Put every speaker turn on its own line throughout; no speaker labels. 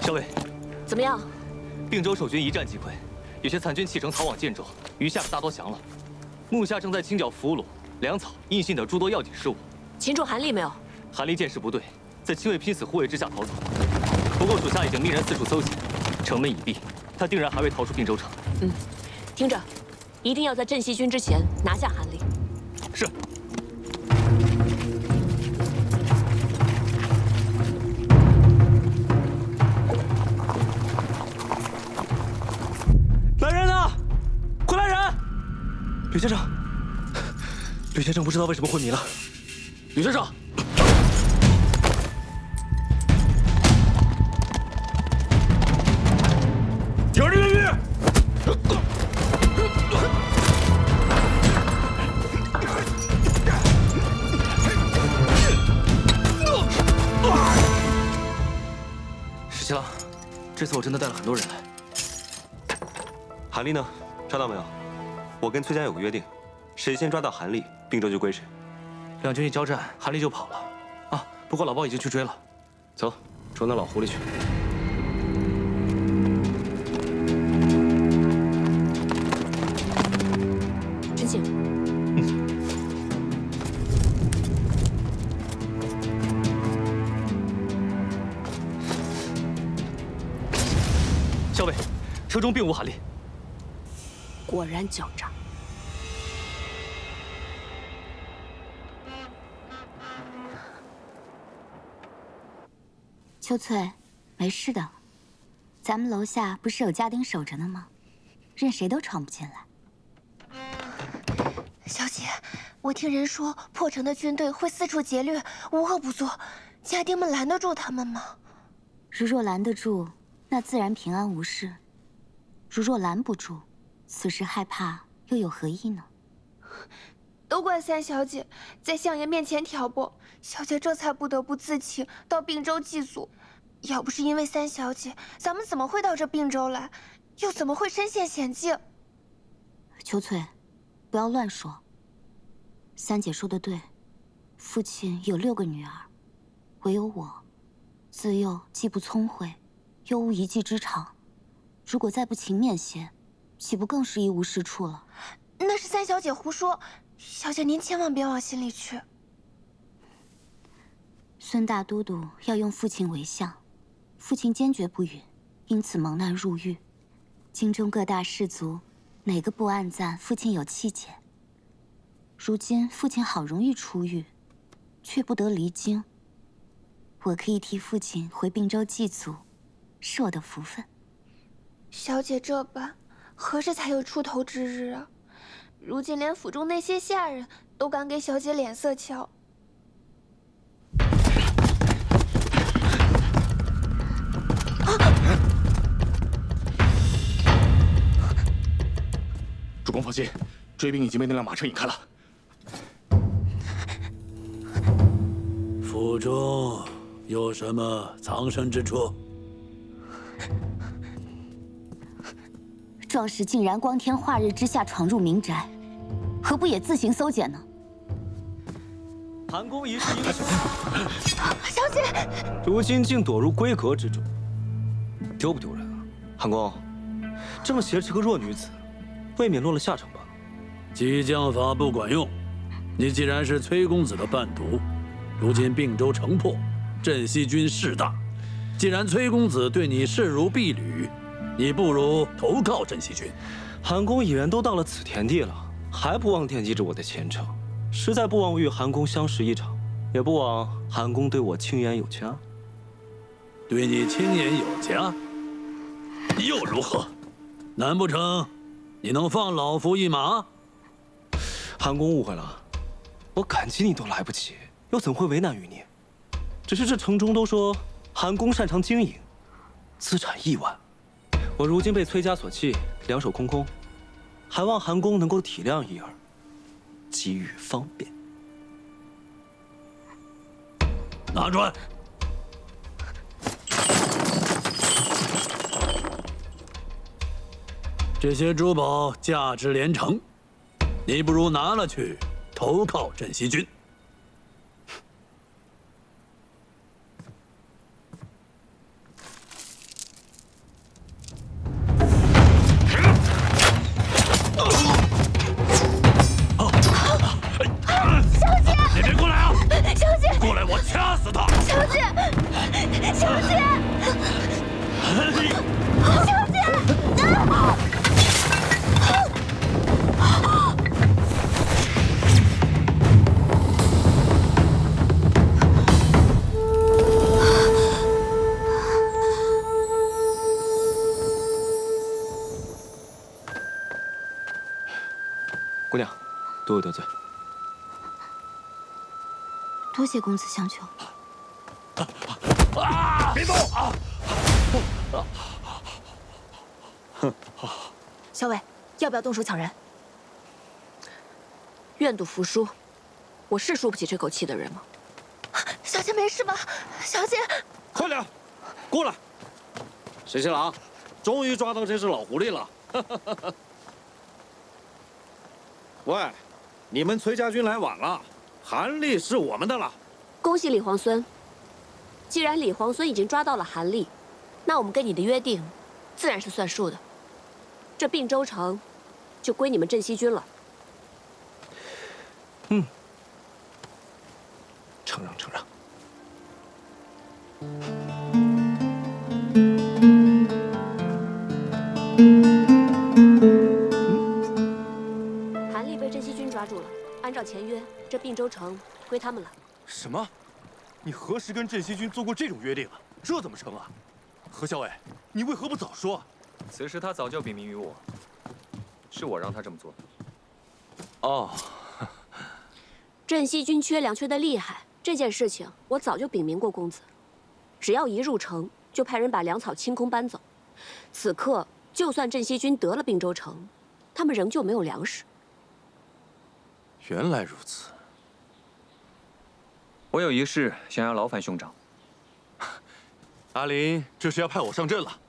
校尉，
怎么样？
并州守军一战即溃，有些残军弃城逃往建州，余下的大多降了。目下正在清剿俘虏、粮草、印信等诸多要紧事务。
擒住韩立没有？
韩立见势不对，在亲卫拼死护卫之下逃走。不过属下已经命人四处搜检，城门已闭，他定然还未逃出并州城。
听着，一定要在镇西军之前拿下韩立。
是。来人呐！快来人！吕先生，吕先生不知道为什么昏迷了。吕先生。
听这个语！
十七郎，这次我真的带了很多人来。
韩立呢？抓到没有？我跟崔家有个约定，谁先抓到韩立，并州就归谁。
两军一交战，韩立就跑了。啊，不过老包已经去追了。走，捉那老狐狸去。 校尉，车中并无韩立。
果然狡诈。
秋翠，没事的。咱们楼下不是有家丁守着呢吗？任谁都闯不进来。
小姐，我听人说破城的军队会四处劫掠，无恶不作，家丁们拦得住他们吗？
如若拦得住，那自然平安无事；如若拦不住，此时害怕又有何意呢？
都怪三小姐在相爷面前挑拨，小姐这才不得不自请到并州祭祖。要不是因为三小姐，咱们怎么会到这并州来？又怎么会身陷险境？
秋翠，不要乱说。三姐说的对，父亲有6个女儿，唯有我，自幼既不聪慧，又无一技之长。如果再不勤勉些，岂不更是一无是处了？
那是三小姐胡说，小姐您千万别往心里去。
孙大都督要用父亲为相，父亲坚决不允，因此蒙难入狱。京中各大士族，哪个不暗赞父亲有气节？如今父亲好容易出狱，却不得离京。我可以替父亲回并州祭祖，是我的福分。
小姐这般，何时才有出头之日啊？如今连府中那些下人都敢给小姐脸色瞧。
主公放心，追兵已经被那辆马车引开了。
府中有什么藏身之处？
壮士竟然光天化日之下闯入民宅，何不也自行搜检呢？
韩公一世英雄，
小姐，
如今竟躲入闺阁之中，丢不丢人啊？韩公，这么挟持个弱女子，未免落了下场吧？
激将法不管用。你既然是崔公子的伴读，如今并州城破，镇西军势大，既然崔公子对你视如婢女，你不如投靠镇西军。
韩公已然都到了此田地了，还不忘惦记着我的前程，实在不枉与韩公相识一场，也不枉韩公对我青眼有加。
对你青眼有加，又如何？难不成你能放老夫一马？
韩公误会了，我感激你都来不及，又怎会为难于你？只是这城中都说韩公擅长经营，资产亿万，我如今被崔家所弃，两手空空，还望韩公能够体谅一二，给予方便。
拿出来！这些珠宝价值连城，你不如拿了去投靠镇西军。
姑娘，多有得罪。
多谢公子相救。
别动啊！
小伟，要不要动手抢人？愿赌服输，我是输不起这口气的人吗？
小姐没事吧？小姐，
快点，过来！沈新郎，终于抓到这只老狐狸了。喂，你们崔家军来晚了，韩立是我们的了。
恭喜李皇孙。既然李皇孙已经抓到了韩立，那我们跟你的约定，自然是算数的。这并州城，就归你们镇西军了。
承让承让。
韩立被镇西军抓住了，按照前约，这并州城归他们了。
什么？你何时跟镇西军做过这种约定啊？这怎么成啊？何校尉，你为何不早说？
此事他早就禀明于我，是我让他这么做的。
哦，
镇西军缺粮缺得厉害，这件事情我早就禀明过公子。只要一入城，就派人把粮草清空搬走。此刻，就算镇西军得了并州城，他们仍旧没有粮食。
原来如此。
我有一事想要劳烦兄长。
阿林这是要派我上阵了。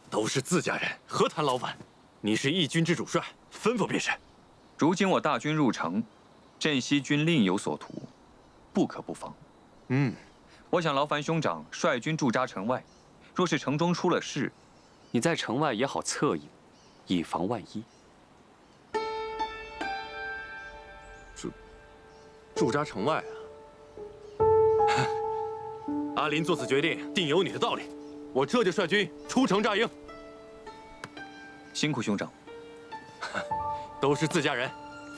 都是自家人，何谈劳烦？你是义军之主帅，吩咐便是。
如今我大军入城，镇西军另有所图，不可不防。我想劳烦兄长率军驻扎城外，若是城中出了事，你在城外也好策应，以防万一。
驻扎城外啊！阿林做此决定，定有你的道理。我这就率军出城扎营。
辛苦兄长。
都是自家人，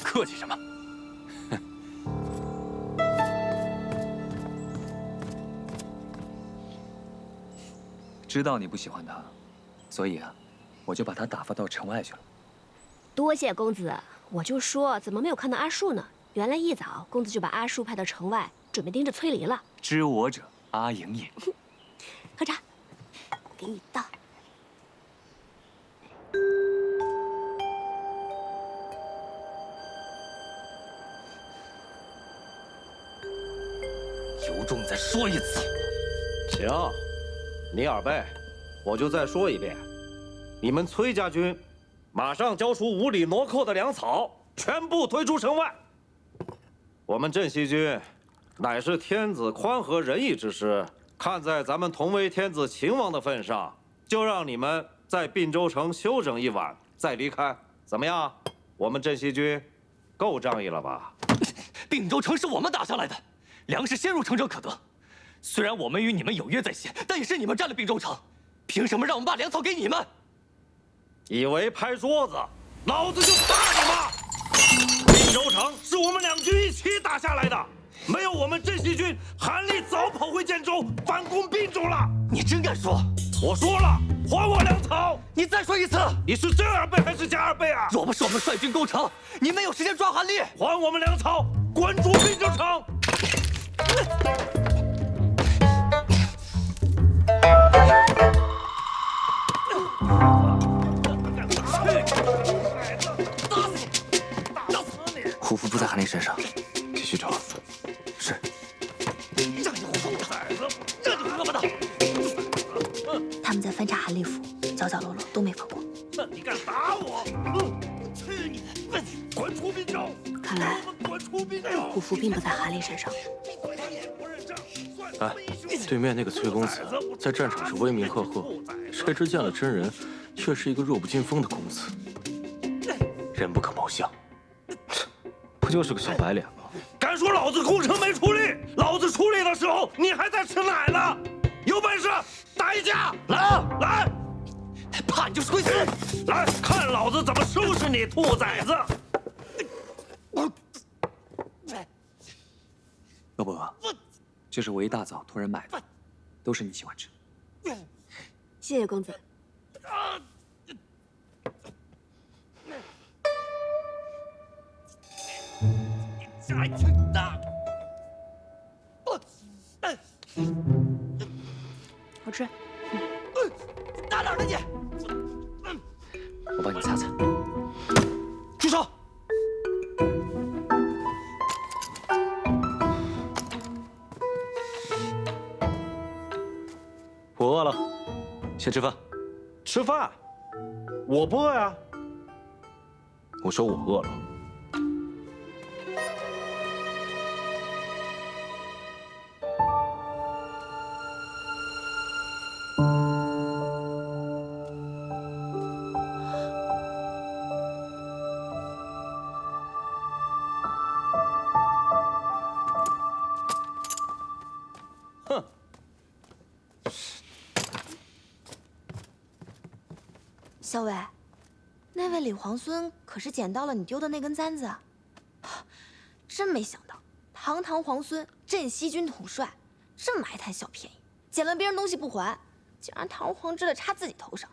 客气什么？
知道你不喜欢他，所以啊，我就把他打发到城外去了。
多谢公子，我就说怎么没有看到阿树呢？原来一早公子就把阿树派到城外，准备盯着崔离了。
知我者，阿莹也。
喝茶，我给你倒。
有种再说一次。
行，尼尔贝，我就再说一遍，你们崔家军马上交出无理挪扣的粮草，全部推出城外。我们镇西军乃是天子宽和仁义之师，看在咱们同为天子秦王的份上，就让你们在并州城休整一晚，再离开，怎么样？我们镇西军够仗义了吧？
并州城是我们打下来的，粮食先入城者可得。虽然我们与你们有约在先，但也是你们占了并州城，凭什么让我们把粮草给你们？
以为拍桌子，老子就打你妈！并州城是我们两军一起打下来的，没有我们镇西军，韩立早跑回建州反攻并州了。
你真敢说？
我说了，还我粮草！
你再说一次！
你是真二倍还是假二倍啊？
若不是我们率军攻城，你没有时间抓韩立。
还我们粮草，滚出并州城！
虎符不在韩立身上，继续找。是。
让你虎崽子，让你喝巴的！
他们在翻查韩立府，角角落落都没放过。
那你敢打我？去你！滚出并州！
看来
滚出并州！
虎符并不在韩立身上。
哎，对面那个崔公子在战场是威名赫赫，谁知见了真人，却是一个弱不禁风的公子，人不可貌相。
不就是个小白脸吗？
敢说老子攻城没出力，老子出力的时候你还在吃奶呢！有本事打
打一架！来，
怕你就是会死！
来看老子怎么收拾你，兔崽子！
罗伯，这是我一大早托人买的，都是你喜欢吃。
谢谢公子。好吃。
打哪儿呢你？
我帮你擦擦。
住手！
我饿了，先吃饭。
吃饭？我不饿呀。
我说我饿了。
小伟，那位李皇孙可是捡到了你丢的那根簪子，真没想到，堂堂皇孙镇西军统帅，这么爱贪小便宜，捡了别人东西不还，竟然堂而皇之的插自己头上，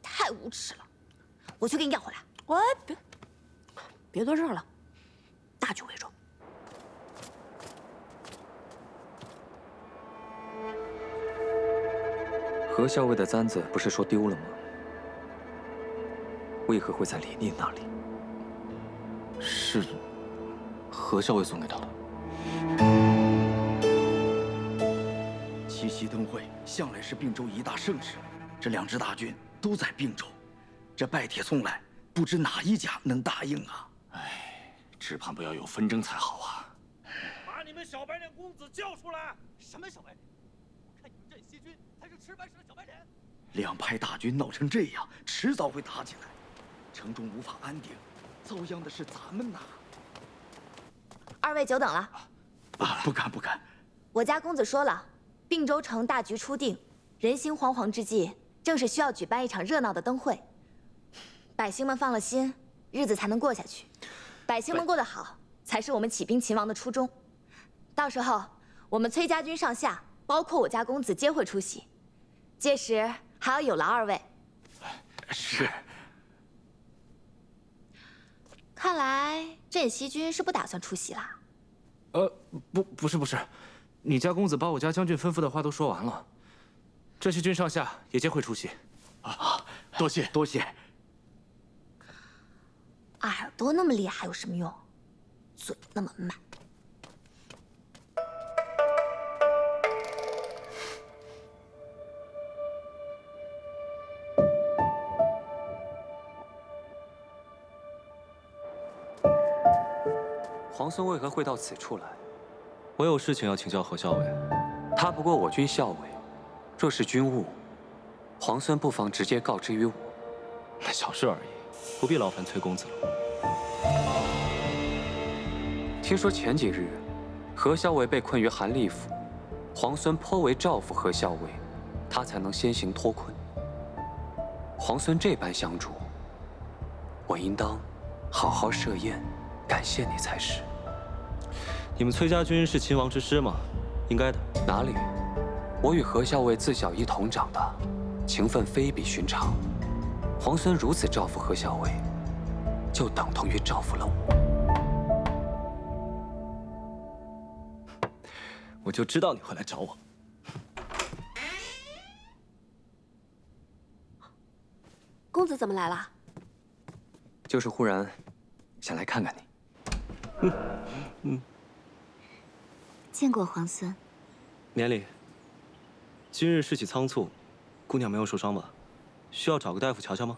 太无耻了！我去给你要回来。
喂，别多事了，大局为重。
何校尉的簪子不是说丢了吗？为何会在李念那里？
是何校尉送给他的。
七夕灯会向来是并州一大盛事，这2支大军都在并州，这拜帖送来，不知哪一家能答应啊？
哎，只盼不要有纷争才好啊！
把你们小白脸公子叫出来！
什么小白脸？我看你们镇西军才是吃白食的小白脸。
两派大军闹成这样，迟早会打起来，城中无法安定，遭殃的是咱们呐！
二位久等了。
啊，不敢不敢。
我家公子说了，并州城大局初定，人心惶惶之际，正是需要举办一场热闹的灯会，百姓们放了心，日子才能过下去。百姓们过得好，才是我们起兵勤王的初衷。到时候，我们崔家军上下，包括我家公子，皆会出席。届时还要有劳二位。
是。
看来镇西军是不打算出席啦。
不是，你家公子把我家将军吩咐的话都说完了，镇西军上下也皆会出席。
啊，多谢多谢。
耳朵那么厉害有什么用？嘴那么慢。
皇孙为何会到此处来？
我有事情要请教何校尉。
他不过我军校尉，若是军务，皇孙不妨直接告知于我。
那小事而已，不必劳烦崔公子了。
听说前几日，何校尉被困于韩立府，皇孙颇为照拂何校尉，他才能先行脱困。皇孙这般相助，我应当好好设宴，感谢你才是。
你们崔家军是秦王之师吗？应该的。
哪里？我与何校尉自小一同长大，情分非比寻常。皇孙如此照拂何校尉，就等同于照拂了我。
我就知道你会来找我。
公子怎么来了？
就是忽然想来看看你。
见过皇孙。
年里，今日事起仓促，姑娘没有受伤吧？需要找个大夫瞧瞧吗？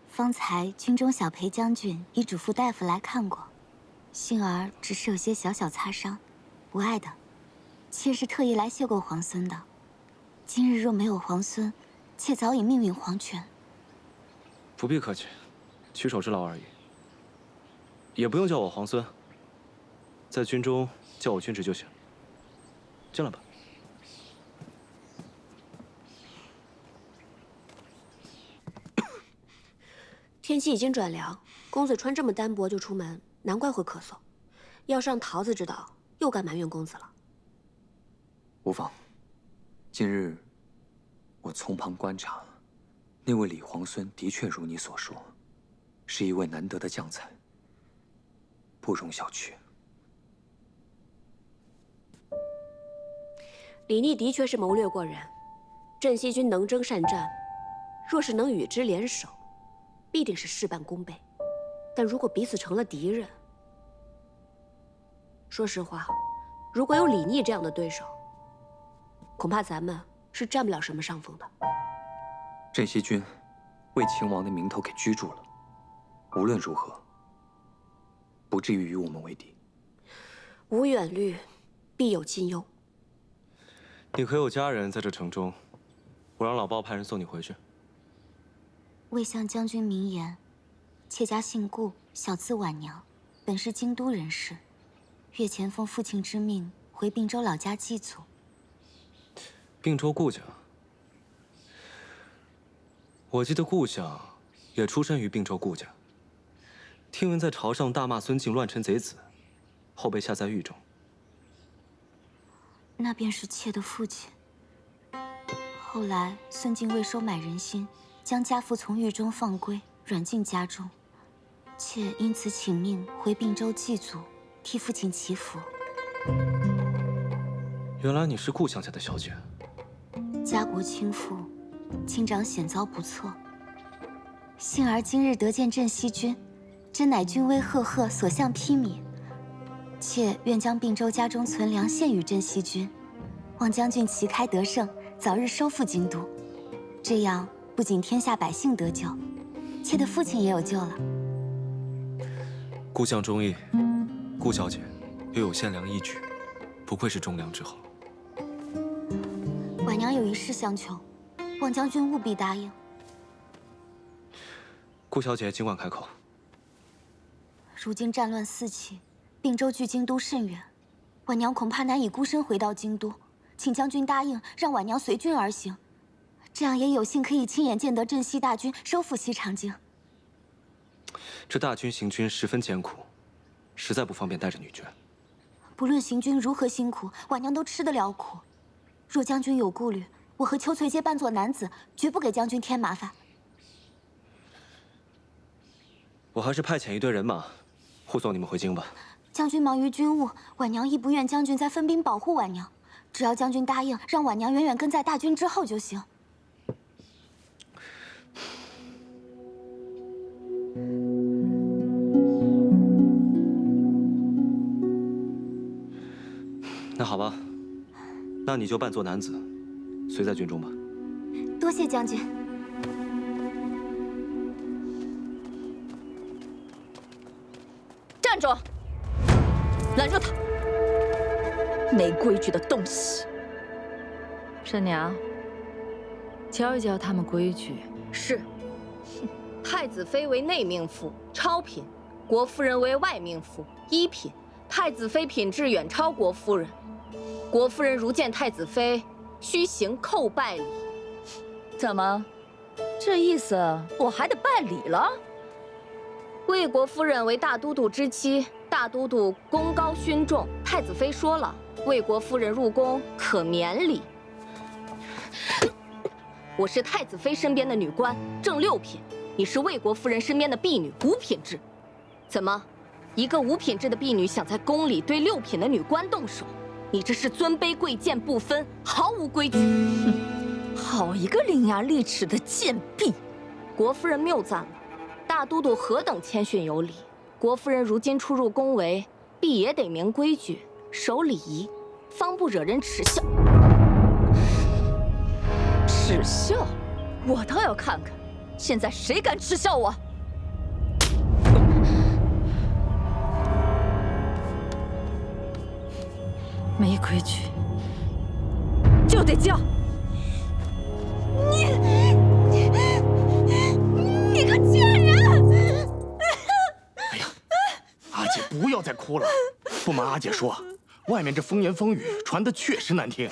方才军中小裴将军已嘱咐大夫来看过，幸儿只是有些小小擦伤，无碍的。妾是特意来谢过皇孙的。今日若没有皇孙，妾早已命运黄泉。
不必客气，举手之劳而已。也不用叫我皇孙，在军中叫我君侄就行。进来吧。
天气已经转凉，公子穿这么单薄就出门，难怪会咳嗽。要是让桃子知道，又该埋怨公子了。
无妨。近日，我从旁观察，那位李皇孙的确如你所说，是一位难得的将才，不容小觑。
李逆的确是谋略过人，镇西军能征善战，若是能与之联手，必定是事半功倍。但如果彼此成了敌人，说实话，如果有李逆这样的对手，恐怕咱们是占不了什么上风的。
镇西军为秦王的名头给居住了，无论如何，不至于与我们为敌。
无远虑，必有近忧。
你可有家人在这城中？我让老鲍派人送你回去。
魏相将军明言，妾家姓顾，小字婉娘，本是京都人士，月前奉父亲之命回并州老家祭祖。
并州顾家，我记得顾相也出身于并州顾家。听闻在朝上大骂孙敬乱臣贼子，后被下在狱中。
那便是妾的父亲。后来孙敬为收买人心，将家父从狱中放归，软禁家中。妾因此请命回并州祭祖，替父亲祈福。
原来你是顾相家的小姐。
家国倾覆，亲长险遭不测。幸而今日得见镇西军，真乃军威赫赫，所向披靡。妾愿将并州家中存粮献与镇西军，望将军旗开得胜，早日收复京都。这样不仅天下百姓得救，妾的父亲也有救了。
顾相忠义，顾小姐又有献粮义举，不愧是忠良之后。
婉娘有一事相求，望将军务必答应。
顾小姐尽管开口。
如今战乱四起，并州距京都甚远，婉娘恐怕难以孤身回到京都，请将军答应让婉娘随军而行，这样也有幸可以亲眼见得镇西大军收复西长京。
这大军行军十分艰苦，实在不方便带着女眷。
不论行军如何辛苦，婉娘都吃得了苦。若将军有顾虑，我和秋翠皆扮作男子，绝不给将军添麻烦。
我还是派遣一队人马，护送你们回京吧。
将军忙于军务，婉娘亦不愿将军再分兵保护婉娘。只要将军答应，让婉娘远远跟在大军之后就行。
那好吧，那你就扮作男子，随在军中吧。
多谢将军。
站住！拦住他！没规矩的东西！
婶娘，教一教他们规矩。
是。太子妃为内命妇，超品；国夫人为外命妇，一品。太子妃品质远超国夫人。国夫人如见太子妃，须行叩拜礼。
怎么，这意思我还得拜礼了？
魏国夫人为大都督之妻，大都督功高勋重，太子妃说了，魏国夫人入宫可免礼。我是太子妃身边的女官，正六品；你是魏国夫人身边的婢女，五品制。怎么，一个五品制的婢女想在宫里对六品的女官动手？你这是尊卑贵贱不分，毫无规矩。
好一个伶牙俐齿的贱婢！
国夫人谬赞了，大都督何等谦逊有礼。国夫人如今出入宫闱，必也得明规矩，守礼仪，方不惹人耻笑。
耻笑？我倒要看看，现在谁敢耻笑我！没规矩就得叫！你个贱人！
哎呀，阿姐不要再哭了。不瞒阿姐说，外面这风言风语传的确实难听，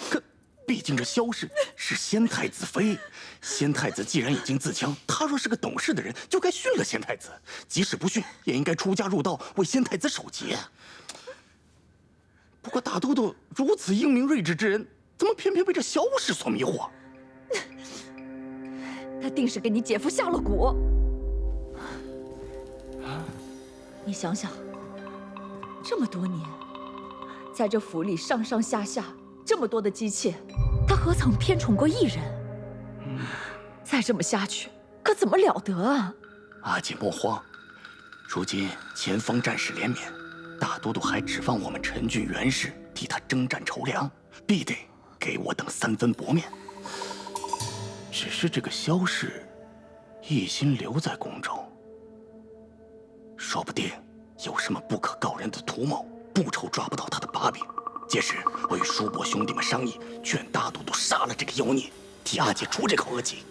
可毕竟这萧氏是先太子妃。先太子既然已经自强，他若是个懂事的人，就该训了先太子；即使不训，也应该出家入道，为先太子守节。不过大都督如此英明睿智之人，怎么偏偏被这萧氏所迷惑？
他定是给你姐夫下了蛊。你想想，这么多年，在这府里上上下下这么多的姬妾，他何曾偏宠过一人？再这么下去，可怎么了得啊！
阿姐莫慌，如今前方战事连绵，大都督还指望我们陈郡元氏替他征战筹粮，必得给我等3分薄面。只是这个萧氏一心留在宫中，说不定有什么不可告人的图谋，不愁抓不到他的把柄。届时我与叔伯兄弟们商议，劝大都督杀了这个妖孽，替阿姐出这口恶气。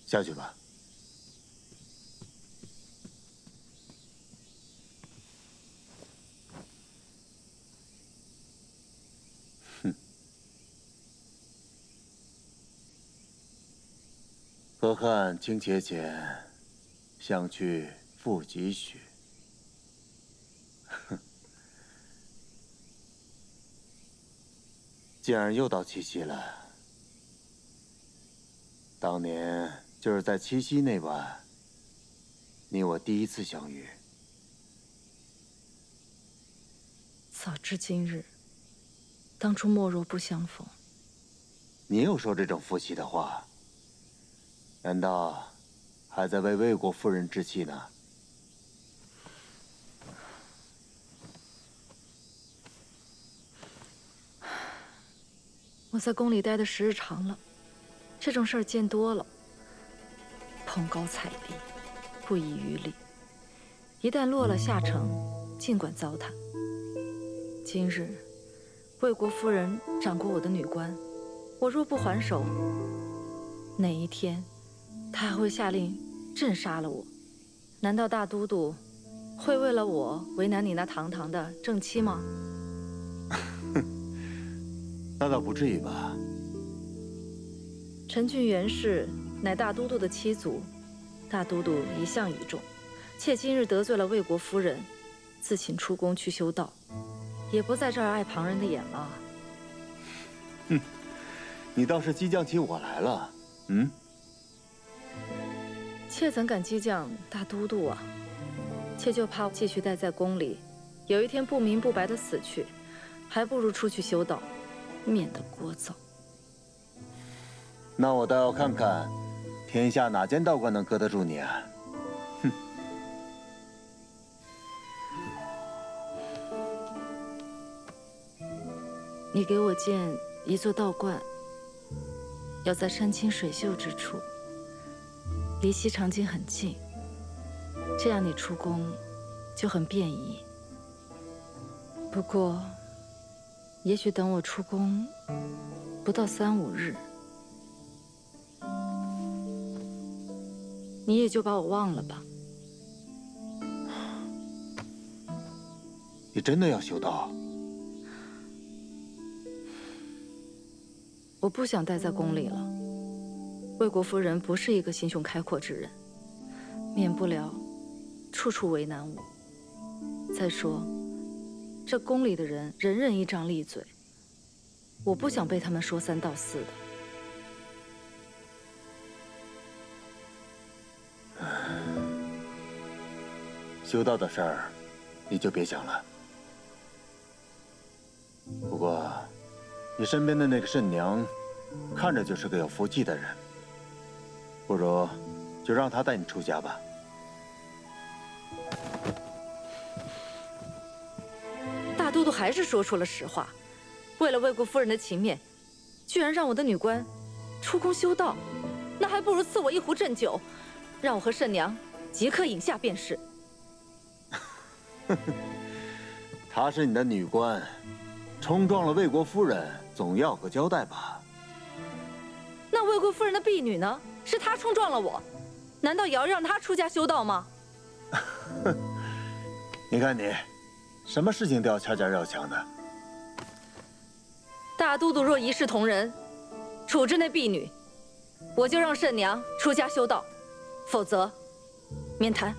下去吧。哼，河汉清且浅，相去复几许。哼，既然又到七夕了，当年就是在七夕那晚，你我第一次相遇。
早知今日，当初莫若不相逢。
你又说这种负气的话，难道还在为魏国夫人置气呢？
我在宫里待的时日长了，这种事儿见多了。捧高踩低，不遗余力。一旦落了下乘，尽管糟蹋。今日，魏国夫人掌过我的女官，我若不还手，哪一天，她还会下令镇杀了我？难道大都督会为了我为难你那堂堂的正妻吗？
那倒不至于吧。
陈郡元氏乃大都督的妻族，大都督一向倚重，妾今日得罪了魏国夫人，自请出宫去修道，也不在这儿碍旁人的眼了。
哼，你倒是激将起我来了。嗯，
妾怎敢激将大都督啊？妾就怕继续待在宫里，有一天不明不白的死去，还不如出去修道，免得聒噪。
那我倒要看看，天下哪间道观能搁得住你啊！哼！
你给我建一座道观，要在山清水秀之处，离西长京很近，这样你出宫就很便宜。不过，也许等我出宫不到3、5日，你也就把我忘了吧。
你真的要修道？
我不想待在宫里了。魏国夫人不是一个心胸开阔之人，免不了处处为难我。再说，这宫里的人人人一张利嘴，我不想被他们说3道4的。
修道的事儿，你就别想了。不过，你身边的那个慎娘，看着就是个有福气的人，不如就让她带你出家吧。
大都督还是说出了实话，为了魏国夫人的情面，居然让我的女官出宫修道，那还不如赐我一壶鸩酒，让我和慎娘即刻饮下便是。
她是你的女官，
冲撞了魏国夫人，总要个交代吧？
那魏国夫人的婢女呢？是她冲撞了我，难道也要让她出家修道吗？
你看你，什么事情都要掐架绕墙的。
大都督若一视同仁，处置那婢女，我就让慎娘出家修道，否则免谈。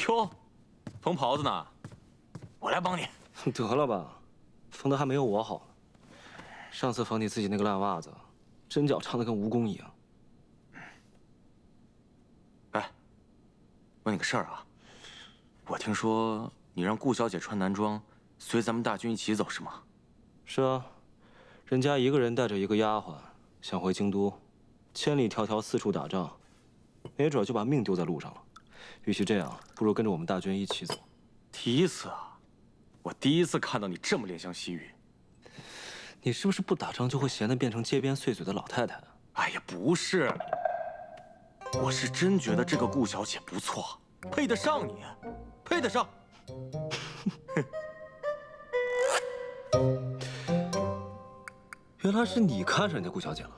哟，缝袍子呢，我来帮你。
得了吧，缝的还没有我好呢。上次缝你自己那个烂袜子，针脚长得跟蜈蚣一样。
哎，问你个事儿啊，我听说你让顾小姐穿男装，随咱们大军一起走是吗？
是啊，人家一个人带着一个丫鬟，想回京都，千里迢迢四处打仗，没准就把命丢在路上了。与其这样，不如跟着我们大军一起走。
第一次啊，我第一次看到你这么怜香惜玉。
你是不是不打仗就会闲得变成街边碎嘴的老太太啊？
哎呀，不是，我是真觉得这个顾小姐不错，配得上你，配得上。
原来是你看上人家顾小姐了。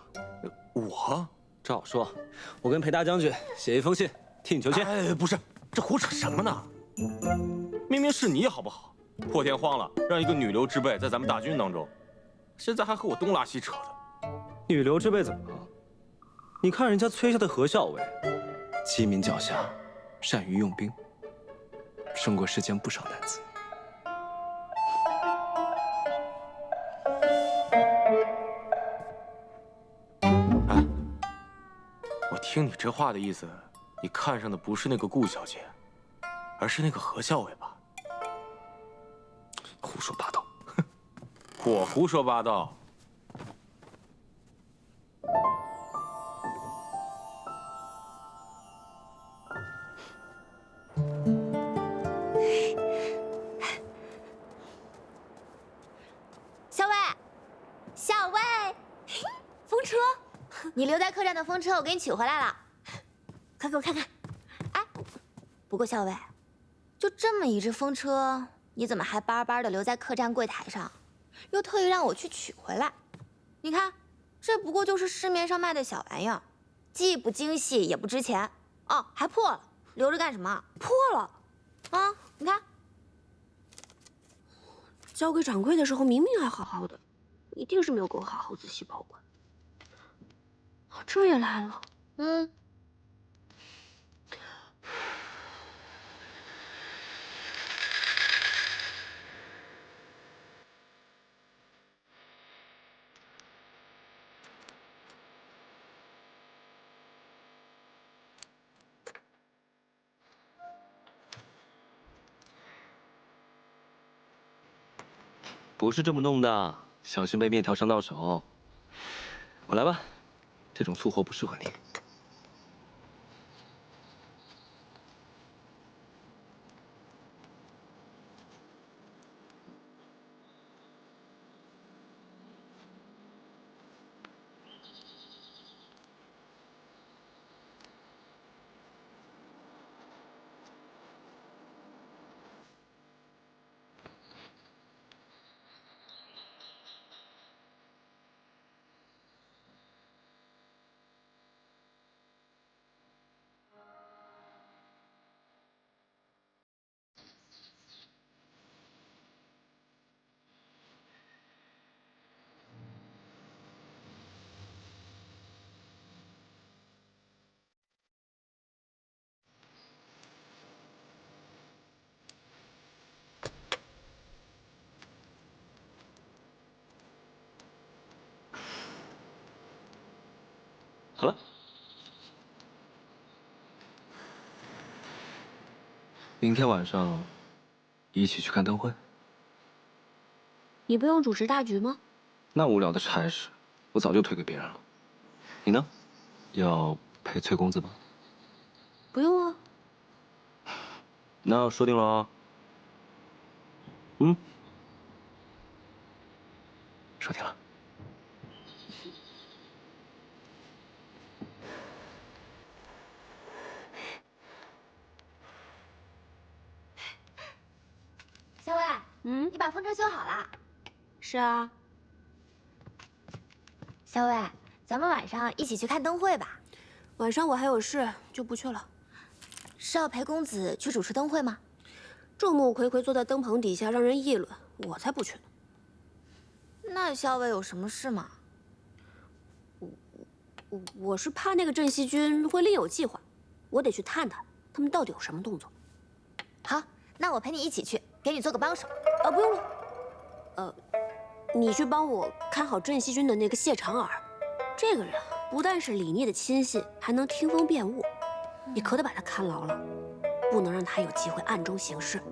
我？
照说，我跟裴大将军写一封信。替你求签？
哎，不是，这胡扯什么呢？明明是你好不好？破天荒了，让一个女流之辈在咱们大军当中，现在还和我东拉西扯的。
女流之辈怎么了？你看人家崔家的何校尉，机敏狡黠，善于用兵，胜过世间不少男子。
哎，我听你这话的意思。你看上的不是那个顾小姐，而是那个何校尉吧？
胡说八道！
哼，我胡说八道。
校尉，校尉，风车，你留在客栈的风车我给你取回来了。快给我看看！哎，不过校尉，就这么一只风车，你怎么还巴巴的留在客栈柜台上，又特意让我去取回来？你看，这不过就是市面上卖的小玩意儿，既不精细也不值钱。哦，还破了，留着干什么？破了，啊，你看，
交给掌柜的时候明明还好好的，一定是没有给我好好仔细保管。这也来了，
不是这么弄的，小心被面条伤到手。我来吧，这种粗活不适合你。好了，明天晚上一起去看灯会。
你不用主持大局吗？
那无聊的差事，我早就推给别人了。你呢？要陪崔公子吗？
不用啊。
那说定了啊。嗯，说定了。
小伟，你把风车修好了？
是啊。
小伟，咱们晚上一起去看灯会吧。
晚上我还有事，就不去了。
是要陪公子去主持灯会吗？
众目睽睽坐在灯棚底下，让人议论，我才不去呢。
那小伟有什么事吗？
我是怕那个镇西军会另有计划，我得去探探他们到底有什么动作。
好，那我陪你一起去，给你做个帮手。
不用了。你去帮我看好镇西军的那个谢长耳，这个人不但是李逆的亲信，还能听风辨物，你可得把他看牢了，不能让他有机会暗中行事。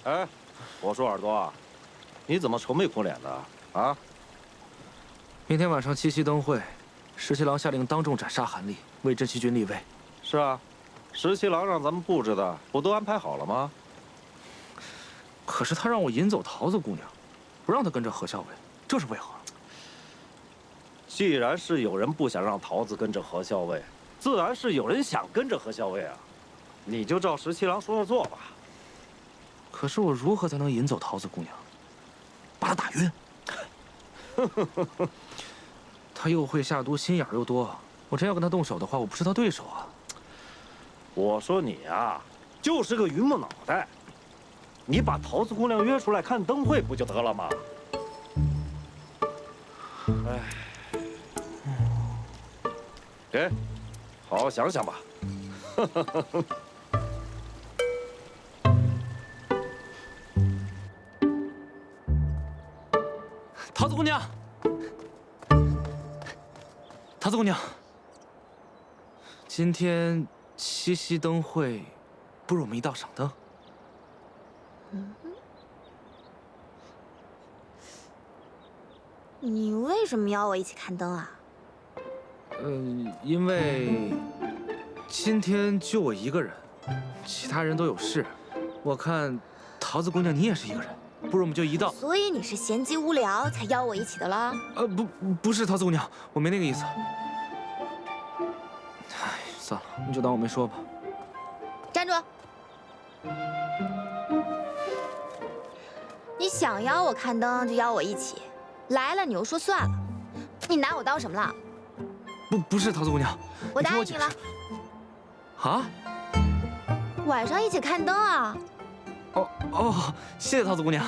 哎，我说耳朵啊，你怎么愁眉苦脸的啊？
明天晚上七夕灯会，十七郎下令当众斩杀韩立，为镇西军立威。
是啊，十七郎让咱们布置的不都安排好了吗？
可是他让我引走桃子姑娘，不让她跟着何校尉，这是为何？
既然是有人不想让桃子跟着何校尉，自然是有人想跟着何校尉啊。你就照十七郎说的做吧。
可是我如何才能引走桃子姑娘？把她打晕。她又会下毒，心眼又多，我真要跟她动手的话，我不是她对手啊。
我说你啊，就是个榆木脑袋。你把桃子姑娘约出来看灯会不就得了吗？哎，给，好好想想吧。
桃子姑娘，桃子姑娘，今天七夕灯会，不如我们一道赏灯。
你为什么邀我一起看灯啊？
因为今天就我一个人，其他人都有事。我看桃子姑娘你也是一个人，不如我们就一道。
所以你是闲极无聊才邀我一起的啦？
不是桃子姑娘，我没那个意思。哎，算了，你就当我没说吧。
站住！你想邀我看灯就邀我一起，来了你又说算了，你拿我当什么了？
不是桃子姑娘，
我答应你了。
啊？
晚上一起看灯啊？
哦，谢谢桃子姑娘。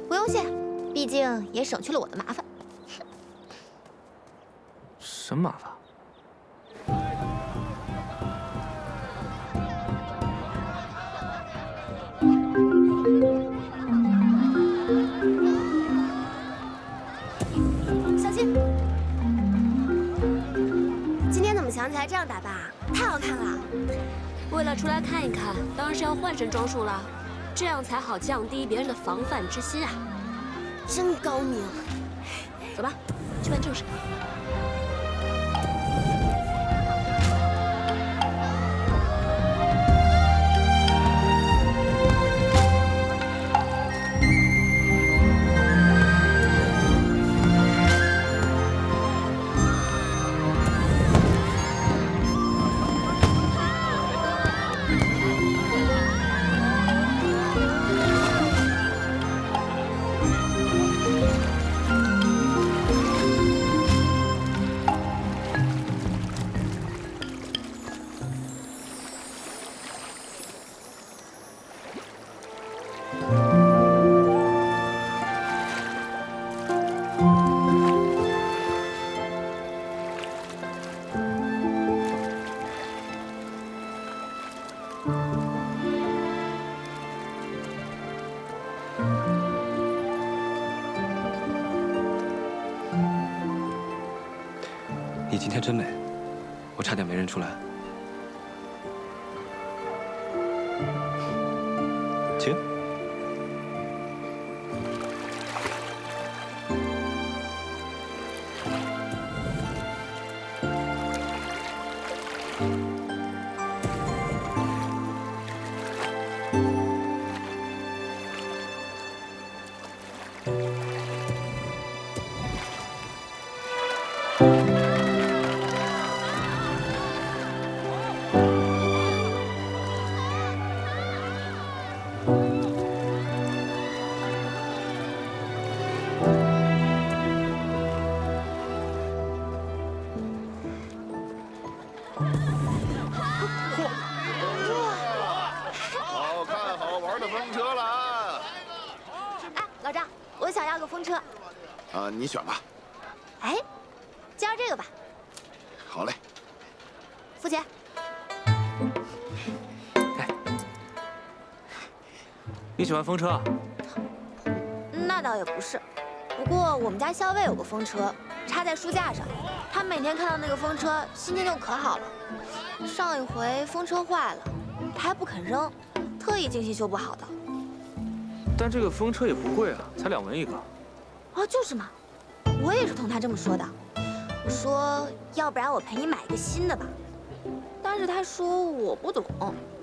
不用谢，毕竟也省去了我的麻烦。
什么麻烦？
小心！今天怎么想起来这样打扮啊？太好看了！为了出来看一看，当然是要换身装束了，这样才好降低别人的防范之心啊！真高明。走吧，去办正事。
你今天真美，我差点没认出来。请。
老张，我想要个风车。
你选吧。
哎，就要这个吧。
好嘞。
付钱。
你喜欢风车啊？
那倒也不是，不过我们家校尉有个风车，插在书架上，他每天看到那个风车，心情就可好了。上一回风车坏了，他还不肯扔，特意精心修补好的。
但这个风车也不贵啊，才2文一个。
啊，就是嘛，我也是同他这么说的。我说，要不然我陪你买一个新的吧。但是他说我不懂，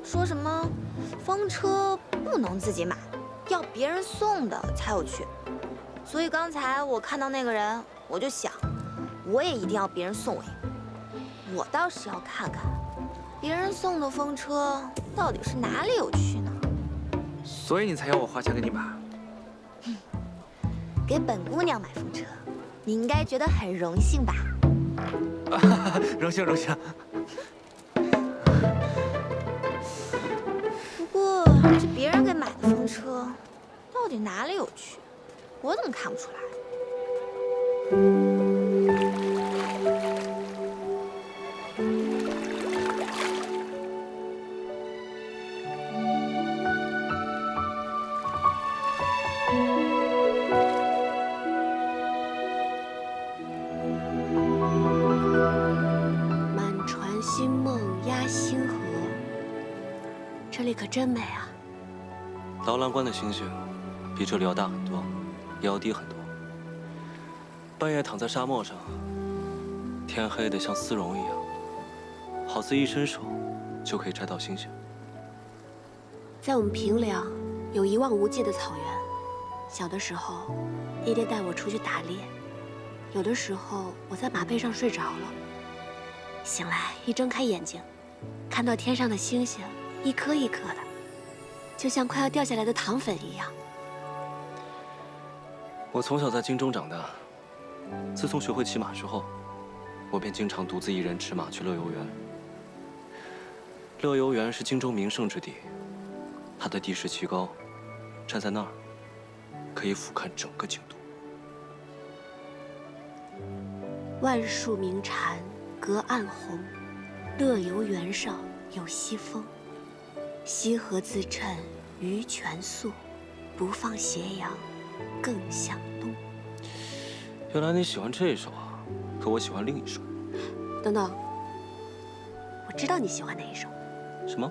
说什么风车不能自己买，要别人送的才有趣。所以刚才我看到那个人，我就想，我也一定要别人送我一个。我倒是要看看，别人送的风车到底是哪里有趣呢？
所以你才要我花钱给你买？
给本姑娘买风车，你应该觉得很荣幸吧？
荣幸荣幸。
不过这别人给买的风车，到底哪里有趣？我怎么看不出来？
满船星梦压星河，这里可真美啊！
导览观的星星比这里要大很多，也要低很多。半夜躺在沙漠上，天黑的像丝绒一样，好似一伸手就可以摘到星星。
在我们平凉有一望无际的草原，小的时候，爹爹带我出去打猎，有的时候我在马背上睡着了，醒来一睁开眼睛，看到天上的星星一颗一颗的，就像快要掉下来的糖粉一样。
我从小在京中长大，自从学会骑马之后，我便经常独自一人驰马去乐游原。乐游原是京中名胜之地，它的地势奇高，站在那儿可以俯瞰整个京都。
万树鸣蝉，隔岸红，乐游原上有西风。西河自衬鱼泉素，不放斜阳更向东。
原来你喜欢这首啊，可我喜欢另一首。
等等，我知道你喜欢哪一首。
什么？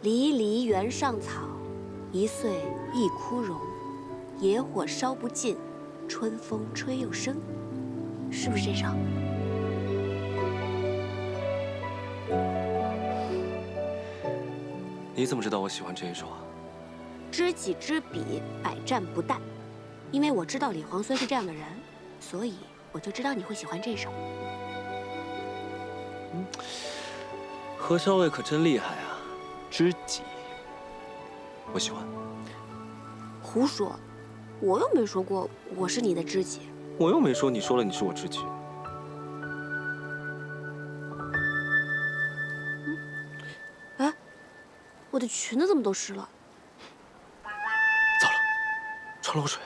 离离原上草，一岁一枯荣。野火烧不尽，春风吹又生。是不是这首？
你怎么知道我喜欢这一首啊？
知己知彼，百战不殆。因为我知道李皇孙是这样的人，所以我就知道你会喜欢这首。
何校尉可真厉害啊！知己，我喜欢。
胡说，我又没说过我是你的知己。
我又没说你说了你是我知己。
哎，我的裙子怎么都湿了？
糟了，穿漏水。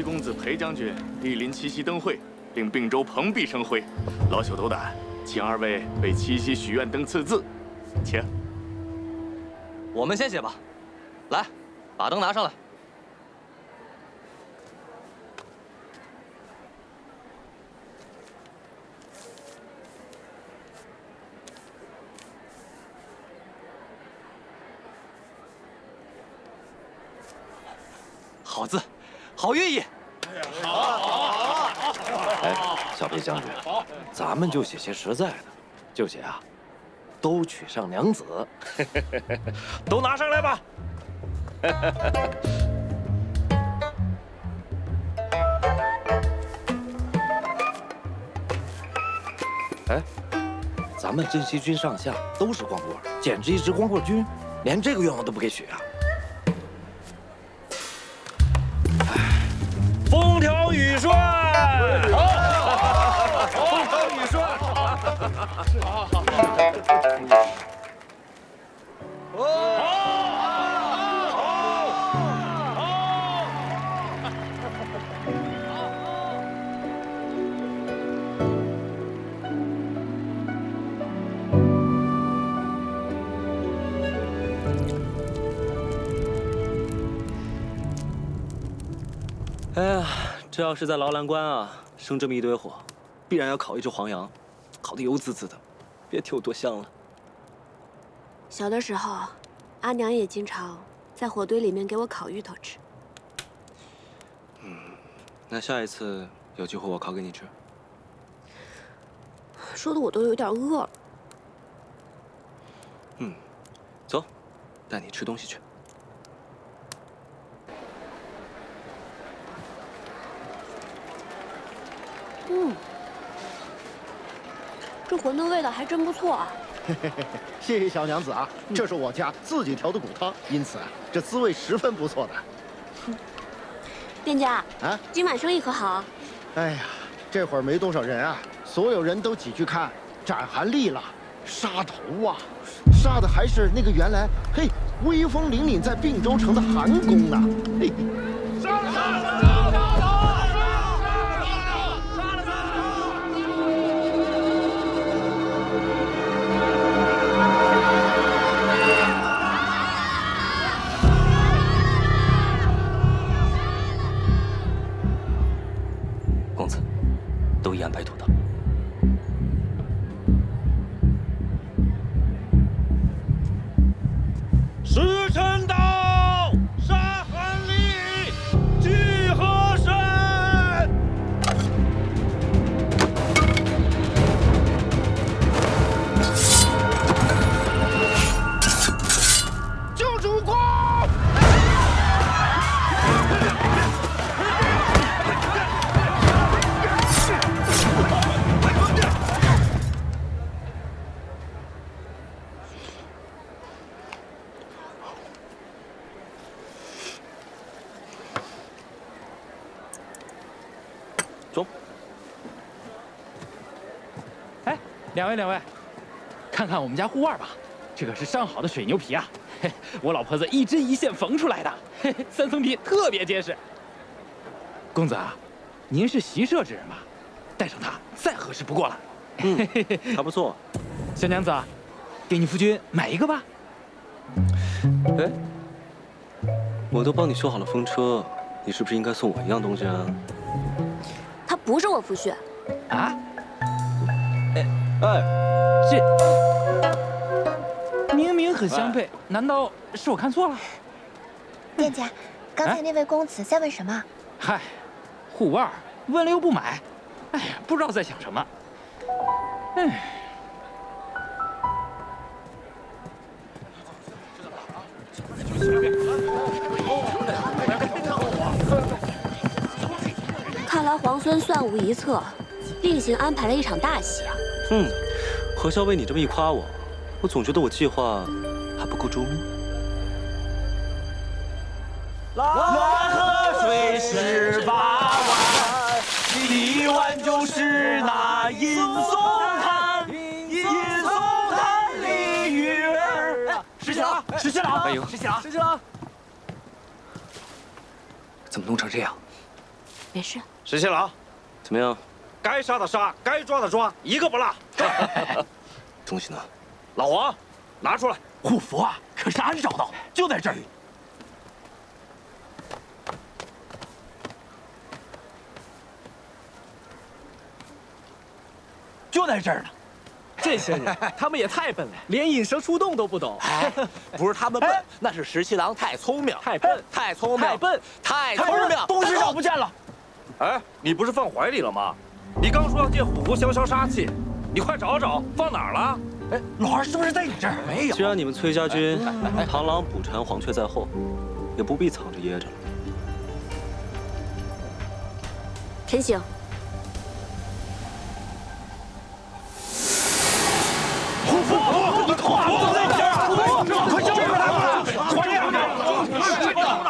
崔公子、裴将军莅临七夕灯会，令并州蓬荜生辉。老朽斗胆，请二位为七夕许愿灯赐字，请。
我们先写吧，来，把灯拿上来。好字，好寓意。
哎，小裴将军，咱们就写些实在的，就写啊，都娶上娘子，都拿上来吧。哎，咱们镇西军上下都是光棍，简直一支光棍军，连这个愿望都不给许啊！风调雨顺，风调雨顺，好。
哎呀，这要是在劳兰关啊，生这么一堆火，必然要烤一只黄羊，烤得油滋滋的，别提有多香了。
小的时候，阿娘也经常在火堆里面给我烤芋头吃。
那下一次有机会我烤给你吃。
说的我都有点饿了。
走，带你吃东西去。
这馄饨味道还真不错啊！
谢谢小娘子啊，这是我家自己调的骨汤，因此啊，这滋味十分不错的。
店家
啊，
今晚生意可好？
哎呀，这会儿没多少人啊，所有人都挤去看展韩丽了，杀头啊，杀的还是那个原来威风凛凛在并州城的韩公呢。嘿，
公子，都已安排妥当。
时辰到，杀韩丽，聚河山。
救主公！
中。
哎，两位，看看我们家护腕吧，这可是上好的水牛皮啊，我老婆子一针一线缝出来的，3层皮特别结实。公子啊，您是习射之人吧？带上它再合适不过了。
还不错。
小娘子啊，给你夫君买一个吧。
哎，我都帮你修好了风车，你是不是应该送我一样东西啊？
他不是我夫婿。
啊？
哎，
这明明很相配，难道是我看错了？
店家，刚才那位公子在问什么？
嗨，护腕问了又不买，哎呀，不知道在想什么。哎。
看来皇孙算无一策，另行安排了一场大戏啊。
何校尉，你这么一夸我，我总觉得我计划还不够周密。
蓝河水十八弯，第一弯就是那银松滩，银松滩里鱼儿。石七郎，石七郎，
哎呦，
石七郎，石七郎，
怎么弄成这样？
没事。
石七郎，
怎么样？
该杀的杀，该抓的抓，一个不落。
东西呢？
老黄，拿出来。
护符啊，可是俺找到，就在这儿。就在这儿呢。
这些人，他们也太笨了，连引蛇出洞都不懂。
不是他们笨，那是石七郎太聪明，
太笨，
太聪明，
太笨，
太聪明。
东西
找不见了。
哎，你不是放怀里了吗？你刚说要借虎符消杀气，你快找找，放哪儿了？
哎，老二是不是在你这儿？没有。
既然你们崔家军螳螂捕蝉，黄雀在后，也不必藏着掖着了。
陈醒。
虎符，你快放在这儿！快交给他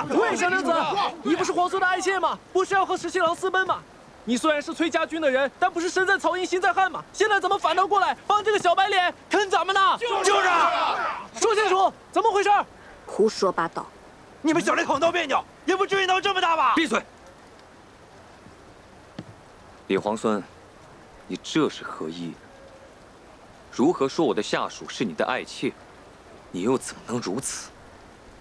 们！
喂，小娘子，你不是皇孙的爱妾吗？不是要和石七郎私奔吗？你虽然是崔家军的人，但不是身在曹营心在汉吗？现在怎么反倒过来帮这个小白脸坑咱们呢？
就是，
说清楚，怎么回事？
胡说八道！
你们小两口闹别扭，也不至于闹这么大吧？
闭嘴！李皇孙，你这是何意？如何说我的下属是你的爱妾？你又怎么能如此？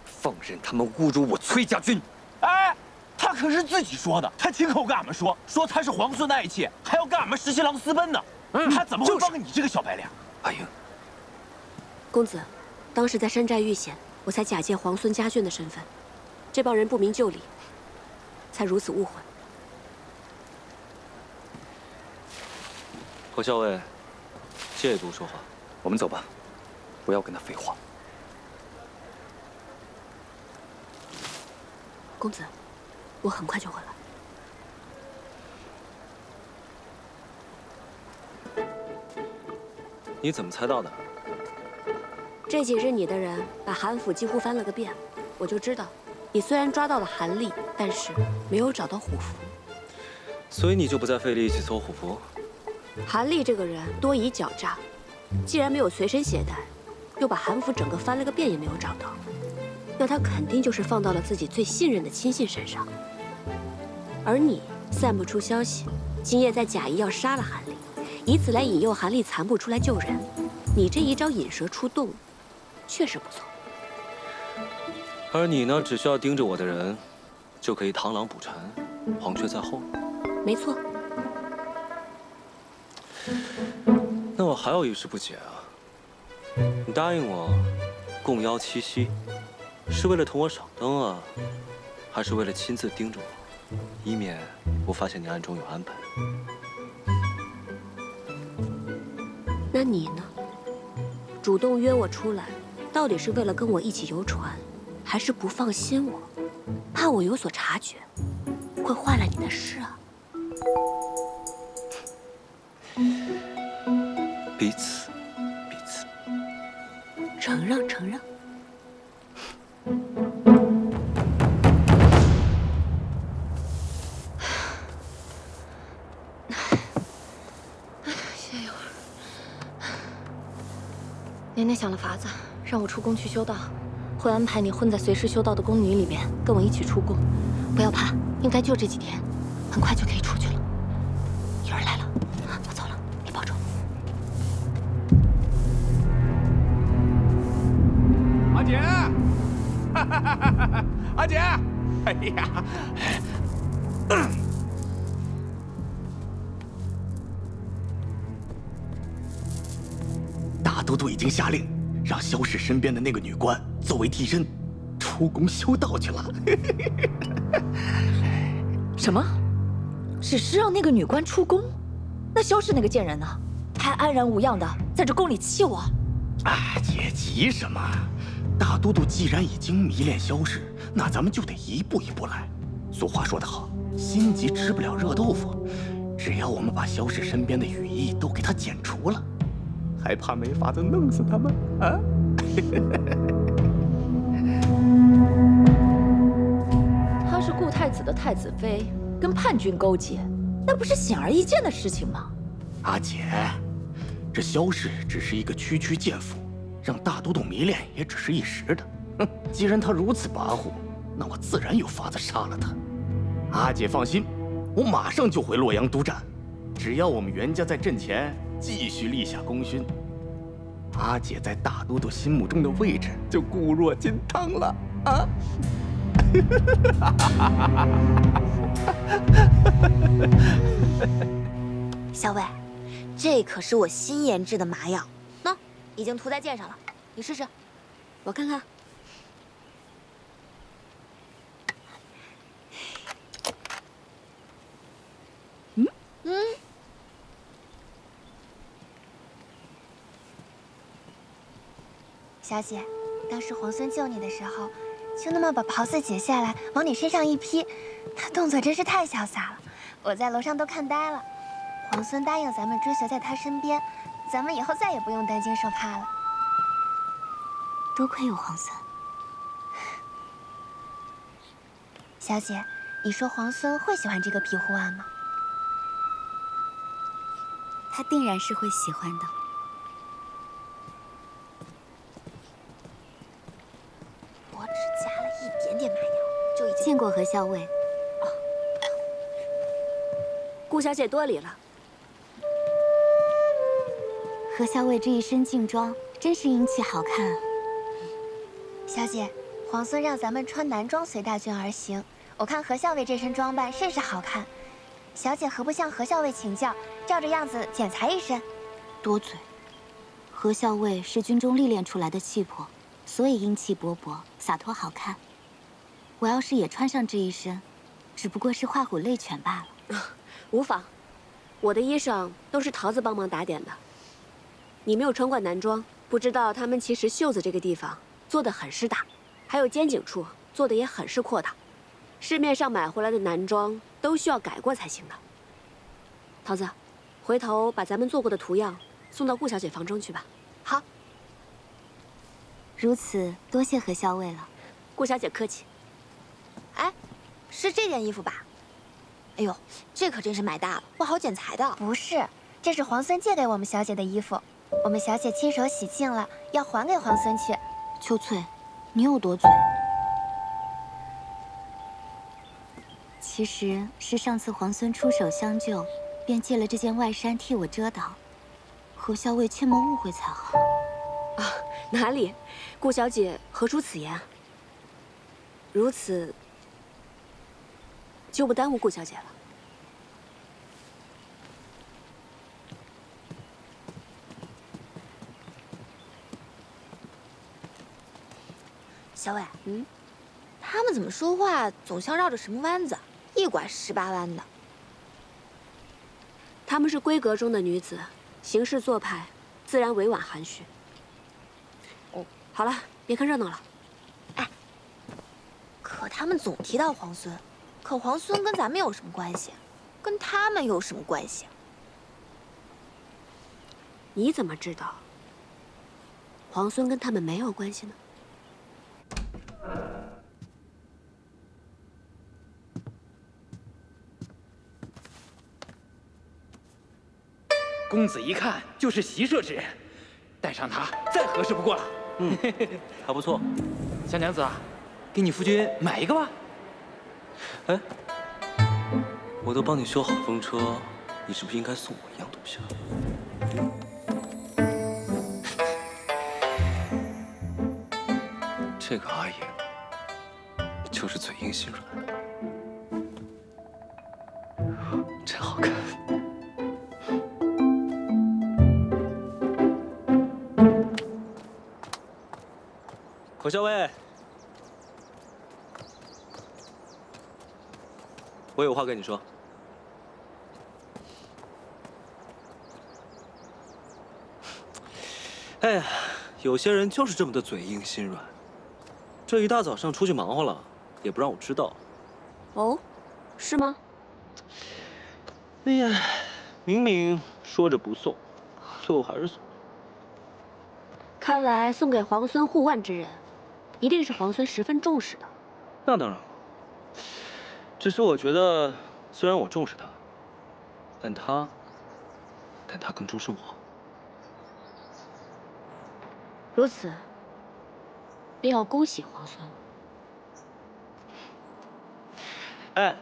放任他们侮辱我崔家军？
哎，他可是自己说的，他亲口跟俺们说他是皇孙的爱妾，还要跟俺们石七郎私奔呢。他怎么会帮你这个小白脸？
阿英，
公子，当时在山寨遇险，我才假借皇孙家眷的身份，这帮人不明就里，才如此误会。
侯校尉，借度说话。
我们走吧，不要跟他废话。
公子，我很快就回来。
你怎么猜到的？
这几日你的人把韩府几乎翻了个遍，我就知道，你虽然抓到了韩立，但是没有找到虎符。
所以你就不再费力气搜虎符？
韩立这个人多疑狡诈，既然没有随身携带，又把韩府整个翻了个遍也没有找到，那他肯定就是放到了自己最信任的亲信身上。而你散布出消息，今夜在假意要杀了韩立，以此来引诱韩立残部出来救人。你这一招引蛇出洞，确实不错。
而你呢，只需要盯着我的人，就可以螳螂捕蝉，黄雀在后。
没错。
那我还有一事不解啊！你答应我共邀七夕，是为了同我赏灯啊，还是为了亲自盯着我，以免我发现你暗中有安排？
那你呢？主动约我出来，到底是为了跟我一起游船，还是不放心我，怕我有所察觉，会坏了你的事啊？
彼此，彼此。
承让，承让。
歇一会儿。年年想了法子，让我出宫去修道，会安排你混在随时修道的宫女里面，跟我一起出宫。不要怕，应该就这几天，很快就可以出去了。有人来了，我走了，你保重。
阿姐，阿姐，哎呀，
大都督已经下令，让萧氏身边的那个女官作为替身，出宫修道去了。
什么？只是让那个女官出宫？那萧氏那个贱人呢？还安然无恙的在这宫里气我？
哎，姐急什么？大都督既然已经迷恋萧氏，那咱们就得一步一步来。俗话说得好，心急吃不了热豆腐。只要我们把萧氏身边的羽翼都给他剪除了，还怕没法子弄死他们啊？
她是顾太子的太子妃，跟叛军勾结，那不是显而易见的事情吗？
阿姐，这萧氏只是一个区区贱妇，让大都督迷恋也只是一时的。哼，既然他如此跋扈，那我自然有法子杀了他。阿姐放心，
我马上就回洛阳督战。只要我们袁家在阵前继续立下功勋，阿姐在大都督心目中的位置就固若金汤了啊！
小伟，这可是我新研制的麻药，喏，已经涂在剑上了，你试试。
我看看。
小姐，当时皇孙救你的时候，就那么把袍子解下来往你身上一披，那动作真是太潇洒了，我在楼上都看呆了。皇孙答应咱们追随在他身边，咱们以后再也不用担惊受怕了。
多亏有皇孙。
小姐，你说皇孙会喜欢这个庇护案吗？
他定然是会喜欢的。
我只加了一点点麻药，就已经
见过何校尉。
顾小姐多礼了。
何校尉这一身劲装，真是英气好看啊。
小姐，皇孙让咱们穿男装随大军而行，我看何校尉这身装扮甚是好看。小姐何不向何校尉请教，照着样子剪裁一身？
多嘴。何校尉是军中历练出来的气魄，所以英气勃勃，洒脱好看。我要是也穿上这一身，只不过是画虎类犬罢了。
无妨，我的衣裳都是桃子帮忙打点的。你没有穿过男装，不知道他们其实袖子这个地方做的很是大，还有肩颈处做的也很是阔大。市面上买回来的男装都需要改过才行的。桃子，回头把咱们做过的图样送到顾小姐房中去吧。
好。
如此，多谢何校尉了。
顾小姐客气。
哎，是这件衣服吧？哎呦，这可真是买大了，不好剪裁的。不是，这是皇孙借给我们小姐的衣服，我们小姐亲手洗净了，要还给皇孙去。
秋翠，你有多嘴？其实是上次皇孙出手相救，便借了这件外衫替我遮挡。何校尉切莫误会才好。
啊，哪里？顾小姐何出此言？如此，就不耽误顾小姐了。
小伟，他们怎么说话总像绕着什么弯子，一拐18弯的。
她们是闺阁中的女子，行事做派自然委婉含蓄。哦，好了，别看热闹了。
哎，可他们总提到皇孙，可皇孙跟咱们有什么关系？跟他们有什么关系？
你怎么知道皇孙跟他们没有关系呢？
公子一看就是习射之人，带上他再合适不过了。
还不错。
小娘子，给你夫君买一个吧。
哎，我都帮你修好风车，你是不是应该送我一样东西啊？这个阿爷就是嘴硬心软，真好看。何校尉，我有话跟你说。哎呀，有些人就是这么的嘴硬心软。这一大早上出去忙活了，也不让我知道。
哦，是吗？
哎呀，明明说着不送，最后还是送。
看来送给皇孙护腕之人，一定是皇孙十分重视的。
那当然了。只是我觉得，虽然我重视他，但他更重视我。
如此，便要恭喜皇孙了。
哎，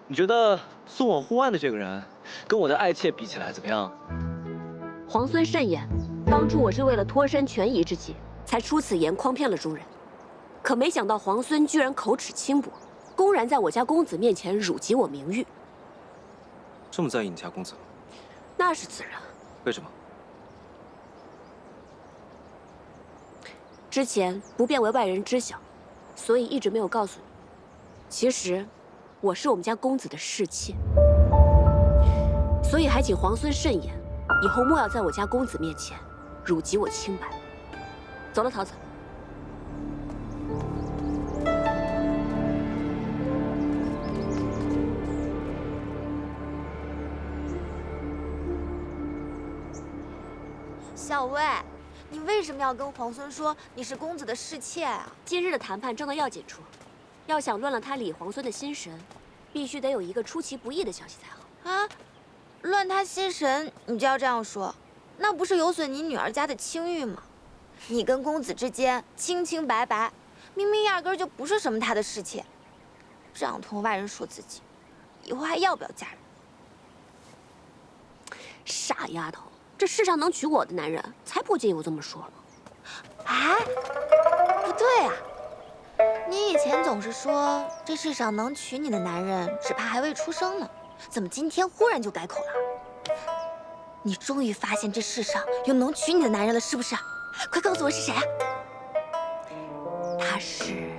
你觉得送我护腕的这个人，跟我的爱妾比起来怎么样？
皇孙慎言，当初我是为了脱身权宜之计，才出此言诓骗了诸人。可没想到皇孙居然口齿轻薄，公然在我家公子面前辱及我名誉。
这么在意你家公子？
那是自然。
为什么？
之前不便为外人知晓，所以一直没有告诉你。其实，我是我们家公子的侍妾，所以还请皇孙慎言，以后莫要在我家公子面前辱及我清白。走了，桃子。
小薇，你为什么要跟皇孙说你是公子的侍妾啊？
今日的谈判正到要紧处，要想乱了他李皇孙的心神，必须得有一个出其不意的消息才好。
啊，乱他心神，你就要这样说，那不是有损你女儿家的清誉吗？你跟公子之间清清白白，明明压根儿就不是什么他的侍妾，这样同外人说自己，以后还要不要嫁人？
傻丫头，这世上能娶我的男人，才不介意我这么说呢。
啊，不对啊，你以前总是说这世上能娶你的男人，只怕还未出生呢，怎么今天忽然就改口了？你终于发现这世上有能娶你的男人了，是不是？快告诉我是谁啊？
他是……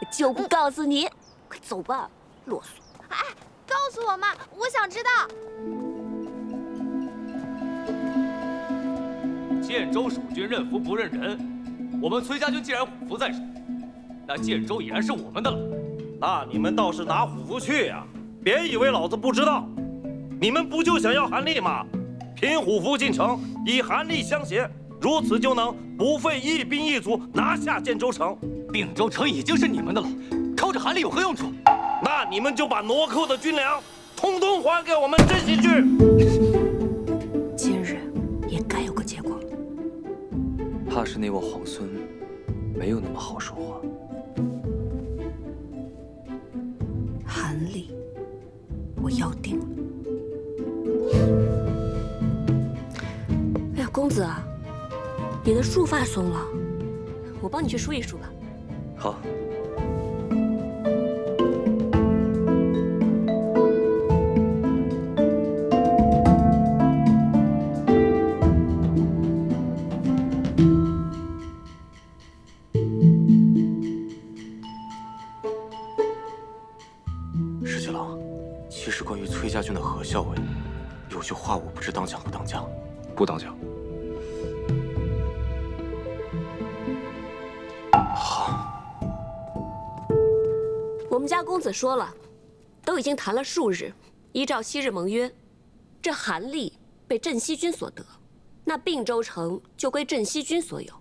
我就不告诉你，快走吧，啰嗦。
哎，告诉我嘛，我想知道。
建州守军认服不认人，我们崔家军既然虎符在手，那建州已然是我们的了。
那你们倒是拿虎符去呀！别以为老子不知道，你们不就想要韩立吗？凭虎符进城，以韩立相协，如此就能不费一兵一卒拿下建州城。
并州城已经是你们的了，靠着韩立有何用处？
那你们就把挪扣的军粮，统统还给我们镇西军。
今日也该有个结果。
怕是那位皇孙没有那么好说话。
韩立，我要定了。哎呀，公子啊，你的束发松了，我帮你去梳一梳吧。
好。石七郎，其实关于崔家军的何校尉，有句话我不知当讲不当讲。不当讲。好。
我们家公子说了，都已经谈了数日，依照昔日盟约，这韩立被镇西军所得，那并州城就归镇西军所有；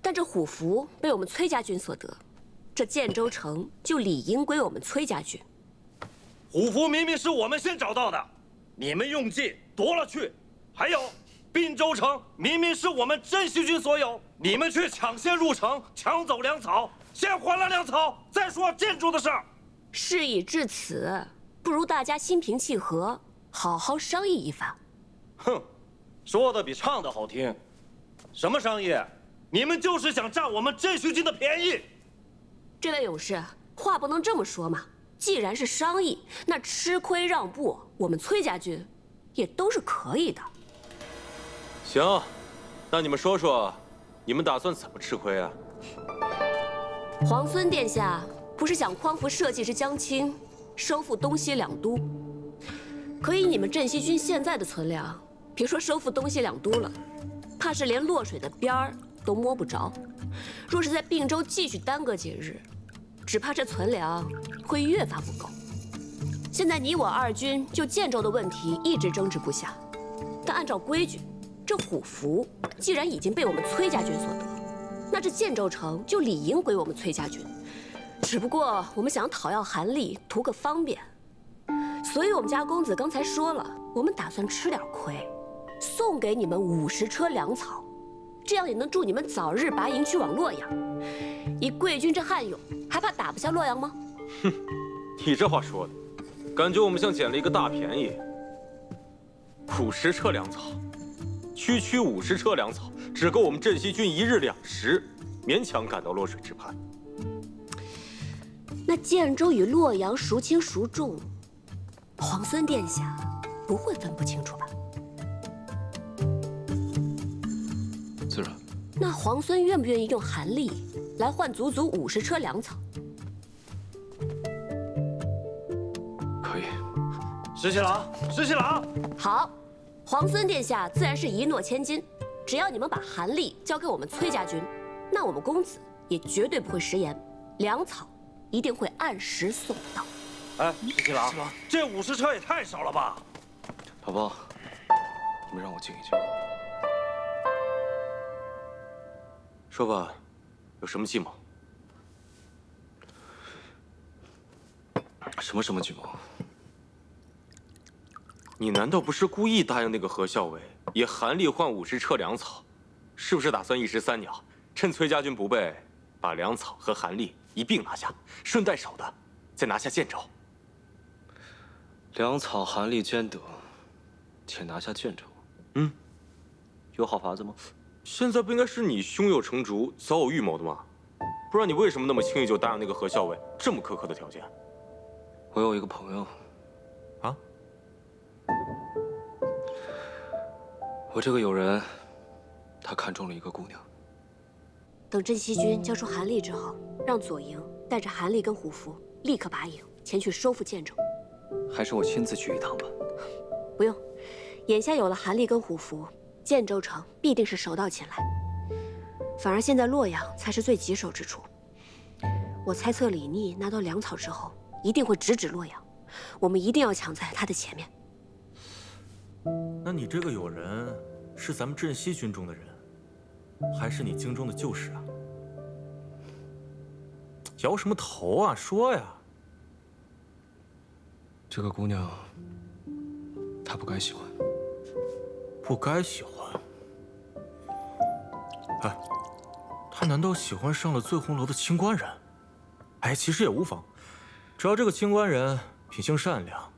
但这虎符被我们崔家军所得，这建州城就理应归我们崔家军。
虎符明明是我们先找到的，你们用计夺了去。还有，并州城明明是我们镇西军所有，你们却抢先入城，抢走粮草。先还了粮草，再说建筑的事儿。
事已至此，不如大家心平气和，好好商议一番。
哼，说的比唱的好听。什么商议？你们就是想占我们镇西军的便宜。
这位勇士，话不能这么说嘛。既然是商议，那吃亏让步，我们崔家军也都是可以的。
行，那你们说说，你们打算怎么吃亏啊？
皇孙殿下不是想匡扶社稷之将倾，收复东西两都？可以你们镇西军现在的存粮，别说收复东西两都了，怕是连洛水的边儿都摸不着。若是在并州继续耽搁几日，只怕这存粮会越发不够。现在你我二军就建州的问题一直争执不下，但按照规矩，这虎符既然已经被我们崔家军所得，那这建州城就理应归我们崔家军。只不过我们想讨要韩立，图个方便，所以我们家公子刚才说了，我们打算吃点亏，送给你们50车粮草，这样也能助你们早日拔营去往洛阳。以贵军之悍勇，还怕打不下洛阳吗？
哼，
你这话说的，感觉我们像捡了一个大便宜。50车粮草，区50车粮草，只够我们镇西军1日2食，勉强赶到洛水之畔。
那建州与洛阳孰轻孰重，皇孙殿下不会分不清楚吧？
自然。
那皇孙愿不愿意用韩历来换足足50车粮草？
可以。
石七郎，石七郎，
好，皇孙殿下自然是一诺千金，只要你们把韩历交给我们崔家军，那我们公子也绝对不会食言，粮草一定会按时送到。
哎，石七郎，这50车也太少了吧？
老包，你们让我静一静。
说吧，有什么计谋？
什么计谋？
你难道不是故意答应那个何校尉以韩历换50车粮草？是不是打算一石三鸟，趁崔家军不备，把粮草和韩历一并拿下，顺带手的再拿下建州？
粮草韩历兼得，且拿下建州。有好法子吗？
现在不应该是你胸有成竹、早有预谋的吗？不然你为什么那么轻易就答应那个何校尉这么苛刻的条件？
我有一个朋友，
啊？
我这个友人，他看中了一个姑娘。
等镇西军交出韩历之后，让左营带着韩历跟虎符立刻拔营前去收复建州。
还是我亲自去一趟吧。
不用，眼下有了韩历跟虎符，建州城必定是手到擒来。反而现在洛阳才是最棘手之处。我猜测李逆拿到粮草之后，一定会直指洛阳，我们一定要抢在他的前面。
那你这个友人是咱们镇西军中的人，还是你京中的旧识啊？摇什么头啊？说呀！
这个姑娘，她不该喜欢。
不该喜欢？哎，她难道喜欢上了醉红楼的清官人？哎，其实也无妨，只要这个清官人品性善良，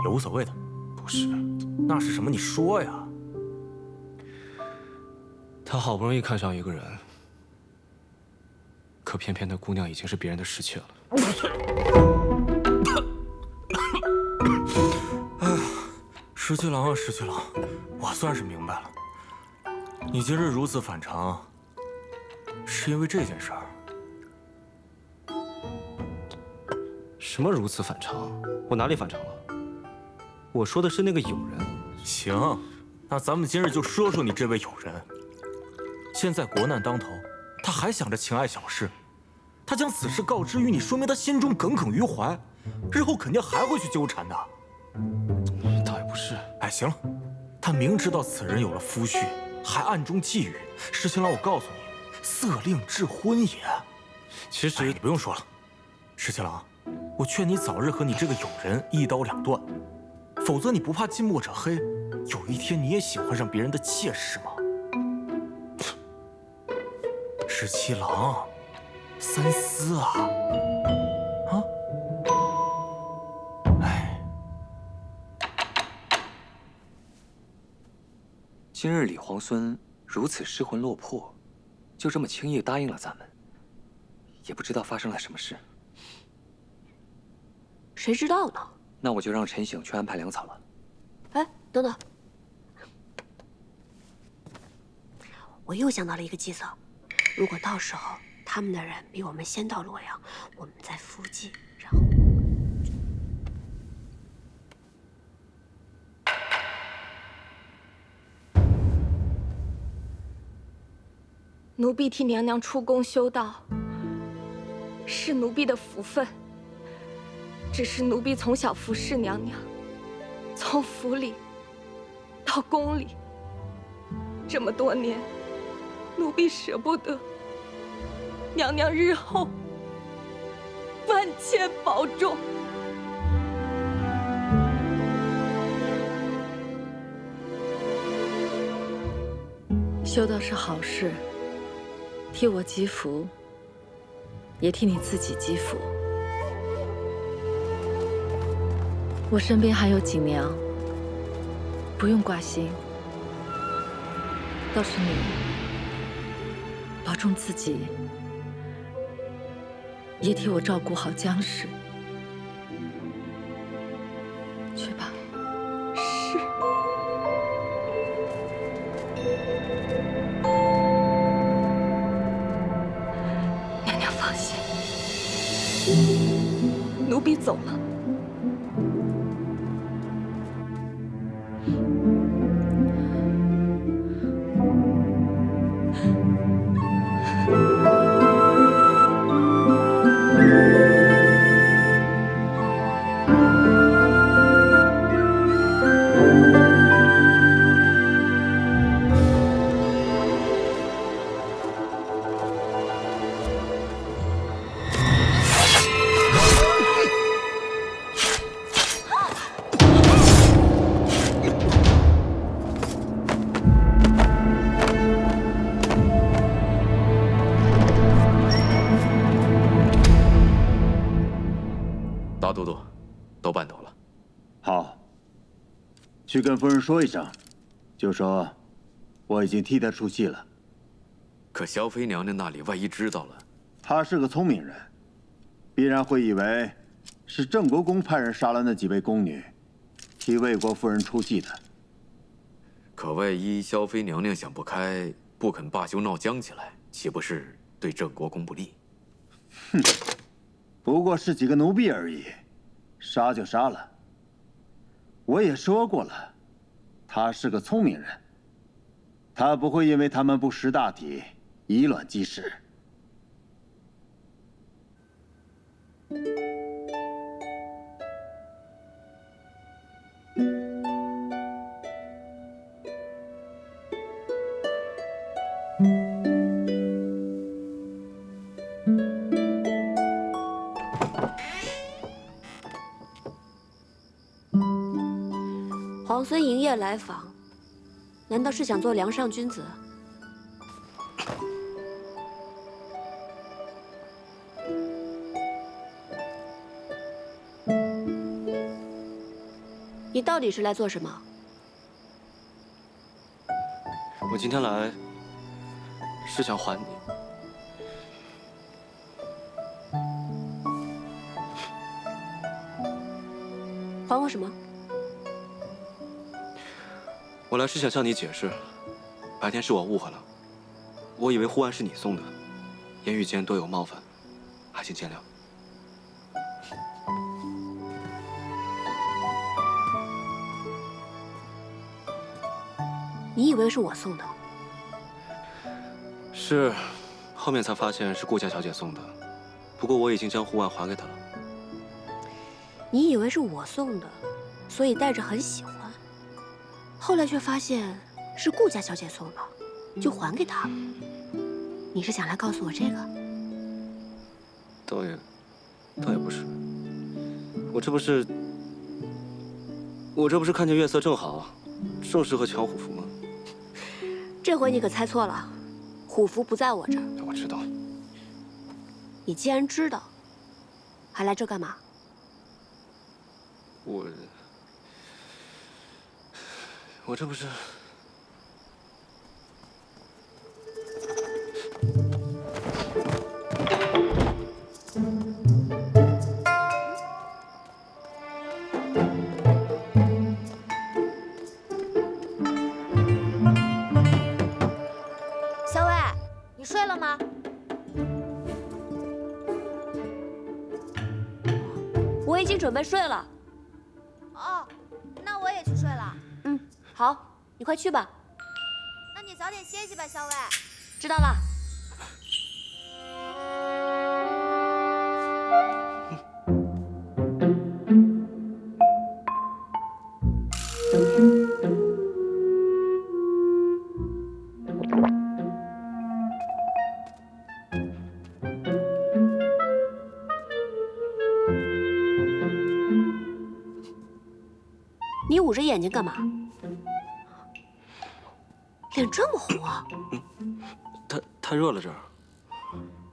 也无所谓的。
不是，
那是什么？你说呀。
他好不容易看上一个人，可偏偏那姑娘已经是别人的侍妾了。
哎呀，石七郎啊，石七郎，我算是明白了，你今日如此反常，是因为这件事儿。
什么如此反常？我哪里反常了？我说的是那个友人。
行，那咱们今日就说说你这位友人。现在国难当头，他还想着情爱小事，他将此事告知于你，说明他心中耿耿于怀，日后肯定还会去纠缠的。
倒也不是。
哎，行了，他明知道此人有了夫婿，还暗中觊觎。石青郎，我告诉你，色令智昏也。
其实
你不用说了，石青郎，我劝你早日和你这个友人一刀两断，否则你不怕近墨者黑，有一天你也喜欢上别人的妾室吗？石七郎，三思啊！啊！哎，
今日李皇孙如此失魂落魄，就这么轻易答应了咱们，也不知道发生了什么事。
谁知道呢？
那我就让陈醒去安排粮草了。
哎，等等，我又想到了一个计策。如果到时候他们的人比我们先到洛阳，我们再伏击，然后……
奴婢替娘娘出宫修道，是奴婢的福分。只是奴婢从小服侍娘娘，从府里到宫里，这么多年，奴婢舍不得。娘娘日后万千保重。
修道是好事，替我积福，也替你自己积福。我身边还有锦娘，不用挂心。倒是你，保重自己，也替我照顾好江氏。去吧。
是。
娘娘放心，
奴婢走了。
大都督，都办妥了。
好，去跟夫人说一声，就说我已经替她出气了。
可萧妃娘娘那里万一知道了，
她是个聪明人，必然会以为是郑国公派人杀了那几位宫女，替魏国夫人出气的。
可万一萧妃娘娘想不开，不肯罢休闹僵起来，岂不是对郑国公不利？
哼，不过是几个奴婢而已，杀就杀了。我也说过了，他是个聪明人，他不会因为他们不识大体，以卵击石。
皇孙营夜来访，难道是想做梁上君子？你到底是来做什么？
我今天来是想还你。
还我什么？
我来是想向你解释，白天是我误会了，我以为护腕是你送的，言语间多有冒犯，还请见谅。
你以为是我送的？
是，后面才发现是顾家小姐送的，不过我已经将护腕还给她了。
你以为是我送的，所以带着很喜欢。后来却发现是顾家小姐送的，就还给她了。你是想来告诉我这个？
倒也不是，我这不是看见月色正好，正适合抢虎符吗？
这回你可猜错了，虎符不在我这儿。
我知道。
你既然知道，还来这干嘛？
我这不是……
小伟，你睡了吗？
我已经准备睡了。
哦，那我也去睡了。
好，你快去吧。
那你早点歇息吧，小伟。
知道了。你捂着眼睛干嘛？脸这么红啊！
太热了这儿。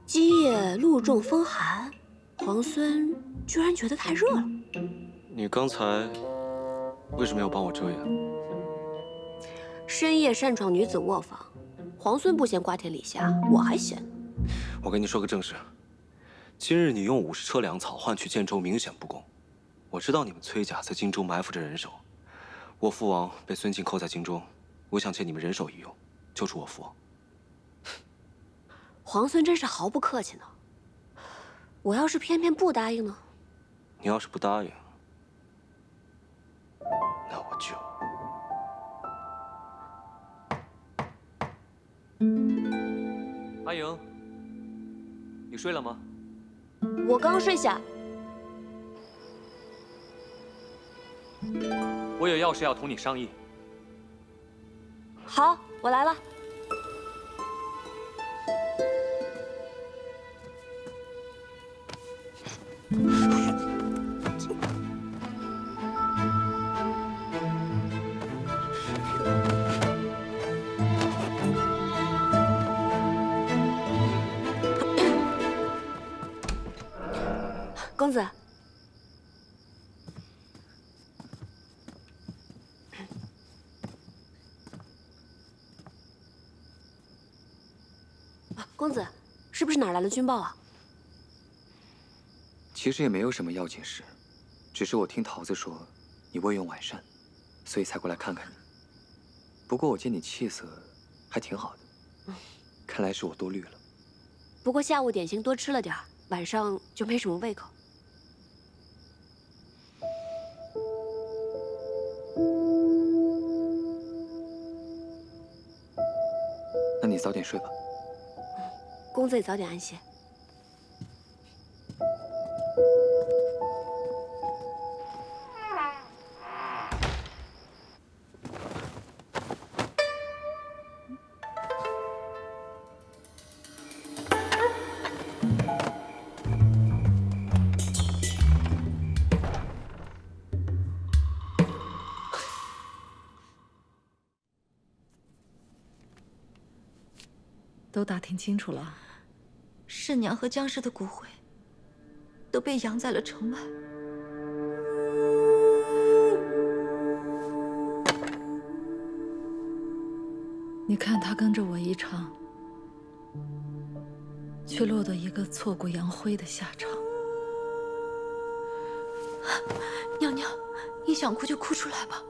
今夜露重风寒，皇孙居然觉得太热了。
你刚才为什么要帮我遮掩？
深夜擅闯女子卧房，皇孙不嫌瓜田李下，我还嫌。
我跟你说个正事，今日你用50车粮草换取建州，明显不公。我知道你们崔家在荆州埋伏着人手，我父王被孙敬扣在京中，我想借你们人手一用，救出我父王。
皇孙真是毫不客气呢。我要是偏偏不答应呢？
你要是不答应，那我就……阿莹，你睡了吗？
我刚睡下。
我有要事要同你商议。
好，我来了。公子，公子，是不是哪儿来的军报啊？
其实也没有什么要紧事，只是我听桃子说你未用晚膳，所以才过来看看你。不过我见你气色还挺好的，看来是我多虑了。
不过下午点心多吃了点儿，晚上就没什么胃口。
那你早点睡吧。
公子也早点安歇。
都打听清楚了，
世娘和江氏的骨灰都被扬在了城外。
你看他跟着我一场，却落得一个挫骨扬灰的下场。
娘娘，你想哭就哭出来吧。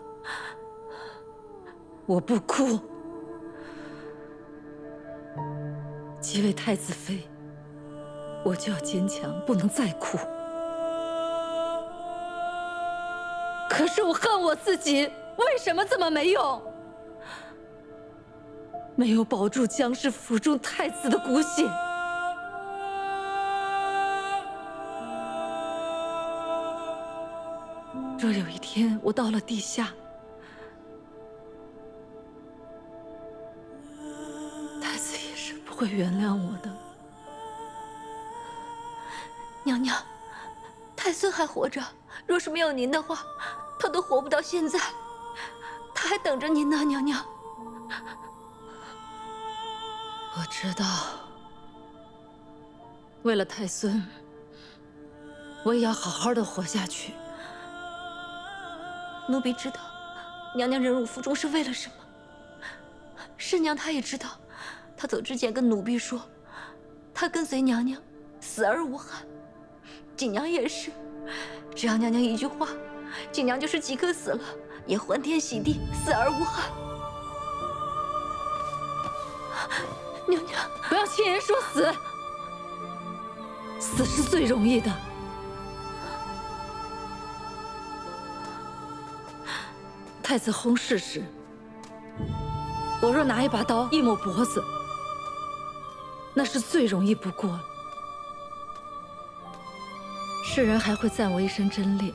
我不哭。即位太子妃，我就要坚强，不能再哭。可是我恨我自己，为什么这么没用？没有保住江氏府中太子的骨血。若有一天我到了地下，太子也是不会原谅我的。
娘娘，太孙还活着，若是没有您的话，他都活不到现在。他还等着您呢，娘娘。
我知道，为了太孙，我也要好好的活下去。
奴婢知道，娘娘忍辱负重是为了什么。世娘她也知道，她走之前跟奴婢说，她跟随娘娘，死而无憾。锦娘也是，只要娘娘一句话，锦娘就是即刻死了，也欢天喜地，死而无憾。娘娘，
不要轻言说死，死是最容易的。太子薨逝时，我若拿一把刀一抹脖子，那是最容易不过了。世人还会赞我一身贞烈，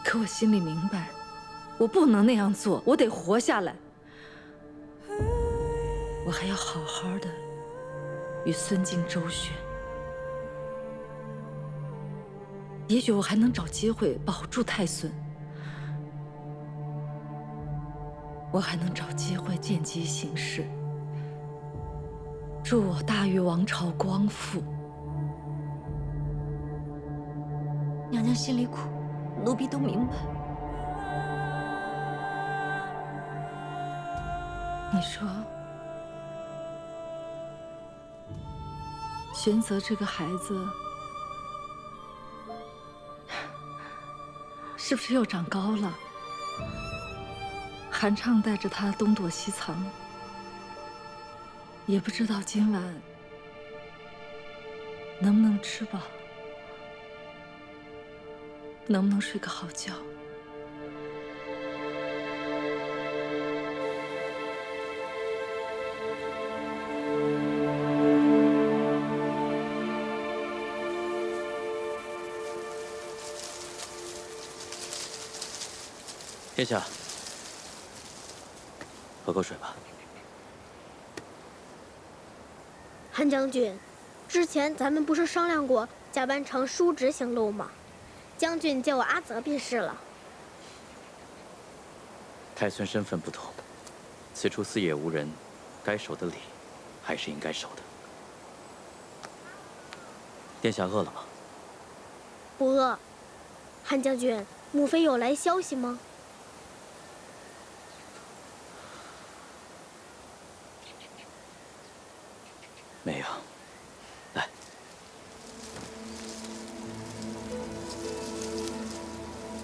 可我心里明白，我不能那样做，我得活下来。我还要好好的与孙敬周旋，也许我还能找机会保住太孙，我还能找机会见机行事，助我大禹王朝光复。
娘娘心里苦，
奴婢都明白。你说，玄泽这个孩子，是不是又长高了？韩畅带着他东躲西藏，也不知道今晚能不能吃饱，能不能睡个好觉。
殿下，喝口水吧。
韩将军，之前咱们不是商量过假扮成叔侄行路吗？将军叫我阿泽便是了。
太孙身份不同，此处四野无人，该守的礼还是应该守的。殿下饿了吗？
不饿。韩将军，母妃有来消息吗？
没有。来，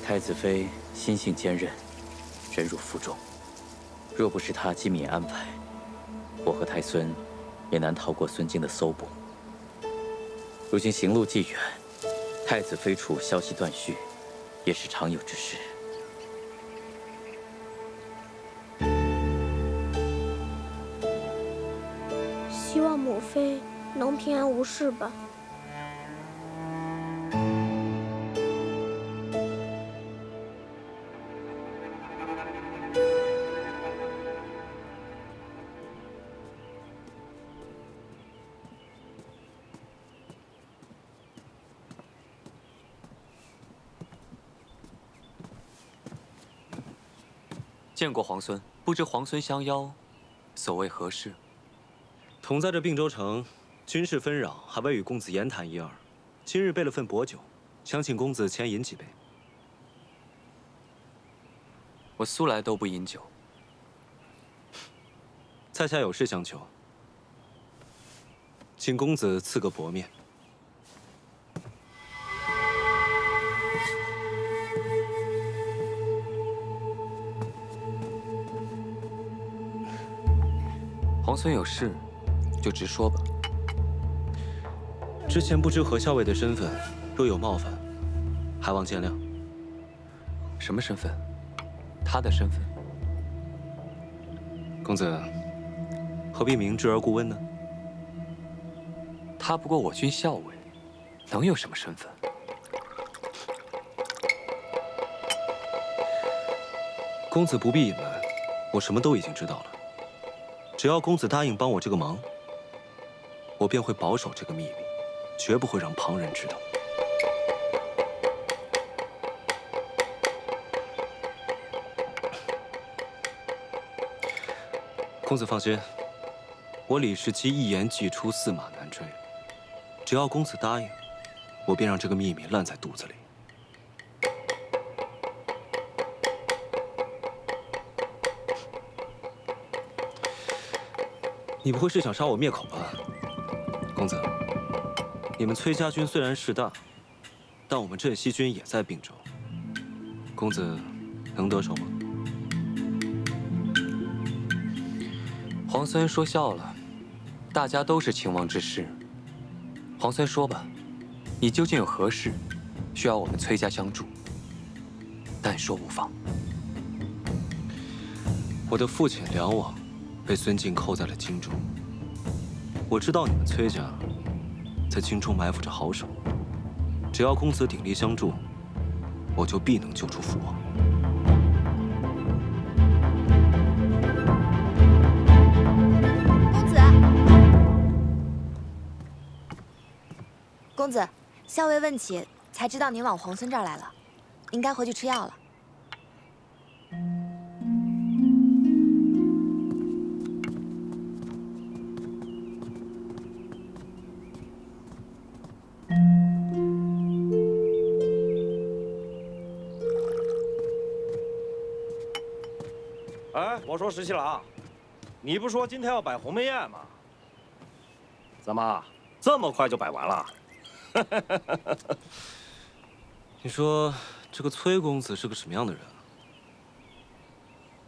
太子妃心性坚韧，忍辱负重。若不是她机敏安排，我和太孙也难逃过孙敬的搜捕。如今行路既远，太子妃处消息断续，也是常有之事。
希望母妃能平安无事吧。
见过皇孙，不知皇孙相邀，所谓何事？
同在这并州城，军事纷扰，还未与公子言谈一二。今日备了份薄酒，想请公子前饮几杯。
我素来都不饮酒。
在下有事相求，请公子赐个薄面。
皇孙有事，就直说吧。
之前不知何校尉的身份，若有冒犯，还望见谅。
什么身份？他的身份？
公子何必明知而故问呢？
他不过我军校尉，能有什么身份？
公子不必隐瞒，我什么都已经知道了。只要公子答应帮我这个忙，我便会保守这个秘密，绝不会让旁人知道。公子放心，我李世基一言既出，驷马难追。只要公子答应，我便让这个秘密烂在肚子里。你不会是想杀我灭口吧，公子？你们崔家军虽然势大，但我们镇西军也在并州。公子能得手吗？
皇孙说笑了，大家都是秦王之士。皇孙说吧，你究竟有何事，需要我们崔家相助？但说无妨。
我的父亲梁王被孙敬扣在了荆州。我知道你们崔家在荆州埋伏着好手，只要公子鼎力相助，我就必能救出父王。
公子，校尉问起，才知道您往皇孙这儿来了，应该回去吃药了。
我说石七郎，你不说今天要摆鸿门宴吗？怎么这么快就摆完了？
你说这个崔公子是个什么样的人啊？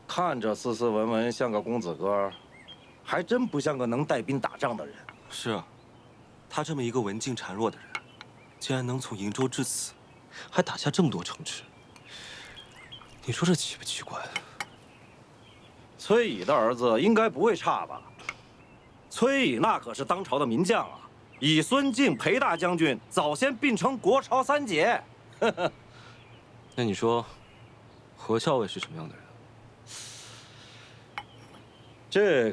看着斯斯文文，像个公子哥，还真不像个能带兵打仗的人。
是啊，他这么一个文静孱弱的人，竟然能从瀛州至此，还打下这么多城池。你说这奇不奇怪？
崔乙的儿子应该不会差吧？崔乙那可是当朝的名将啊，以孙敬、裴大将军早先并称国朝三杰。
那你说，何校尉是什么样的人？
这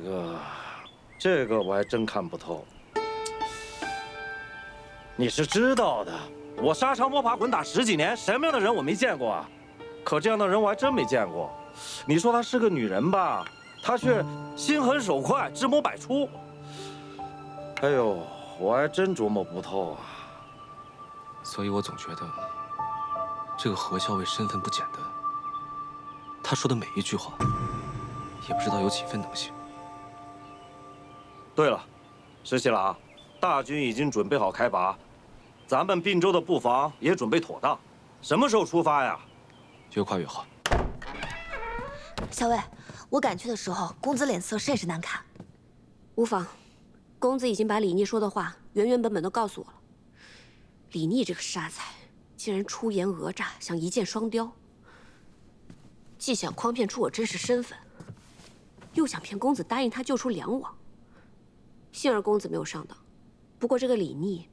个我还真看不透。你是知道的，我沙场摸爬滚打10几年，什么样的人我没见过啊？可这样的人我还真没见过。你说她是个女人吧，她却心狠手快，智谋百出。哎呦，我还真琢磨不透啊。
所以我总觉得，这个何校尉身份不简单。他说的每一句话，也不知道有几分能信。
对了，石七郎，大军已经准备好开拔，咱们并州的布防也准备妥当，什么时候出发呀？
越快越好。
校尉，我赶去的时候，公子脸色甚是难看。
无妨，公子已经把李逆说的话原本都告诉我了。李逆这个傻才，竟然出言讹诈，想一箭双雕。既想诓骗出我真实身份，又想骗公子答应他救出梁王。幸而公子没有上当，不过这个李逆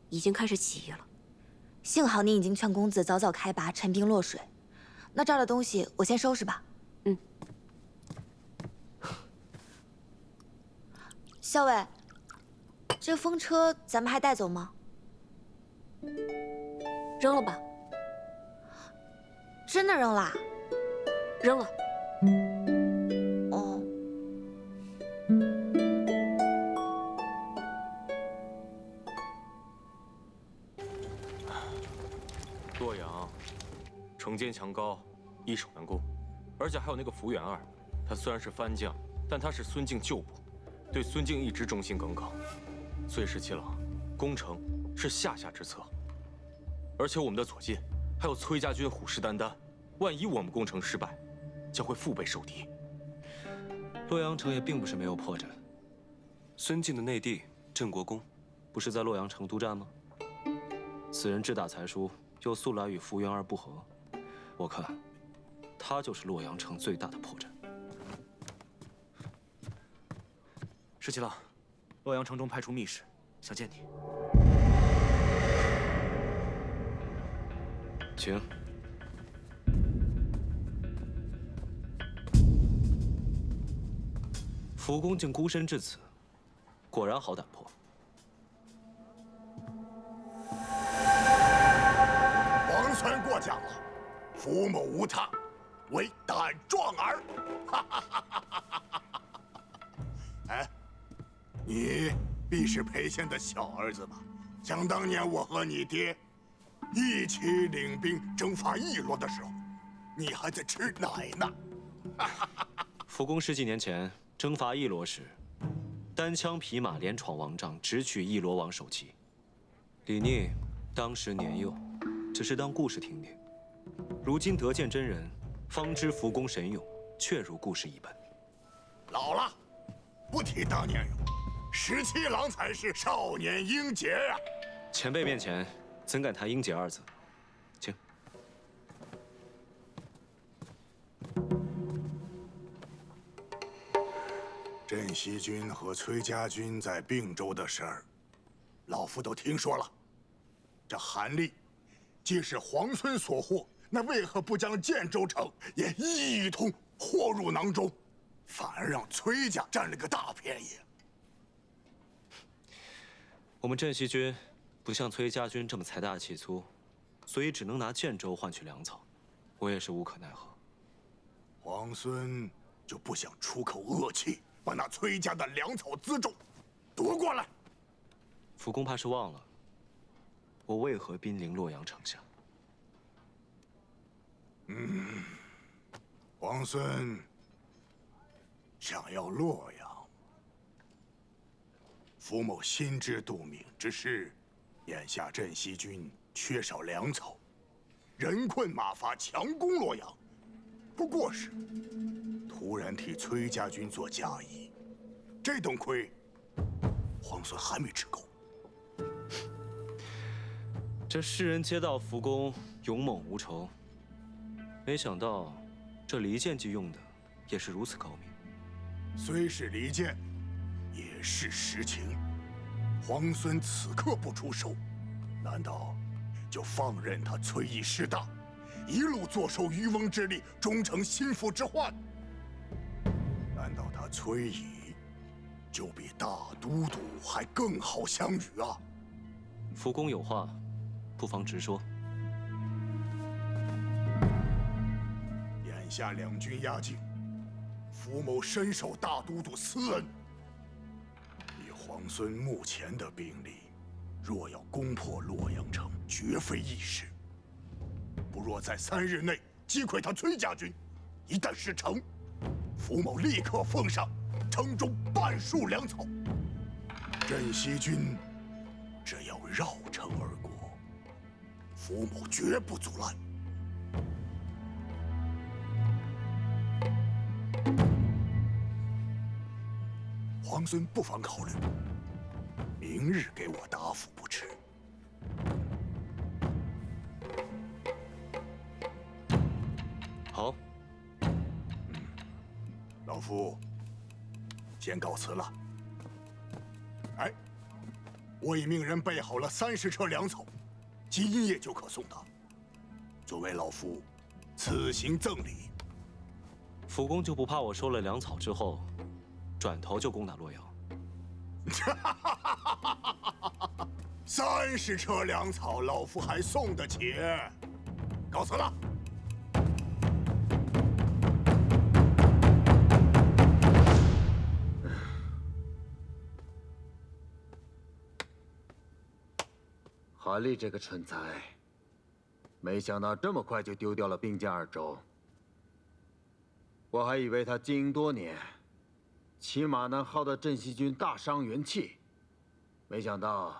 已经开始起义了。
幸好你已经劝公子早早开拔，陈兵落水。那这儿的东西我先收拾吧。
嗯。
校尉，这风车咱们还带走吗？
扔了吧。
真的扔啦？
扔了。
哦。
洛阳，城坚墙高，易守难攻，而且还有那个福原二，他虽然是番将，但他是孙敬旧部，对孙敬一直忠心耿耿。所以石七郎，攻城是下之策。而且我们的左近还有崔家军虎视眈眈，万一我们攻城失败，将会腹背受敌。
洛阳城也并不是没有破绽。孙敬的内弟郑国公，不是在洛阳城督战吗？此人志大才疏，又素来与福原二不和，我看他就是洛阳城最大的破绽。
石七郎，洛阳城中派出密使，想见你。
请。福公竟孤身至此，果然好胆魄。
皇孙过奖了，福某无他，为胆壮儿。哎，你必是裴县的小儿子吧？想当年我和你爹一起领兵征伐汨罗的时候，你还在吃奶呢。
福公10几年前征伐汨罗时，单枪匹马连闯王帐，直取汨罗王首级。李逆当时年幼，只是当故事听听。如今得见真人，方知福公神勇，确如故事一般。
老了，不提当年勇，石七郎才是少年英杰啊！
前辈面前，怎敢谈英杰二字？请。
镇西军和崔家军在并州的事儿，老夫都听说了。这韩立既是皇孙所获，那为何不将建州城也一同获入囊中，反而让崔家占了个大便宜？
我们镇西军不像崔家军这么财大气粗，所以只能拿建州换取粮草，我也是无可奈何。
皇孙就不想出口恶气，把那崔家的粮草辎重夺过来？
福公怕是忘了，我为何兵临洛阳城下？
皇孙想要洛阳，福某心知肚明。只是，眼下镇西军缺少粮草，人困马乏，强攻洛阳，不过是突然替崔家军做嫁衣，这顿亏，皇孙还没吃够。
这世人皆道福公勇猛无仇，没想到这离间计用的也是如此高明。
虽是离间，也是实情。皇孙此刻不出手，难道就放任他崔义势大，一路坐收渔翁之利，终成心腹之患？难道他崔义就比大都督还更好相与啊？
福公有话，不妨直说。
眼下两军压境，福某深受大都督私恩。以皇孙目前的兵力，若要攻破洛阳城，绝非易事。不若在3日内击溃他崔家军，一旦事成，福某立刻奉上城中半数粮草。镇西军只要绕城而过，福某绝不阻拦。皇孙不妨考虑，明日给我答复不迟。
好。
老夫先告辞了。哎，我已命人备好了30车粮草，今夜就可送达，作为老夫此行赠礼。
福公就不怕我收了粮草之后，转头就攻打洛阳
？30车粮草，老夫还送得起。告辞了。
韩立这个蠢材，没想到这么快就丢掉了兵将2州。我还以为他经营多年，起码能耗得镇西军大伤元气，没想到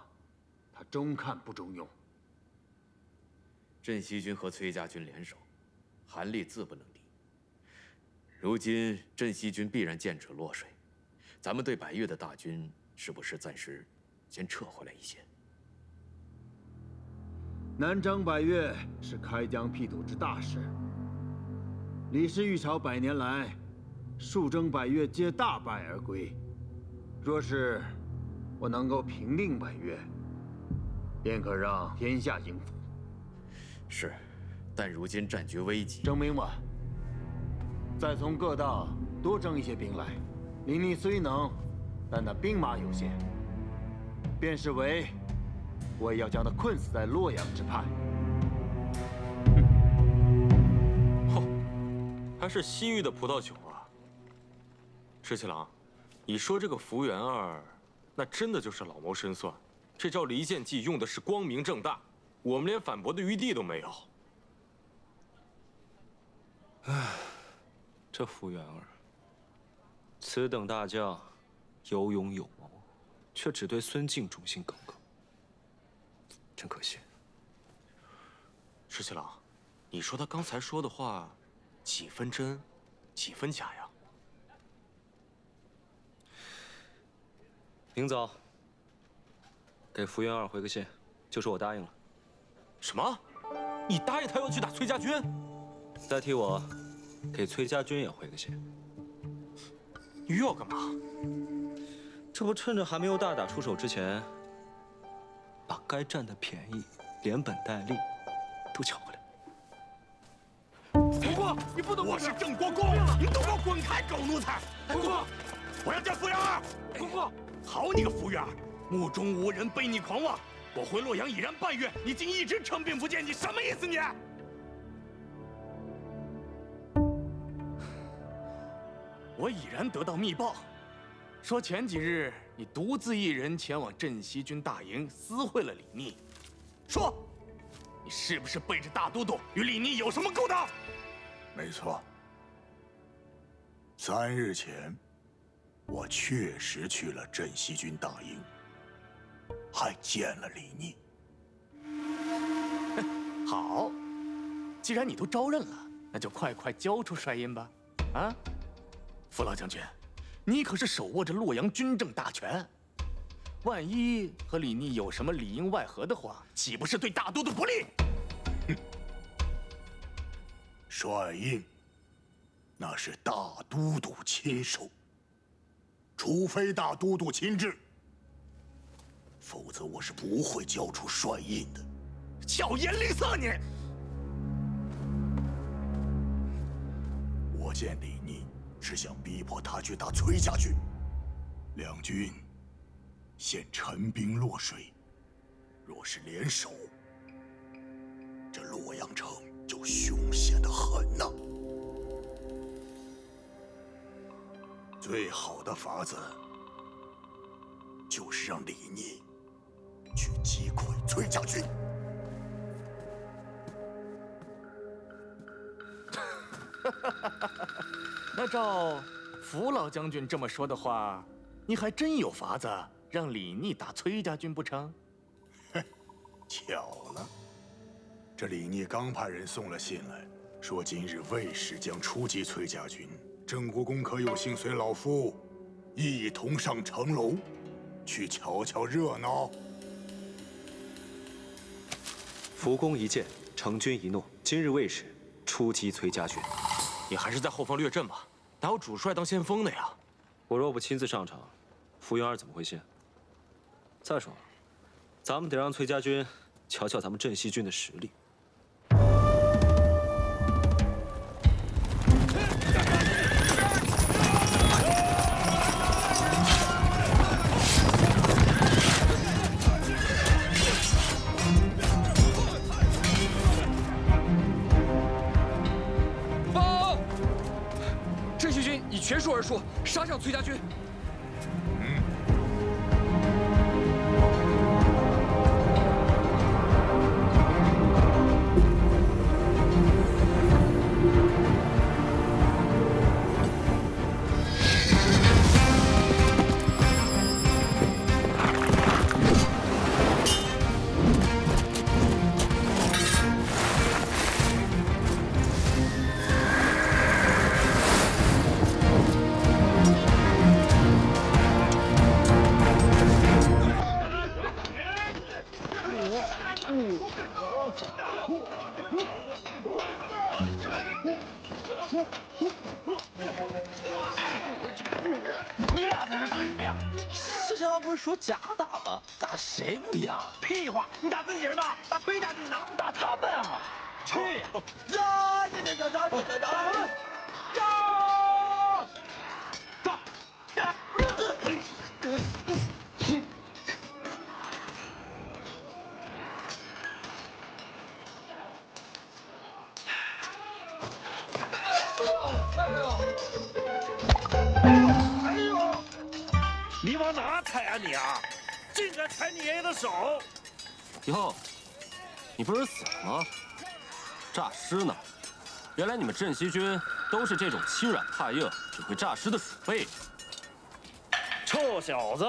他中看不中用。
镇西军和崔家军联手，韩立自不能敌。如今镇西军必然剑指洛水，咱们对百越的大军是不是暂时先撤回来一些？
南征百越是开疆辟土之大事。李氏玉朝100年来，数征百越皆大败而归。若是我能够平定百越，便可让天下应服。
是，但如今战局危急，
征兵吧。再从各道多征一些兵来。李密虽能，但那兵马有限，便是为，我也要将他困死在洛阳之畔。
还是西域的葡萄酒啊！石七郎，你说这个福元二，那真的就是老谋深算。这招离间计用的是光明正大，我们连反驳的余地都没有。
唉，这福元二，此等大将，有勇有谋，却只对孙敬忠心耿耿，真可惜。
石七郎，你说他刚才说的话，几分真，几分假呀？
明早给福元二回个信，就说我答应了。
什么？你答应他要去打崔家军？
再替我给崔家军也回个信。
你又要干嘛？
这不趁着还没有大打出手之前，把该占的便宜连本带利都抢回来。
国公，你不能！我是郑国公，你都给我滚开，狗奴才！国公，我要见福元二。国公，好你个福元二，目中无人，悖逆狂妄！我回洛阳已然半月，你竟一直称病不见，你什么意思你？我已然得到密报，说前几日你独自一人前往镇西军大营，私会了李密。说，你是不是背着大都督与李密有什么勾当？
没错。3日前，我确实去了镇西军大营，还见了李逆。
好，既然你都招认了，那就快快交出帅印吧。啊，傅老将军，你可是手握着洛阳军政大权，万一和李逆有什么里应外合的话，岂不是对大都督不利？
哼，帅印那是大都督亲授，除非大都督亲至，否则我是不会交出帅印的。
巧言令色你！
我见李逆是想逼迫他去打崔家军，两军现陈兵落水，若是联手，这洛阳城就凶险得很呐。最好的法子就是让李逆去击溃崔家军。
那照福老将军这么说的话，你还真有法子让李逆打崔家军不成？
巧了，这李逆刚派人送了信来，说今日魏氏将出击崔家军，郑国公可有幸随老夫一同上城楼，去瞧瞧热闹？
福公一见，成君一诺，今日魏氏出击崔家军。
你还是在后方略阵吧，哪有主帅当先锋的呀？
我若不亲自上场，福元儿怎么会信？再说了，咱们得让崔家军瞧瞧咱们镇西军的实力。
镇西军以全数而出，杀向崔家军。
你俩在这打什么呀？四小不是说假打吗？打谁不一样？屁话！你打自己人吧，打崔家军哪不打他们啊？去呀！
你往哪踩啊你啊！竟敢踩你爷爷的手！
哟，你不是死了吗？诈尸呢？原来你们镇西军都是这种欺软怕硬、只会诈尸的鼠辈。
臭小子，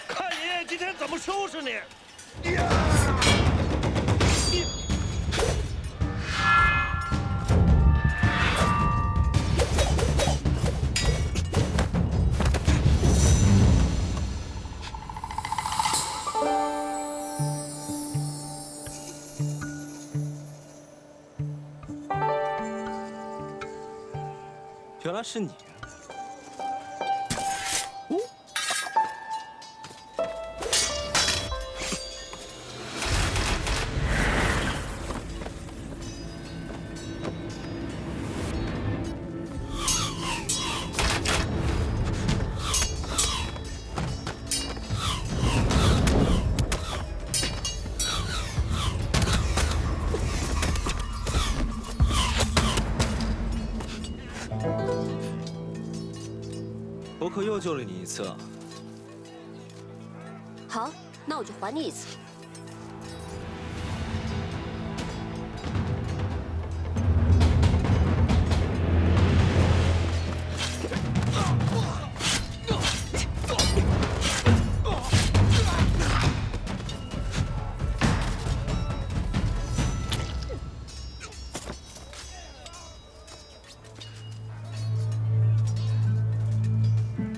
看爷爷今天怎么收拾你！
原来是你。我可又救了你一次啊！
好，那我就还你一次。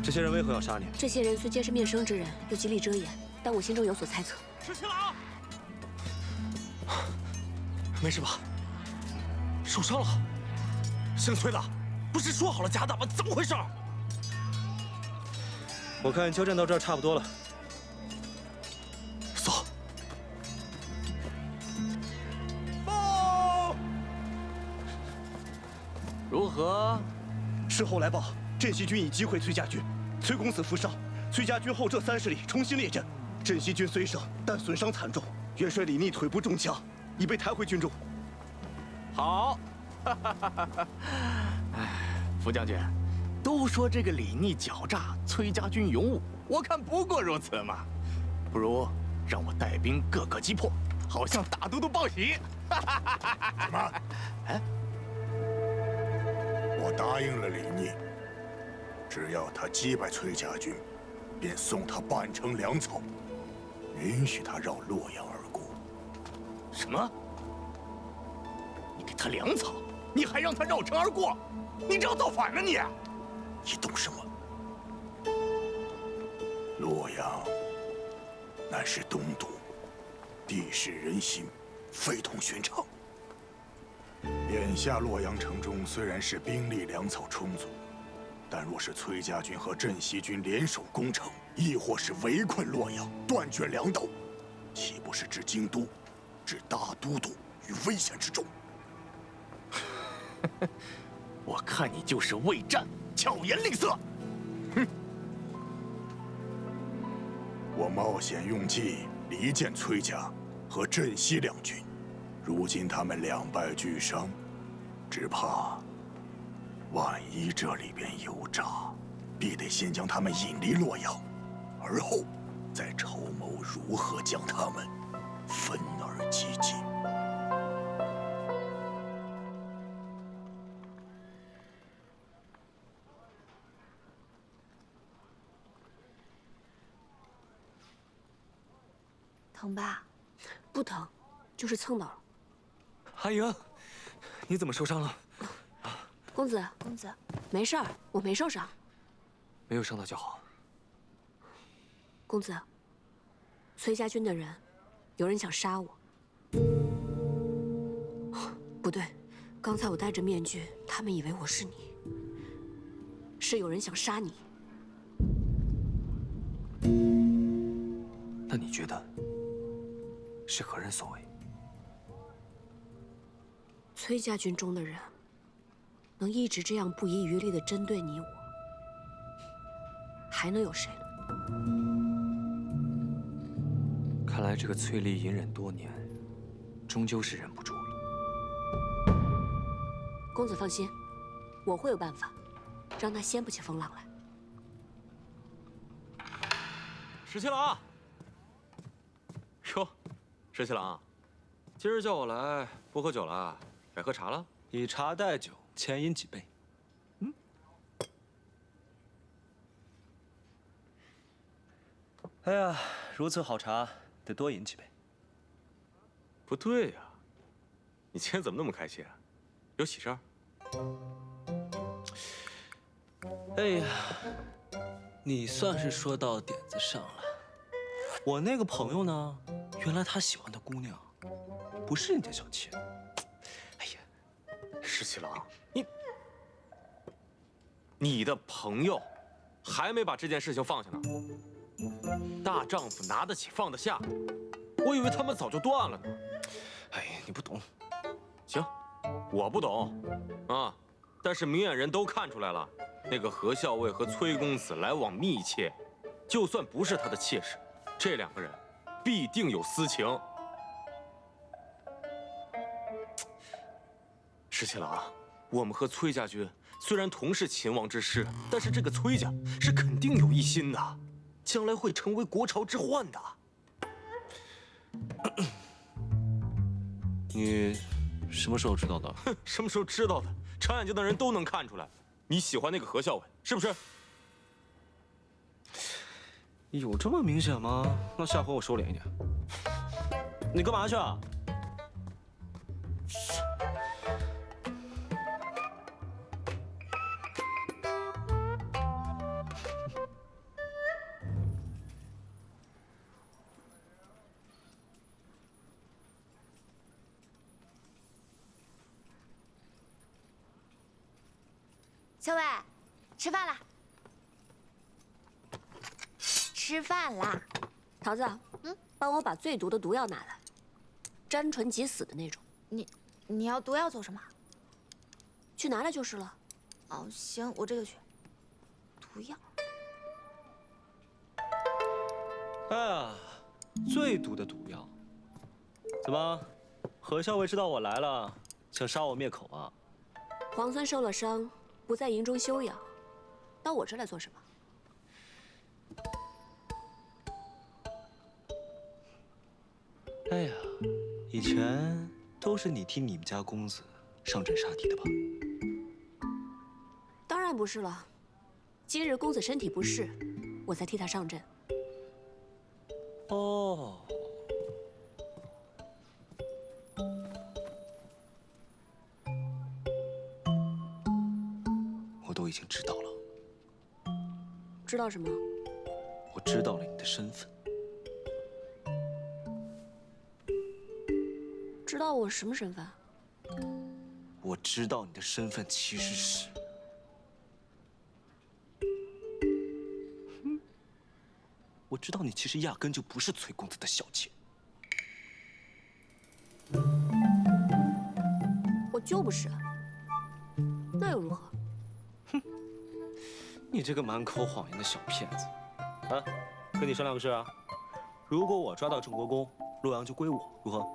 这些人为何要杀你？
这些人虽皆是面生之人，又极力遮掩，但我心中有所猜测。
石七郎，没事吧？受伤了？姓崔的，不是说好了假打吗？怎么回事？
我看交战到这儿差不多了。
走。
报。
如何？
事后来报，镇西军已击溃崔家军，崔公子负伤，崔家军后撤30里，重新列阵。镇西军虽胜，但损伤惨重，元帅李逆腿部中枪，已被抬回军中。
好。哎，副将军，都说这个李逆狡诈，崔家军勇武，我看不过如此嘛。不如让我带兵各个击破，好向大都督报喜。
什么？
哎，
我答应了李逆，只要他击败崔家军，便送他半城粮草，允许他绕洛阳而过。
什么？你给他粮草，你还让他绕城而过？你这要造反了你！
你懂什么？洛阳乃是东都，地势人心，非同寻常。眼下洛阳城中虽然是兵力粮草充足，但若是崔家军和镇西军联手攻城，亦或是围困洛阳，断绝粮道，岂不是置京都、置大都督于危险之中？
我看你就是畏战，巧言令色。
哼！我冒险用计离间崔家和镇西两军，如今他们两败俱伤，只怕万一这里边有诈，必得先将他们引离洛阳，而后再筹谋如何将他们分而击尽。
疼吧？
不疼，就是蹭到了。
阿莹，你怎么受伤了？
公子，
公子，
没事儿，我没受伤。
没有伤到就好。
公子，崔家军的人，有人想杀我。不对，刚才我戴着面具，他们以为我是你。是有人想杀你。
那你觉得是何人所为？
崔家军中的人，能一直这样不遗余力地针对你我，还能有谁呢？
看来这个崔丽隐忍多年，终究是忍不住了。
公子放心，我会有办法，让他掀不起风浪来。
石七郎，哟，石七郎，今儿叫我来不喝酒了，改喝茶了？
以茶代酒，浅饮几杯。哎呀，如此好茶，得多饮几杯。
不对呀，你今天怎么那么开心啊？有喜事儿？
哎呀，你算是说到点子上了。我那个朋友呢，原来他喜欢的姑娘，不是你家小妾。哎呀，
石七郎，你的朋友还没把这件事情放下呢。大丈夫拿得起放得下，我以为他们早就断了呢。
哎呀，你不懂。
行，我不懂，啊，但是明眼人都看出来了，那个何校尉和崔公子来往密切，就算不是他的妾室，这两个人必定有私情。石七郎，我们和崔家军虽然同是秦王之师，但是这个崔家是肯定有异心的，将来会成为国朝之患的。
你什么时候知道的？
哼，什么时候知道的？长眼睛的人都能看出来，你喜欢那个何校尉，是不是？
有这么明显吗？那下回我收敛一点。你干嘛去啊？
小伟，吃饭啦！吃饭啦！
桃子，帮我把最毒的毒药拿来，沾唇即死的那种。
你要毒药做什么？
去拿来就是了。
哦，行，我这个去。毒药。
哎呀，最毒的毒药。怎么，何校尉知道我来了，想杀我灭口啊？
皇孙受了伤，不在营中休养，到我这来做什么？
哎呀，以前都是你替你们家公子上阵杀敌的吧？
当然不是了，今日公子身体不适，我才替他上阵。
哦，我都已经知道了。
知道什么？
我知道了你的身份。
知道我什么身份？
我知道你的身份其实是……我知道你其实压根就不是崔公子的小妾。
我就不是，那又如何？
你这个满口谎言的小骗子！啊，跟你商量个事啊，如果我抓到郑国公，洛阳就归我，如何？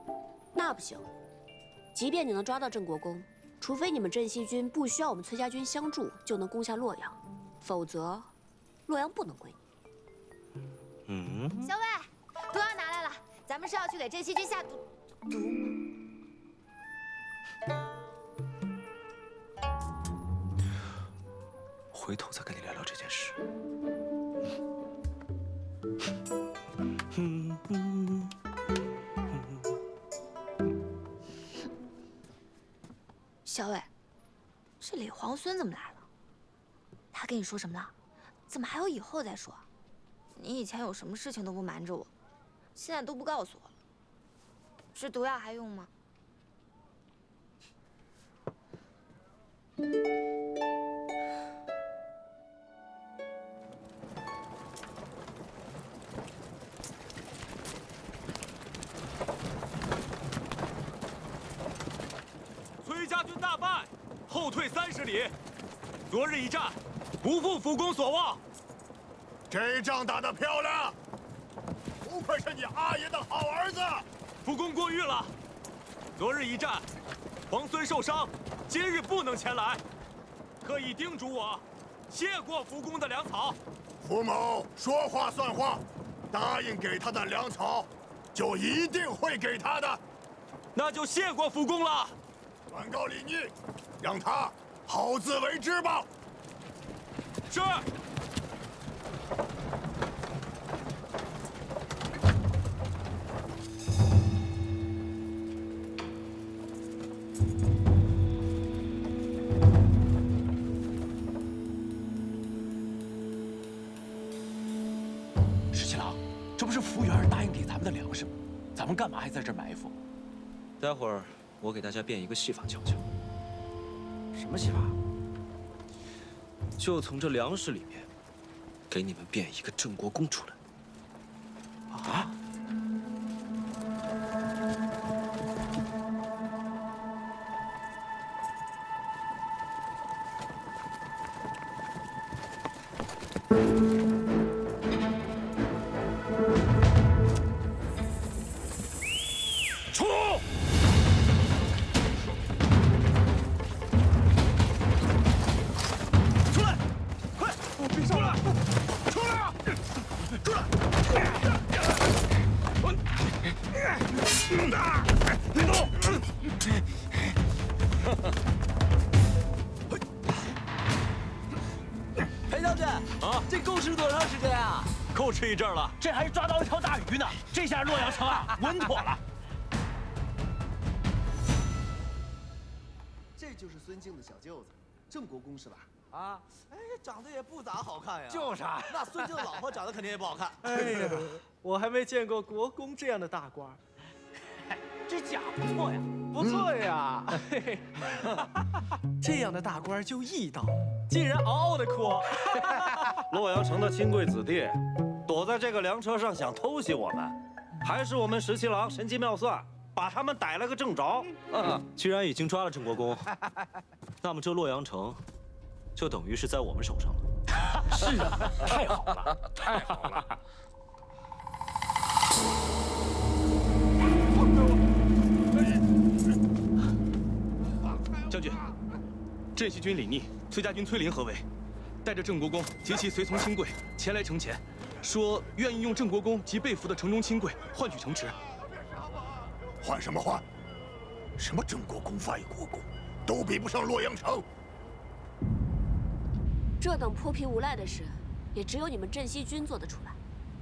那不行，即便你能抓到郑国公，除非你们镇西军不需要我们崔家军相助就能攻下洛阳，否则洛阳不能归你。
小伟，毒药拿来了，咱们是要去给镇西军下毒。
回头再跟你聊聊这件事。
小伟，这李皇孙怎么来了？他跟你说什么了？怎么还有以后再说？你以前有什么事情都不瞒着我，现在都不告诉我了。这毒药还用吗？
崔家军大败，后退30里。昨日一战，不负辅公所望。
这仗打得漂亮，不愧是你阿爷的好儿子。
辅公过誉了。昨日一战，皇孙受伤，今日不能前来，特意叮嘱我，谢过辅公的粮草。
福某说话算话，答应给他的粮草，就一定会给他的。
那就谢过辅公了。
转告李逆，让他好自为之吧。
是。
石七郎，这不是服务员答应给咱们的粮食吗？咱们干嘛还在这儿埋伏？
待会儿我给大家变一个戏法瞧瞧。
什么戏法？
就从这粮食里面，给你们变一个郑国公出来。
啊？
出！出来！快！别上来！出来啊！出来！别动！
裴将军啊，这够吃多长时间啊？
够吃一阵了。
这还抓到一条大鱼呢！这下洛阳城啊，稳妥了。
这就是孙敬的小舅子，郑国公是吧？啊，哎，长得也不咋好看呀。
就是啊，
那孙敬的老婆长得肯定也不好看。
哎呀，我还没见过国公这样的大官。
这甲不错呀。
不错呀！嘿嘿，这样的大官就义道，竟然嗷嗷的哭。
洛阳城的亲贵子弟躲在这个粮车上想偷袭我们，还是我们十七郎神机妙算，把他们逮了个正着。
既然已经抓了郑国公，那么这洛阳城就等于是在我们手上了。
是啊，太好了，太好了。
将军，镇西军李逆、崔家军崔林合围，带着郑国公及其随从亲贵前来城前，说愿意用郑国公及被俘的城中亲贵换取城池。
换什么换？什么郑国公、外国公，都比不上洛阳城。
这等泼皮无赖的事，也只有你们镇西军做得出来。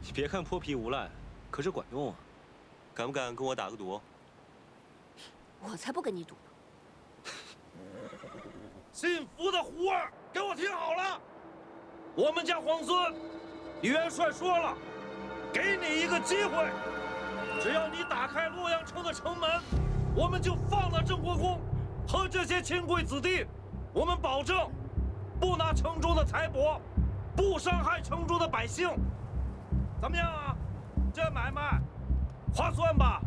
你别看泼皮无赖，可是管用啊！敢不敢跟我打个赌？
我才不跟你赌呢！
姓符的胡儿，给我听好了，我们家皇孙李元帅说了，给你一个机会，只要你打开洛阳城的城门，我们就放了郑国公和这些亲贵子弟，我们保证不拿城中的财帛，不伤害城中的百姓，怎么样啊？这买卖划算吧？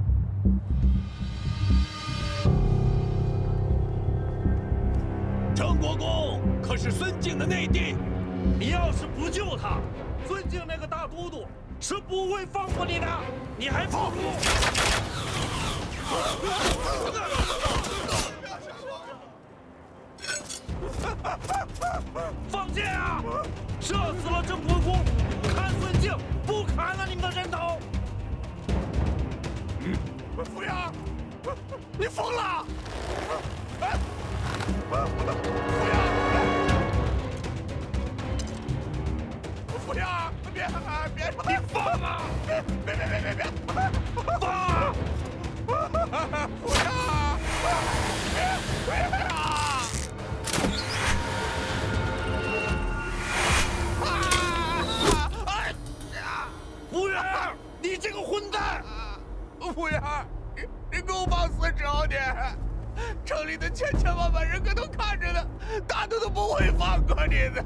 郑国公可是孙敬的内弟，
你要是不救他，孙敬那个大都督是不会放过你的，你还不如……放箭啊！射死了郑国公，砍孙敬，不砍了你们的人头！
扶阳，你疯了！扶阳，别！
你放啊！
别！放啊！扶阳，别！
服务员，你这个混蛋！
服务员，你给我放肆找你！城里的千万人可都看着呢，大都不会放过你的。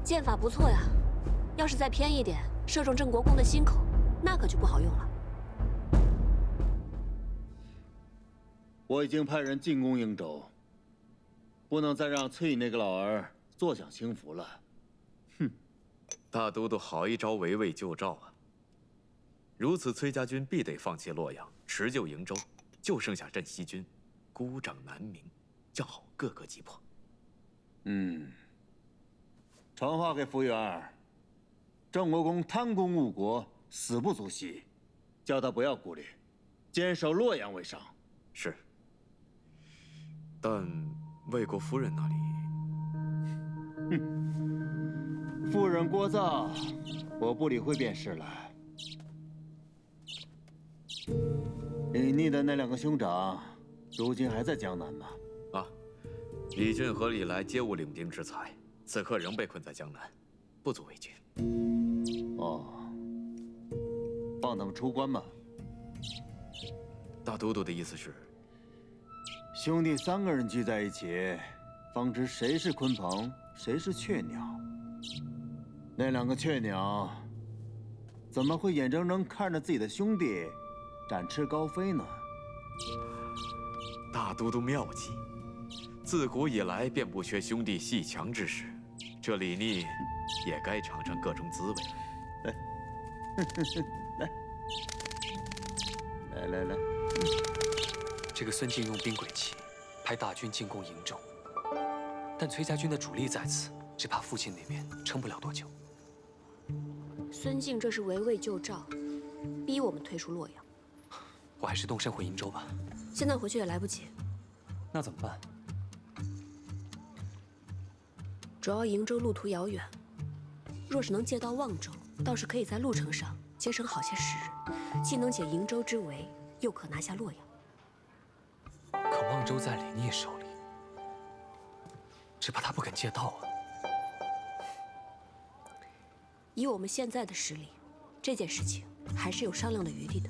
剑法不错呀，要是再偏一点，射中郑国公的心口，那可就不好用了。
我已经派人进攻应州，不能再让崔乙那个老儿坐享清福了。哼！
大都督好一招围魏救赵啊！如此，崔家军必得放弃洛阳，持救营州，就剩下镇西军，孤掌难鸣，正好各个击破。
传话给福元，郑国公贪功误国，死不足惜，叫他不要顾虑，坚守洛阳为上。
是。但魏国夫人那里……
夫人聒噪，我不理会便是了。李逆的那两个兄长，如今还在江南吗？
啊，李俊和李来皆无领兵之才，此刻仍被困在江南，不足为惧。
哦，放他们出关吗？
大都督的意思是，
兄弟3个人聚在一起，方知谁是鲲鹏，谁是雀鸟。那两个雀鸟，怎么会眼睁睁看着自己的兄弟展翅高飞呢？
大都督妙计，自古以来便不缺兄弟阋强之时，这李逆也该尝尝各种滋味
了。来，
这个孙敬用兵诡计，派大军进攻营州，但崔家军的主力在此，只怕父亲那边撑不了多久。
孙敬这是围魏救赵，逼我们退出洛阳。
我还是动身回营州吧。
现在回去也来不及。
那怎么办？
主要营州路途遥远，若是能借到望州，倒是可以在路程上节省好些时日，既能解营州之围，又可拿下洛阳。
可望州在李逆手里，只怕他不肯借道啊。
以我们现在的实力，这件事情还是有商量的余地的。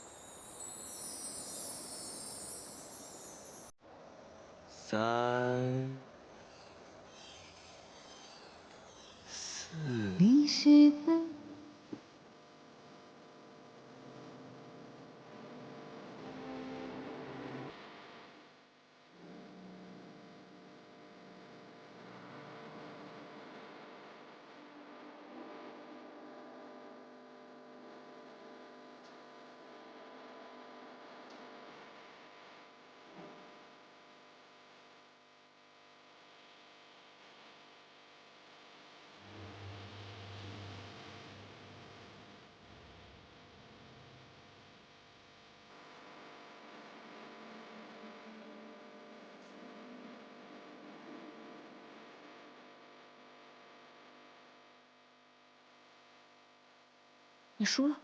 3、4。
你是个
你输了。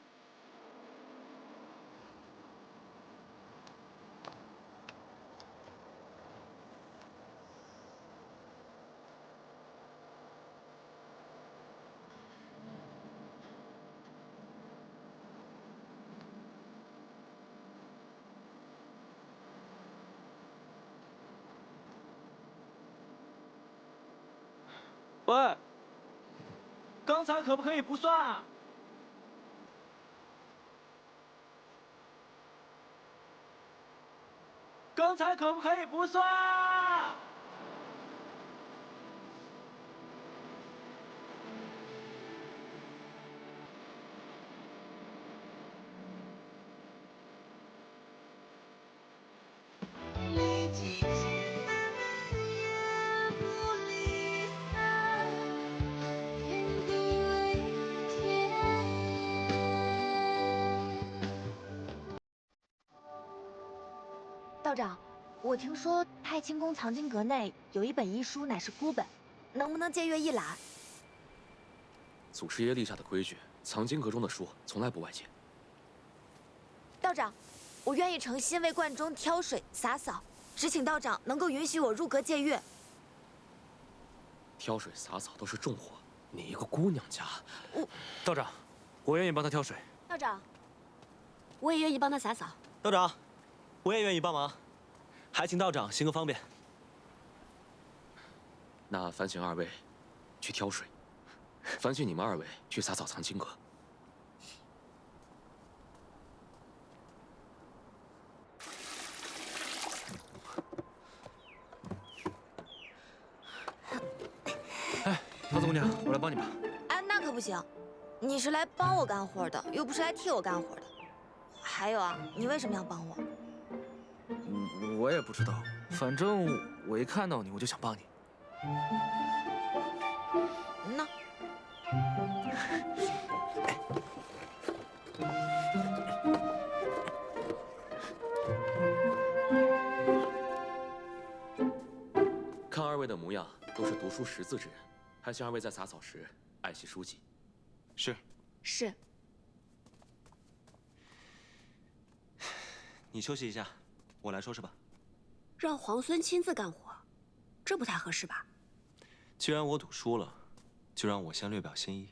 喂，刚才可不可以不算啊？刚才可不可以不算啊？
道长，我听说太清宫藏经阁内有一本医书，乃是孤本，能不能借阅一览？
祖师爷立下的规矩，藏经阁中的书从来不外借。
道长，我愿意诚心为观中挑水洒扫，只请道长能够允许我入阁借阅。
挑水洒扫都是重活，你一个姑娘家，
道长，我愿意帮他挑水。
道长，我也愿意帮他洒扫。
道长，我也愿意帮忙，还请道长行个方便。
那烦请二位去挑水，烦请你们二位去洒扫藏经阁。
哎，桃子姑娘，我来帮你吧。
哎，那可不行，你是来帮我干活的，又不是来替我干活的。还有啊，你为什么要帮我？
我也不知道，反正我一看到你，我就想帮你。
那。
看二位的模样，都是读书识字之人，还请二位在洒扫时爱惜书籍。
是。
是。
你休息一下，我来收拾吧。
让皇孙亲自干活，这不太合适吧？
既然我赌输了，就让我先略表心意。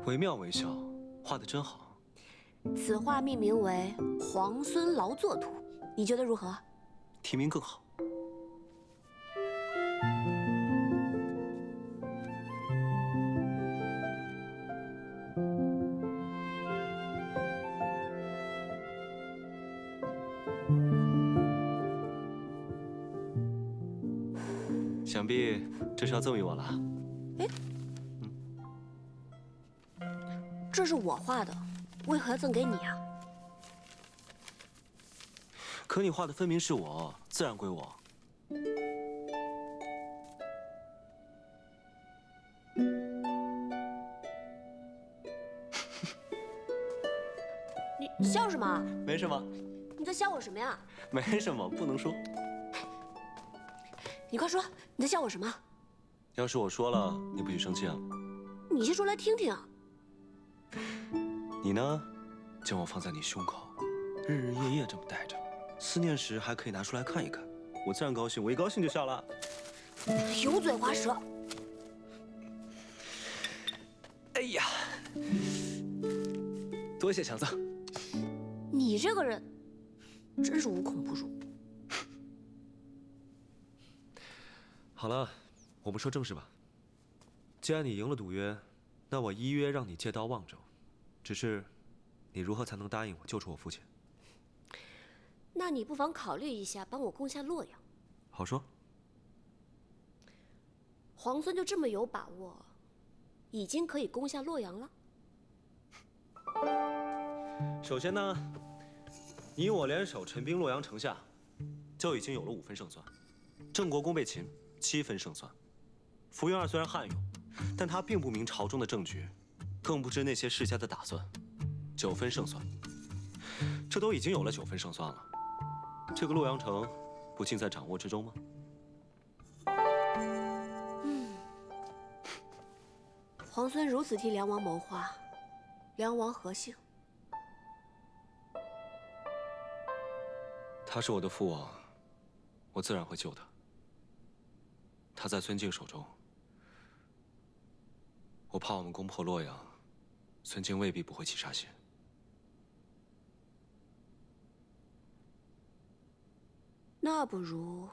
惟妙惟肖，画得真好。
此画命名为《皇孙劳作图》，你觉得如何？
题名更好。想必这是要赠予我了。
这是我画的，为何要赠给你啊？
可你画的分明是我，自然归我。
你笑什么？
没什么，
你在笑我什么呀？
没什么，不能说。
你快说，你在笑我什么？
要是我说了，你不许生气啊？
你先说来听听。
你呢，将我放在你胸口，日日夜夜这么带着，思念时还可以拿出来看一看。我自然高兴，我一高兴就笑了。
油嘴滑舌。
哎呀，多谢强子。
你这个人，真是无孔不入。
好了，我们说正事吧。既然你赢了赌约，那我依约让你借刀望州。只是，你如何才能答应我救出我父亲？
那你不妨考虑一下，帮我攻下洛阳。
好说。
皇孙就这么有把握，已经可以攻下洛阳了？
首先呢，你我联手陈兵洛阳城下，就已经有了5分胜算。郑国公被擒，7分胜算。福云二虽然悍勇，但他并不明朝中的政局，更不知那些世家的打算。9分胜算，这都已经有了9分胜算了。这个洛阳城，不尽在掌握之中吗？
皇孙如此替梁王谋划，梁王何幸？
他是我的父王，我自然会救他。他在孙敬手中，我怕我们攻破洛阳，孙敬未必不会起杀心。
那不如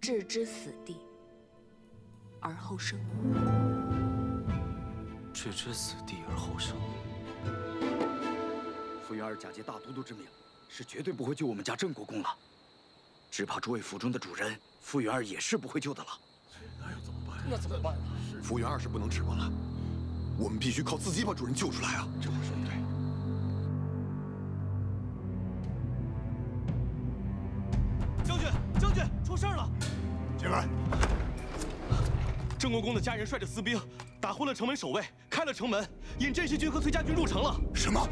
置之死地而后生。
置之死地而后生。
傅云儿假借大都督之名，是绝对不会救我们家郑国公了。只怕诸位府中的主人，傅云儿也是不会救的了。
那要怎么办？那怎么办啊？傅云儿是不能指望了，我们必须靠自己把主人救出来啊！这话说的对。
将军，出事了！
进来。
郑国公的家人率着私兵打昏了城门守卫，开了城门，引镇西军和崔家军入城了。
什么？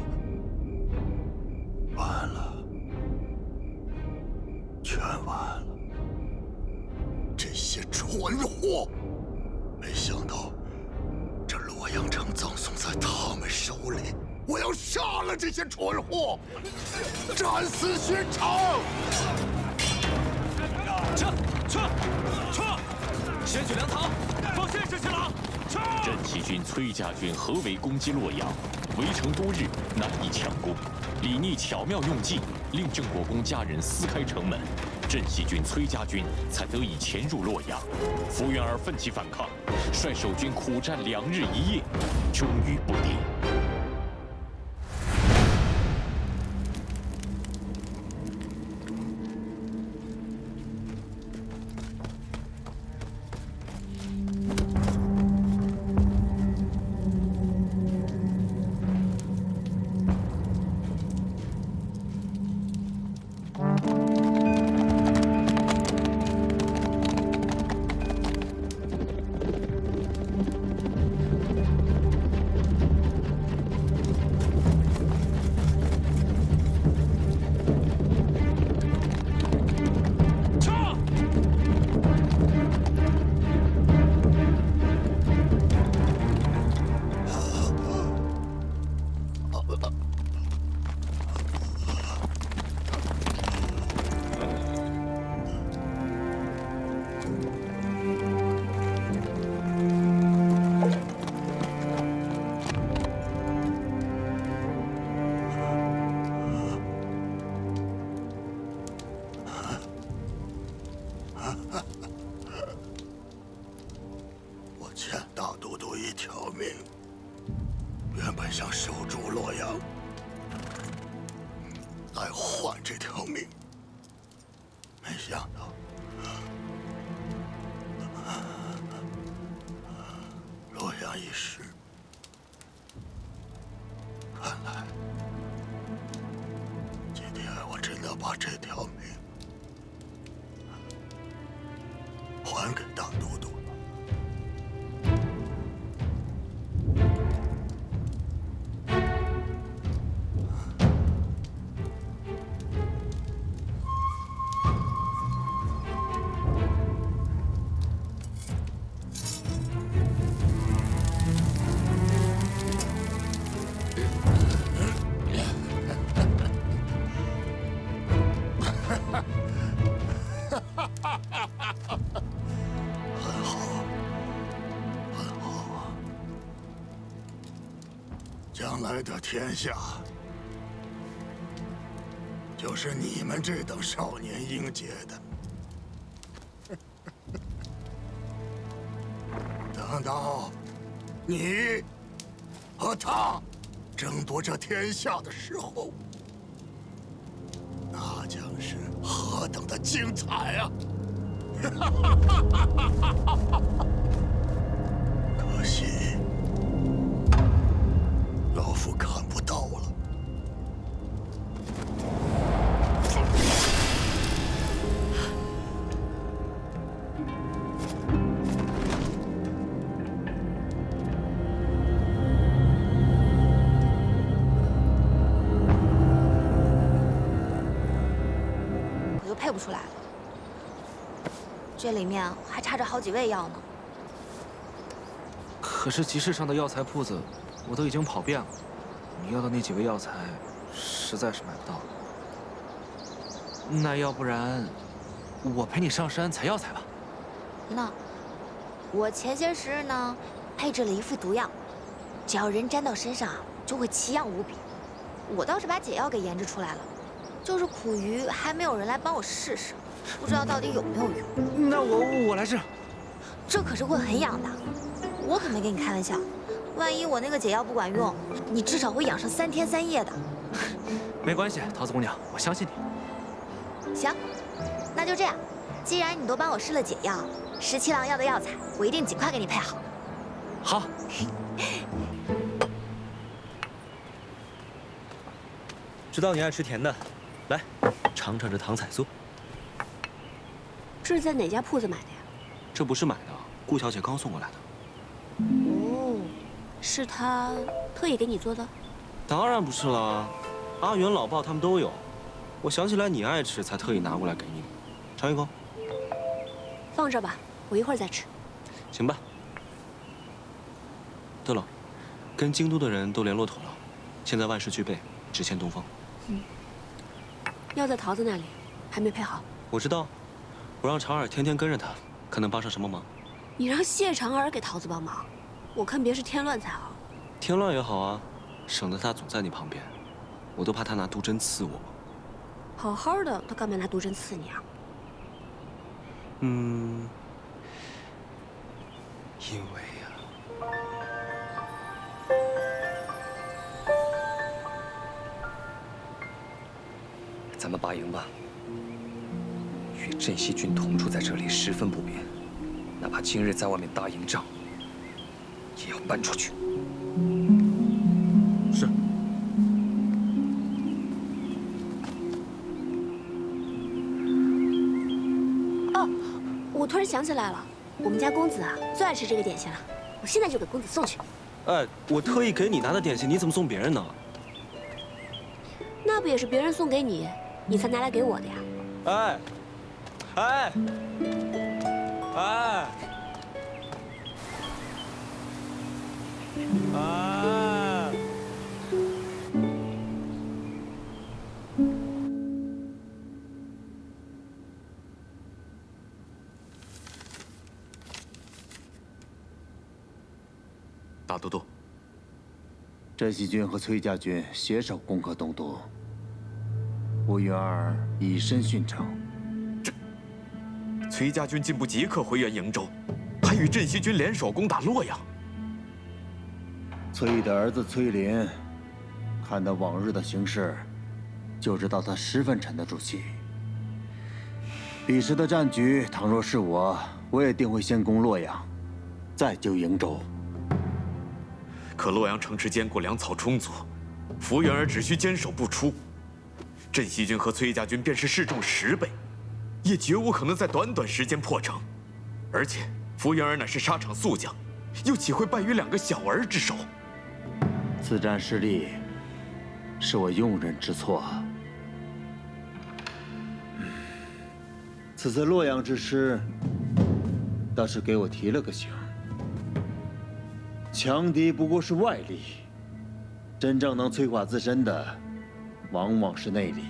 完了，全完了！这些蠢货，没想到这洛阳城葬送在他们手里。我要杀了这些蠢货，斩死寻常！
撤！先去粮堂，放现实去了！
镇西军、崔家军合围攻击洛阳，围城多日，难以强攻。李逆巧妙用计，令郑国公家人撕开城门，镇西军、崔家军才得以潜入洛阳。福原儿奋起反抗，率守军苦战2日1夜，终于不敌。
我欠大都督一条命，原本想守住洛阳，来换这条命，没想到洛阳一失，看来今天我真的把这条命还给大都督了。来的天下，就是你们这等少年英杰的。等到你和他争夺这天下的时候，那将是何等的精彩啊！可惜，老夫看不到了。
我就配不出来了。这里面还差着好几味药呢。
可是集市上的药材铺子，我都已经跑遍了，你要的那几味药材，实在是买不到。那要不然，我陪你上山采药材吧。
那我前些时日呢，配制了一副毒药，只要人沾到身上，就会奇痒无比。我倒是把解药给研制出来了，就是苦于还没有人来帮我试试，不知道到底有没有用。
那我来试。
这可是会很痒的，我可没跟你开玩笑。万一我那个解药不管用，你至少会痒上3天3夜的。
没关系，桃子姑娘，我相信你。
行，那就这样。既然你都帮我试了解药，17郎要的药材，我一定尽快给你配好。
好。
知道你爱吃甜的，来尝尝这糖彩酥。
这是在哪家铺子买的呀？
这不是买的，顾小姐刚送过来的。
哦，是她特意给你做的？
当然不是了，阿元、老鲍他们都有。我想起来你爱吃，才特意拿过来给你。尝一口。
放这吧，我一会儿再吃。
行吧。对了，跟京都的人都联络妥了，现在万事俱备，只欠东风。
药在桃子那里，还没配好。
我知道，我让长耳天天跟着他，看能帮上什么忙。
你让谢长耳给桃子帮忙，我看别是添乱才好。
添乱也好啊，省得他总在你旁边，我都怕他拿毒针刺我。
好好的，他干嘛拿毒针刺你啊？
因为呀，
咱们拔营吧。与镇西军同住在这里十分不便，哪怕今日在外面打营仗，也要搬出去。
是。
哦，我突然想起来了，我们家公子啊最爱吃这个点心了，我现在就给公子送去。
哎，我特意给你拿的点心，你怎么送别人呢？
那不也是别人送给你，你才拿来给我的呀？
哎，哎，哎，哎！
大都督，
镇西军和崔家军携手攻克东都，吴云儿以身殉城。
崔家军竟不即刻回援瀛州，还与镇西军联手攻打洛阳。
崔的儿子崔林，看到往日的形势，就知道他十分沉得住气。彼时的战局，倘若是我，我也定会先攻洛阳，再救瀛州。
可洛阳城池坚固，粮草充足，福原儿只需坚守不出，镇西军和崔家军便是士众10倍，也绝无可能在短短时间破城。而且福原儿乃是沙场宿将，又岂会败于2个小儿之手？
此战失利，是我用人之错。此次洛阳之失，倒是给我提了个醒。强敌不过是外力，真正能摧垮自身的，往往是内力。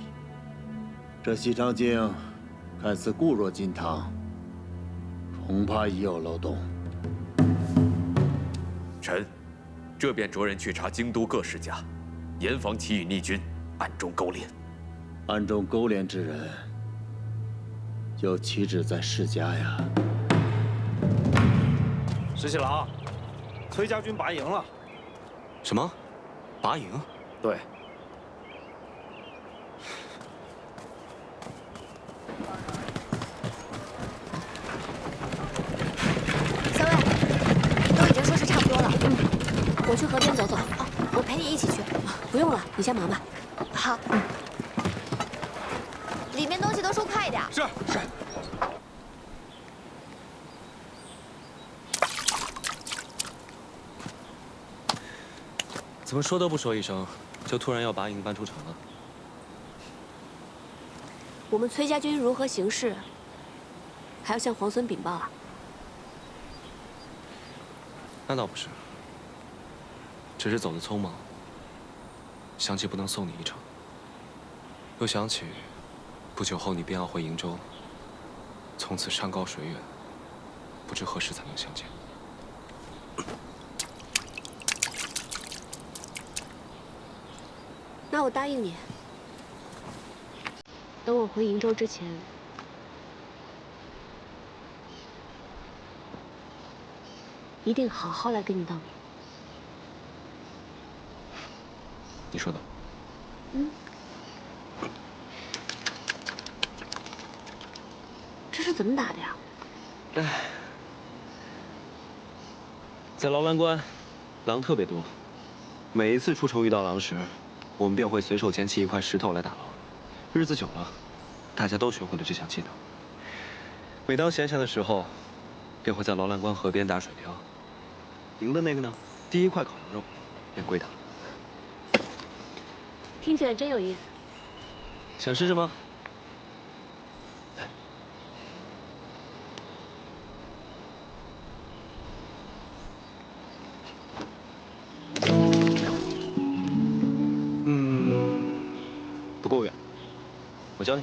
这西长京看似固若金汤，恐怕已有漏洞。
臣这便着人去查京都各世家，严防其与逆军暗中勾连。
暗中勾连之人，又岂止在世家呀？
石七郎，崔家军拔营了。
什么？拔营？
对。
小伟，都已经收拾差不多了。
我去河边走走。
哦，我陪你一起去。
不用了，你先忙吧。
好。里面东西都收快一点。
是。
怎么说都不说一声，就突然要拔营搬出城了？
我们崔家军如何行事，还要向皇孙禀报啊？
那倒不是，只是走得匆忙，想起不能送你一程，又想起不久后你便要回瀛州，从此山高水远，不知何时才能相见。
那我答应你，等我回瀛州之前，一定好好来跟你道别。
你说的。
这是怎么打的呀？
在劳兰关，狼特别多，每一次出城遇到狼时，我们便会随手捡起一块石头来打狼。日子久了，大家都学会了这项技能。每当闲暇的时候，便会在劳兰关河边打水漂。赢的那个呢，第一块烤羊肉便归他。
听起来真有意思。
想试试吗？不够远，我教你。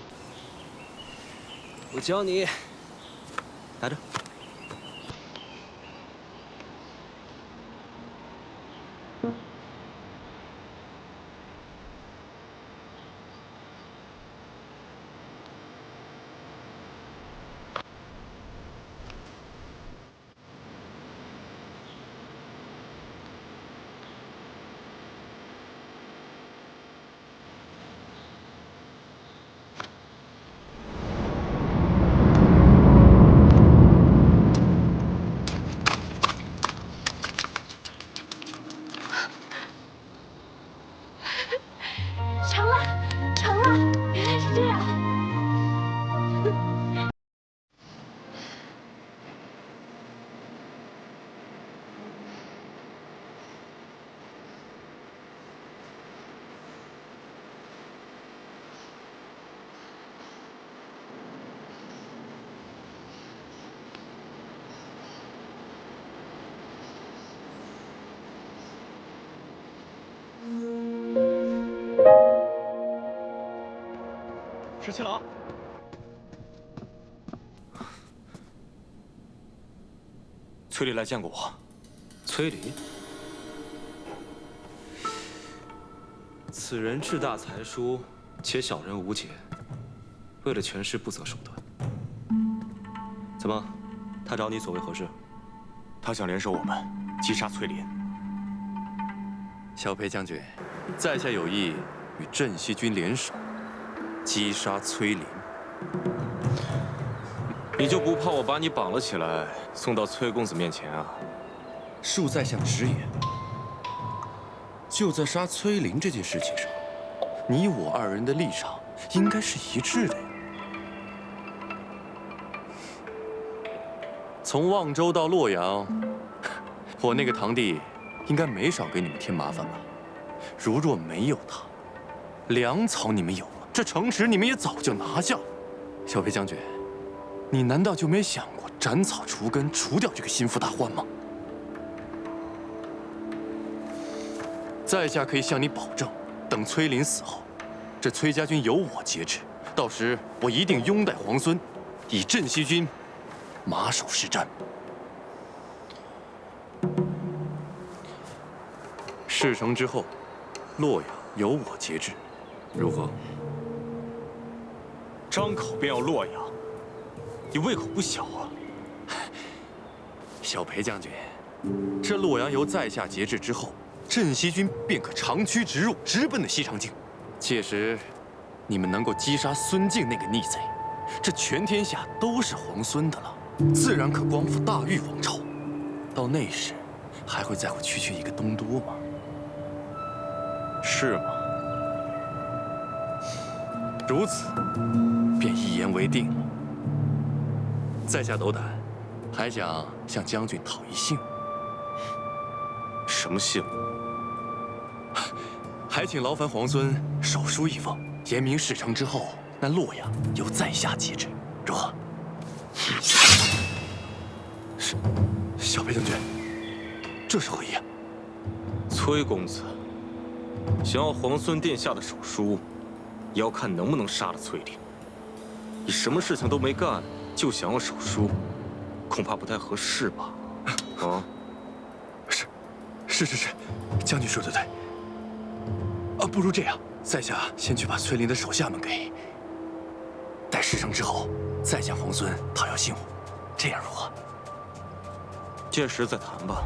我教你，拿着。
成了，成了，原来是这样。
石七郎，
崔离来见过我。
崔离，此人志大才疏，且小人无解，为了权势不择手段。怎么，他找你所为何事？
他想联手我们击杀崔林。
小裴将军，在下有意与镇西军联手，击杀崔林。
你就不怕我把你绑了起来，送到崔公子面前啊？
恕在下直言，就在杀崔林这件事情上，你我二人的立场应该是一致的呀。从望州到洛阳，我那个堂弟应该没少给你们添麻烦吧？如若没有他，粮草你们有了，这城池你们也早就拿下了。小裴将军，你难道就没想过斩草除根，除掉这个心腹大患吗？在下可以向你保证，等崔林死后，这崔家军由我节制，到时我一定拥戴皇孙，以镇西军马首是瞻。
事成之后，洛阳由我节制，如何？
张口便要洛阳，你胃口不小啊！
小裴将军，这洛阳由在下节制之后，镇西军便可长驱直入，直奔的西长京。届时，你们能够击杀孙敬那个逆贼，这全天下都是皇孙的了，自然可光复大玉王朝。到那时，还会在乎区一个东都吗？是吗？如此，便一言为定了。在下斗胆，还想向将军讨一信。什么信？还请劳烦皇孙手书一封，言明事成之后，那洛阳由在下节制，如何？是，小裴将军，这是何意啊？
崔公子，想要皇孙殿下的手书，也要看能不能杀了崔林。你什么事情都没干，就想要手书，恐怕不太合适吧？啊？
是，将军说得对。不如这样，在下先去把崔林的手下们给。待事成之后，再向皇孙讨要信物，这样如何？
届时再谈吧。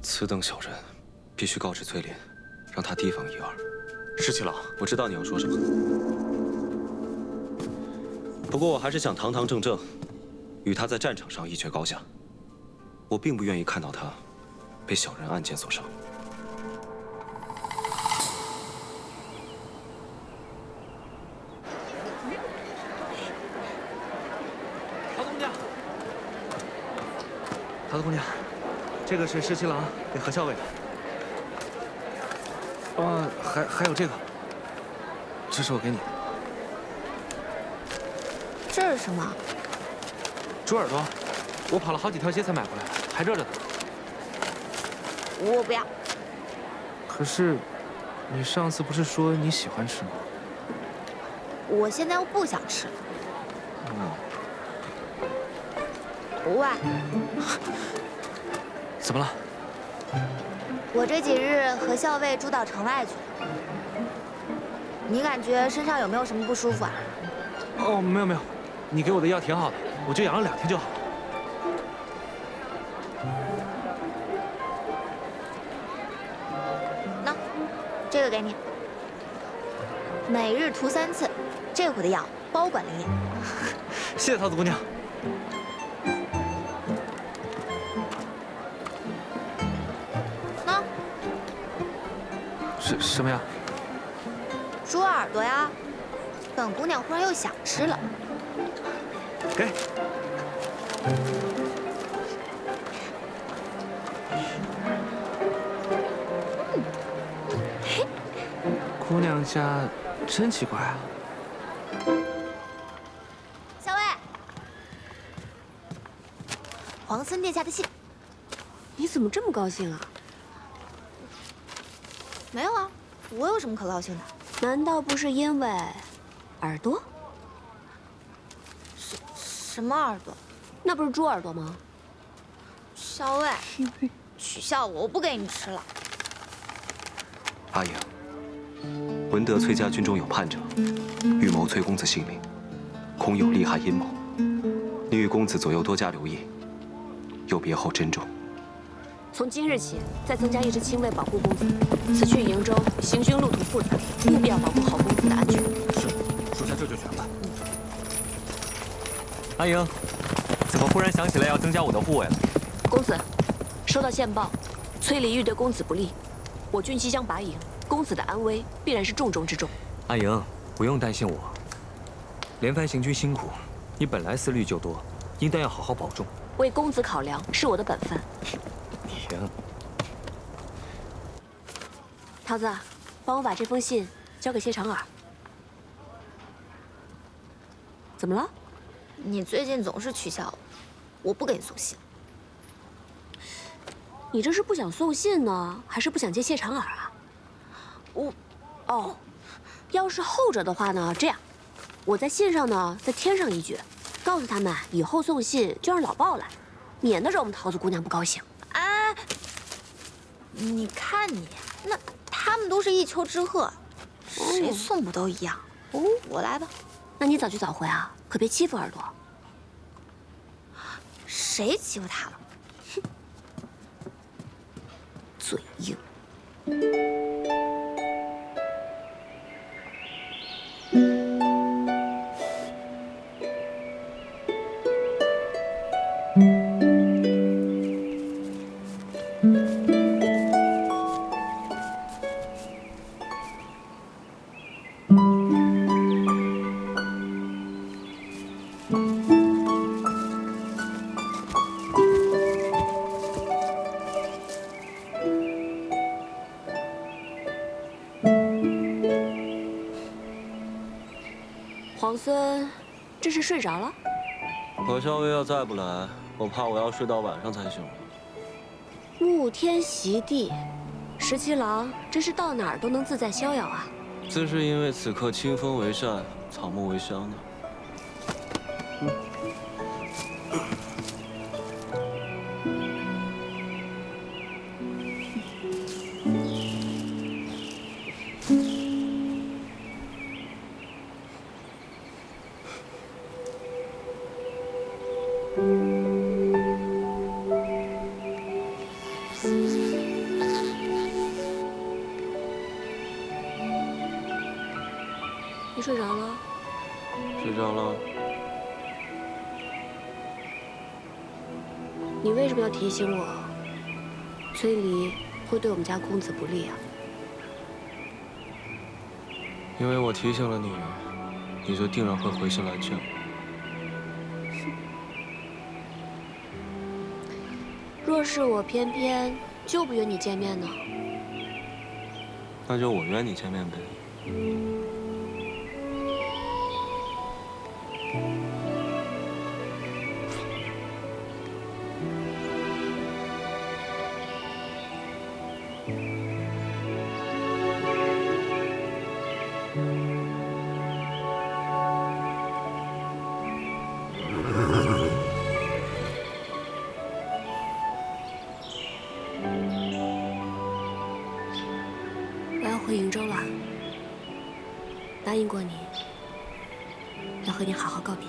此等小人，必须告知崔林，让他提防一二。
是七郎，
我知道你要说什么，不过我还是想堂堂正正与他在战场上一决高下。我并不愿意看到他被小人暗箭所伤。
桃子姑娘，这个是十七郎给何校尉的。还有这个，这是我给你的。
这是什么？
猪耳朵，我跑了好几条街才买回来的，还热着呢。
我不要。
可是，你上次不是说你喜欢吃吗？
我现在又不想吃了。喂，
怎么了？
我这几日和校尉住到城外去了，你感觉身上有没有什么不舒服啊？
哦，没有，你给我的药挺好的，我就养了2天就好了。
喏，这个给你，每日涂3次，这回的药包管灵验。
谢谢桃子姑娘。
喏，
什么呀？
猪耳朵呀，本姑娘忽然又想吃了。
给。姑娘家真奇怪啊。
校尉，皇孙殿下的信。
你怎么这么高兴啊？
没有啊，我有什么可高兴的？
难道不是因为耳朵？
什么耳朵？
那不是猪耳朵吗？
校尉，取笑我不给你吃了。
阿莹，闻得崔家军中有叛者，欲谋崔公子性命，恐有利害阴谋。你与公子左右多加留意，有别后珍重。
从今日起，再增加1支亲卫保护公子。此去营州，行军路途复杂，务必要保护好公子的安全。
是，属下这就全办。
阿莹，怎么忽然想起来要增加我的护卫了？
公子，收到线报，崔离欲对公子不利，我军即将拔营，公子的安危必然是重中之重。
阿莹，不用担心我，连番行军辛苦，你本来思虑就多，应当要好好保重。
为公子考量是我的本分。
行。
桃子，帮我把这封信交给谢长耳。怎么了？
你最近总是取笑我不给你送信。
你这是不想送信呢，还是不想接谢长耳啊？要是后者的话呢，这样，我在信上呢再添上一句，告诉他们以后送信就让老鲍来，免得惹我们桃子姑娘不高兴。
哎，你看你，那他们都是一丘之貉，谁送不都一样？哦，我来吧。
那你早去早回啊，可别欺负耳朵。
谁欺负他了？哼，嘴硬。
皇孙，这是睡着了？
我校尉要再不来，我怕我要睡到晚上才行了。
沐天席地，17郎真是到哪儿都能自在逍遥啊！
自是因为此刻清风为善，草木为香呢。
你睡着了？
睡着了。
你为什么要提醒我？崔离会对我们家公子不利啊？
因为我提醒了你，你就定然会回心来见我。
若是我偏偏就不约你见面呢？
那就我约你见面呗。
我要回瀛州了，答应过你，要和你好好告别。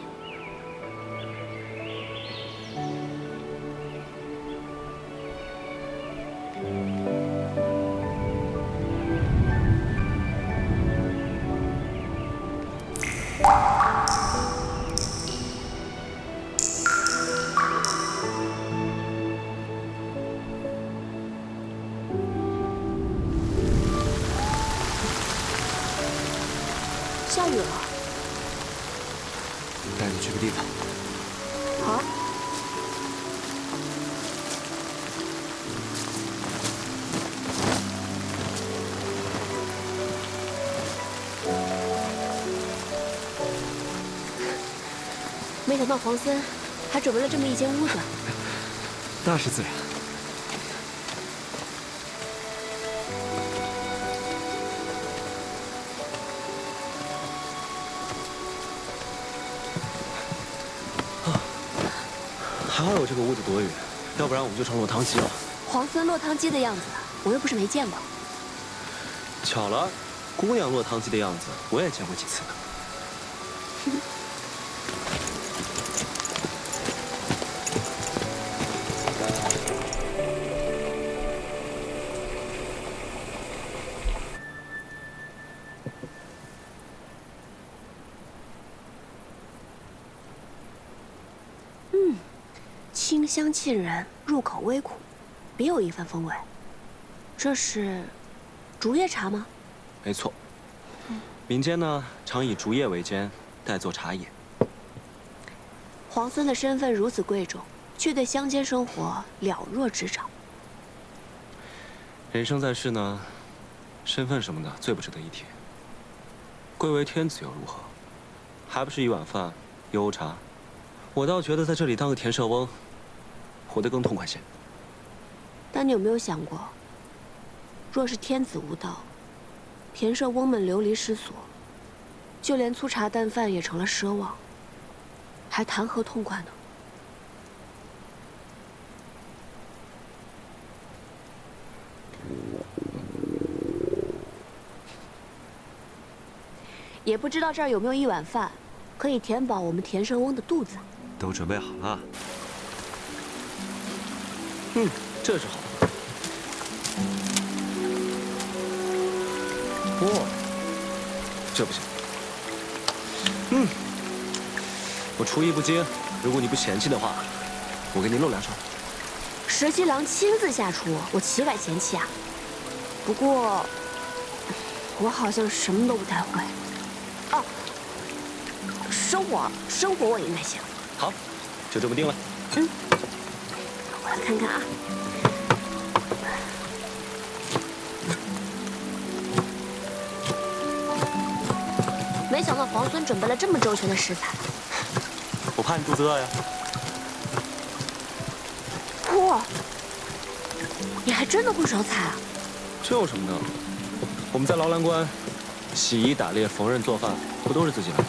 下雨了，
带你去个地方。
好。没想到皇孙还准备了这么一间屋子。
那是自然。还好有这个屋子躲雨，要不然我们就成落汤鸡了。
皇孙落汤鸡的样子，我又不是没见过。
巧了，姑娘落汤鸡的样子，我也见过几次呢。
清香沁人，入口微苦，别有一番风味。这是竹叶茶吗？
没错。民间呢，常以竹叶为煎，代作茶饮。
皇孙的身份如此贵重，却对乡间生活了若指掌。
人生在世呢，身份什么的最不值得一提。贵为天子又如何？还不是一碗饭，一瓯茶。我倒觉得在这里当个田舍翁，活得更痛快些。
但你有没有想过，若是天子无道，田舍翁们流离失所，就连粗茶淡饭也成了奢望，还谈何痛快呢？也不知道这儿有没有一碗饭，可以填饱我们田圣翁的肚子。
都准备好了。这是好。哇，这不行。我厨艺不精，如果你不嫌弃的话，我给你露2手。
十七郎亲自下厨，我岂敢嫌弃啊？不过，我好像什么都不太会。哦，生火我应该行。
好，就这么定了。
我来看看啊。没想到皇孙准备了这么周全的食材。
我怕你肚子饿呀。
哇，你还真的会烧菜啊？
这有什么的？我们在劳兰关，洗衣、打猎、缝纫、做饭，不都是自己来吗？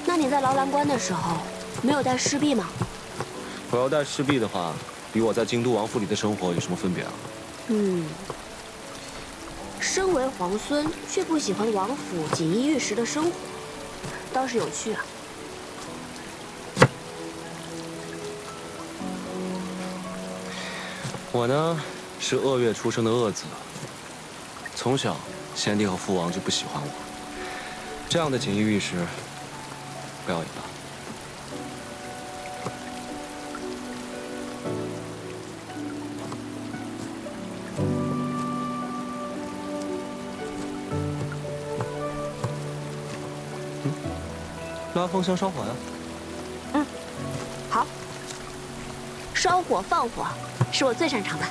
那你在劳兰关的时候，没有带侍婢吗？
我要带侍婢的话，与我在京都王府里的生活有什么分别啊？
身为皇孙，却不喜欢王府锦衣玉食的生活，倒是有趣啊。
我呢，是鄂月出生的鄂子，从小先帝和父王就不喜欢我，这样的锦衣玉食，不要也罢。拉风箱烧火呀。
好。烧火放火是我最擅长的。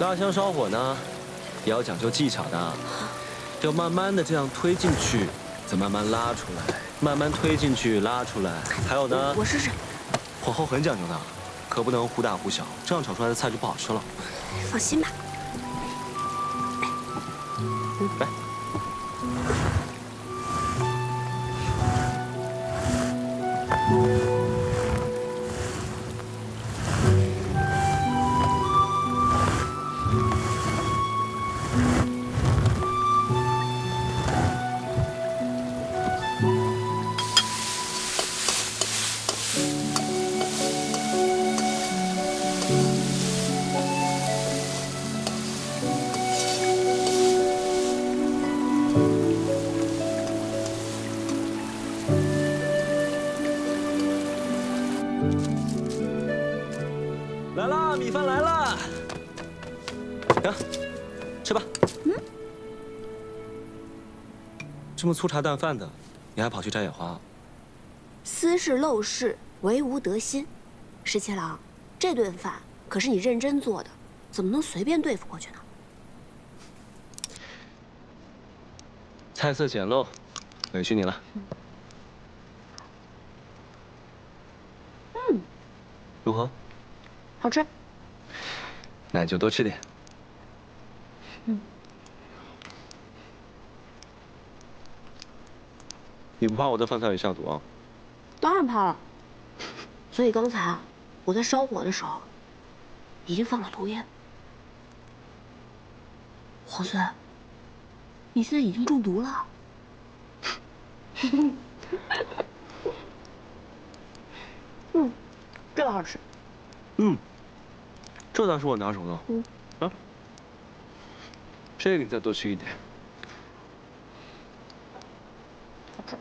拉香烧火呢，也要讲究技巧的，要慢慢的这样推进去，再慢慢拉出来，慢慢推进去拉出来。还有呢，
我试试。
火候很讲究的，可不能忽大忽小，这样炒出来的菜就不好吃了。
放心吧。
来。来啦，米饭来啦！行，吃吧。这么粗茶淡饭的，你还跑去摘野花？
私事陋室，唯吾德馨。十七郎，这顿饭可是你认真做的，怎么能随便对付过去呢？
菜色简陋，委屈你了。如何？
好吃。
那就多吃点。你不怕我在饭菜里下毒啊？
当然怕了。所以刚才我在烧火的时候，已经放了毒烟。皇孙，你现在已经中毒了。这个好吃。
这倒是我拿手的。啊，这个你再多吃一点。
好吃。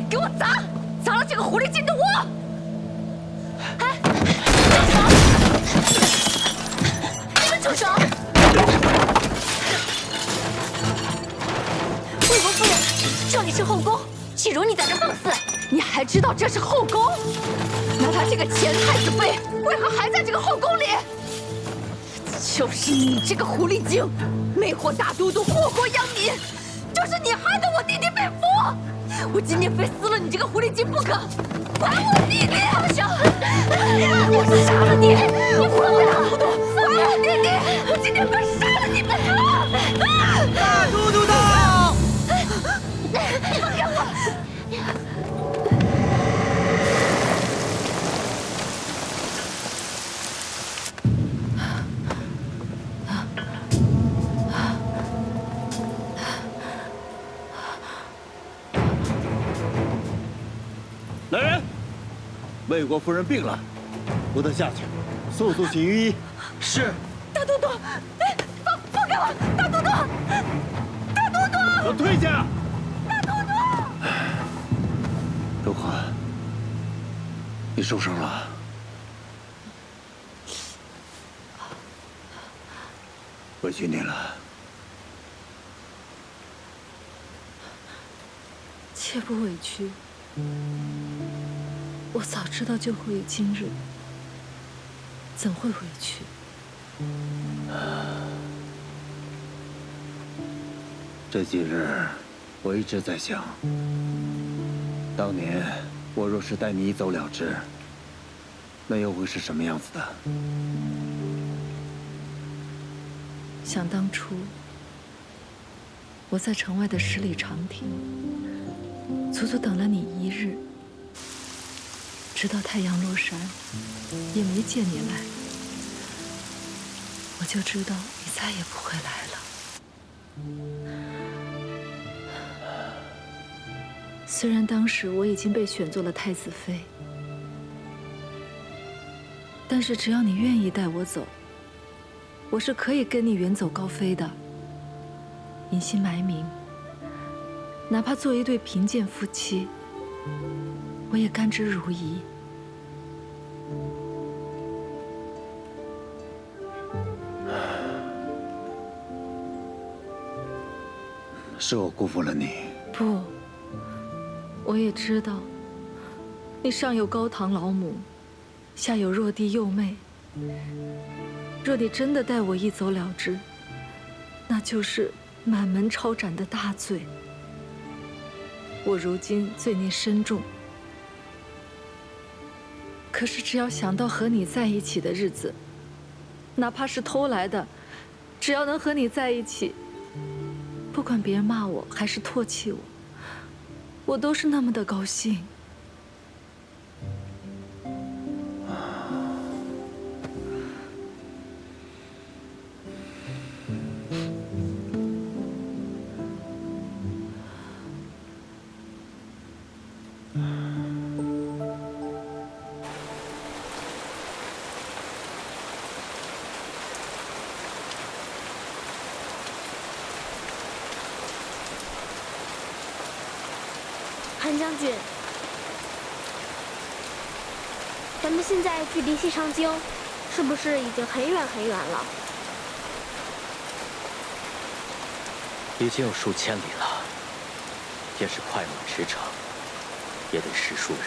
给我砸！砸了这个狐狸精的窝！哎，你们住手！魏国夫人，这里是后宫，岂容你在这放肆？
你还知道这是后宫？那他这个前太子妃为何还在这个后宫里？就是你这个狐狸精，魅惑大都督，祸国殃民，就是你害得我弟弟被俘。我今天非撕了你这个狐狸精不可！还我弟弟！放手！我杀了你！你放我大都督！还我弟弟！我今天非杀了你不可！
大都督到！
你放开我！
来人，魏国夫人病了，不得下去，速速请御医。是。
大都督，放开我！大都督，大都督，
给我退下！
大都督，
如何？你受伤了？委屈你了。
切不委屈。我早知道就会有今日，怎会委屈？
这几日，我一直在想，当年我若是带你一走了之，那又会是什么样子的？
想当初，我在城外的十里长亭，足足等了你1日，直到太阳落山，也没见你来，我就知道你再也不会来了。虽然当时我已经被选做了太子妃，但是只要你愿意带我走，我是可以跟你远走高飞的，隐姓埋名，哪怕做一对贫贱夫妻，我也甘之如饴。
是我辜负了你。
不，我也知道，你上有高堂老母，下有弱弟幼妹。若你真的带我一走了之，那就是满门抄斩的大罪。我如今罪孽深重，可是只要想到和你在一起的日子，哪怕是偷来的，只要能和你在一起，不管别人骂我还是唾弃我，我都是那么的高兴。
韩将军，咱们现在距离西长京，是不是已经很远很远了？
已经有数千里了，也是快马驰骋，也得10数日。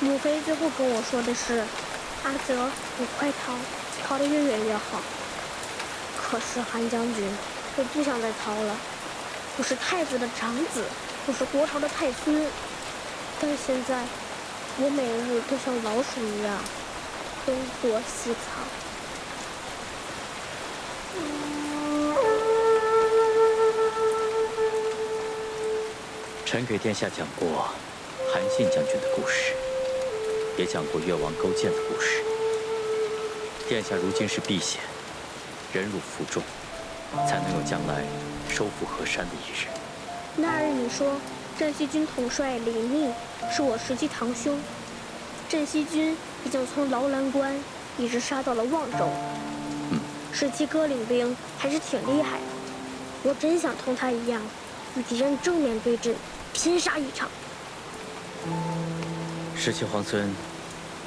母妃最后跟我说的是，阿泽，你快逃，逃得越远越好。可是韩将军，我不想再逃了。我是太子的长子，我是国朝的太孙，但现在我每日都像老鼠一样东躲西藏。
臣给殿下讲过韩信将军的故事，也讲过越王勾践的故事。殿下如今是避险，忍辱负重，才能有将来收复河山的一日。
那日你说镇西军统帅李密是我实际堂兄，镇西军已经从劳兰关一直杀到了望州。石七哥领兵还是挺厉害的，我真想同他一样，与敌人正面对阵，拼杀一场。
石七皇孙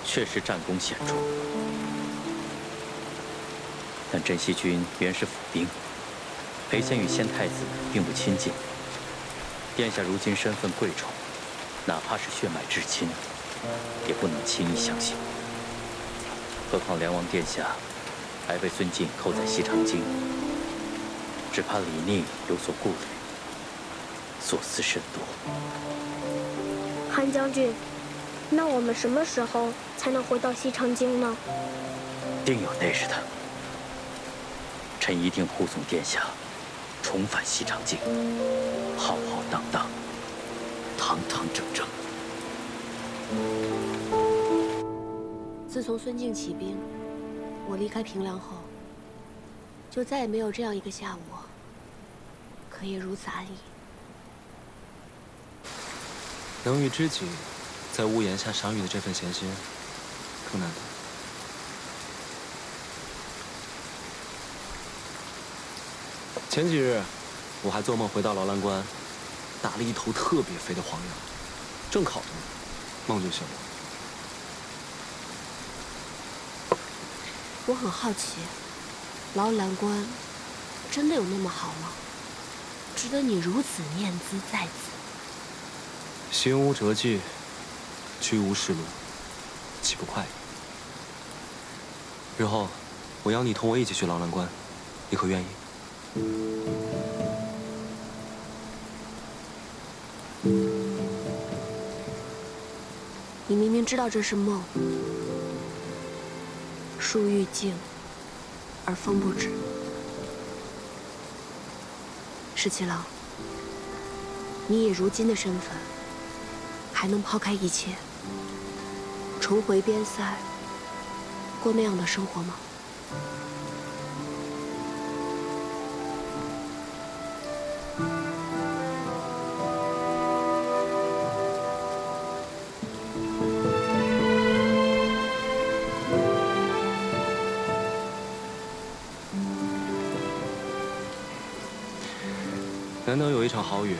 确实战功显著，但镇西军原是府兵，裴贤与县太子并不亲近，殿下如今身份贵重，哪怕是血脉至亲，也不能轻易相信。何况梁王殿下还被孙敬扣在西长京，只怕李逆有所顾虑，所思甚多。
韩将军，那我们什么时候才能回到西长京呢？
定有那日的。臣一定护送殿下重返西长京，浩浩荡荡，堂堂正正。
自从孙敬起兵，我离开平凉后，就再也没有这样一个下午可以如此安逸。
能与知己在屋檐下赏雨的这份闲心，更难得。前几日，我还做梦回到劳兰关，打了一头特别肥的黄羊，正烤着呢，梦就醒了。
我很好奇，劳兰关真的有那么好吗？值得你如此念兹在兹？
行无辙迹，居无仕路，岂不快意？日后，我邀你同我一起去劳兰关，你可愿意？
你明明知道这是梦，树欲静而风不止。十七郎，你以如今的身份，还能抛开一切，重回边塞，过那样的生活吗？
难得有一场好雨，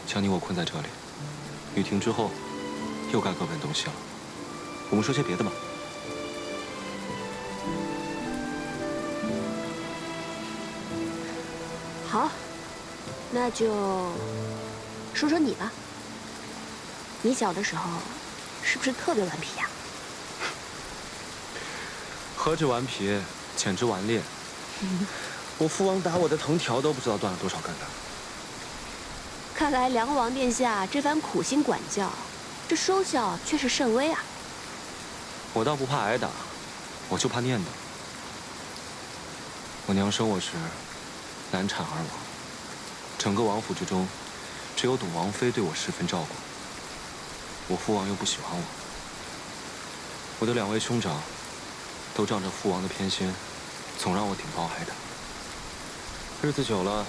将你我困在这里。雨停之后，又该各奔东西了。我们说些别的吧。
好，那就说说你吧。你小的时候，是不是特别顽皮呀？
何止顽皮，简直顽劣。我父王打我的藤条都不知道断了多少根呢。
看来梁王殿下这番苦心管教，这收效却是甚微啊。
我倒不怕挨打，我就怕念叨。我娘生我时，难产而亡，整个王府之中，只有董王妃对我十分照顾。我父王又不喜欢我，我的两位兄长，都仗着父王的偏心，总让我顶包挨打。日子久了，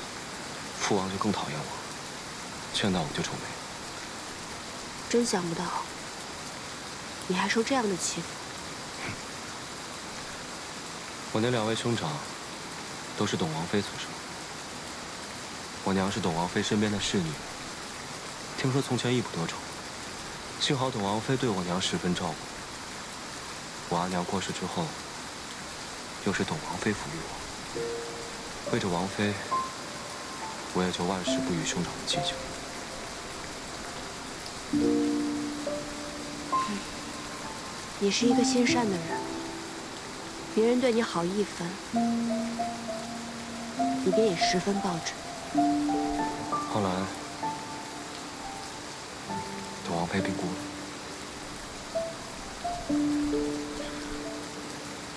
父王就更讨厌我。见到我就皱眉。
真想不到，你还受这样的欺负。
我那两位兄长，都是董王妃所生。我娘是董王妃身边的侍女，听说从前义不得宠。幸好董王妃对我娘十分照顾。我阿娘过世之后，又是董王妃抚育我。为着王妃，我也就万事不与兄长们计较。
你是一个心善的人，别人对你好一分，你便也十分报之。
后来，董王妃病故了，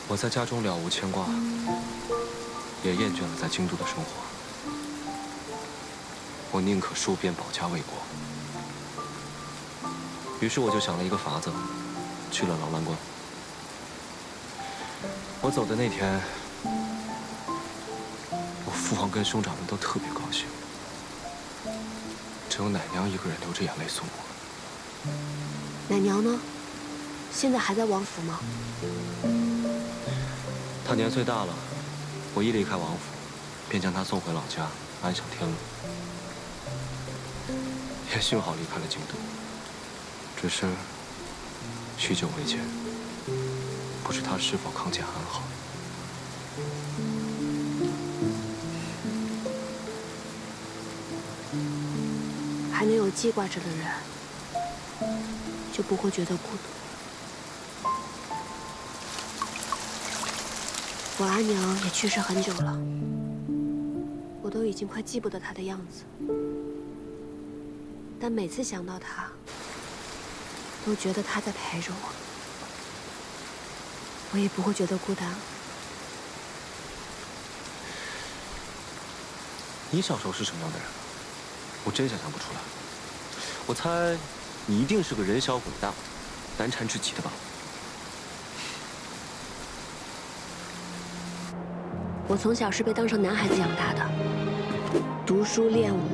我在家中了无牵挂，也厌倦了在京都的生活。我宁可戍边保家卫国。于是我就想了一个法子，去了劳兰关。我走的那天，我父王跟兄长们都特别高兴，只有奶娘一个人流着眼泪送我。
奶娘呢？现在还在王府吗？
她年岁大了，我一离开王府，便将她送回老家，安享天伦。也幸好离开了京都。只是许久未见，不知他是否康健安好。
还能有记挂着的人，就不会觉得孤独。我阿娘也去世很久了，我都已经快记不得她的样子，但每次想到她，都觉得她在陪着我，我也不会觉得孤单。
你小时候是什么样的人？我真想象不出来。我猜，你一定是个人小鬼大，难缠至极的吧？
我从小是被当成男孩子养大的，读书练武，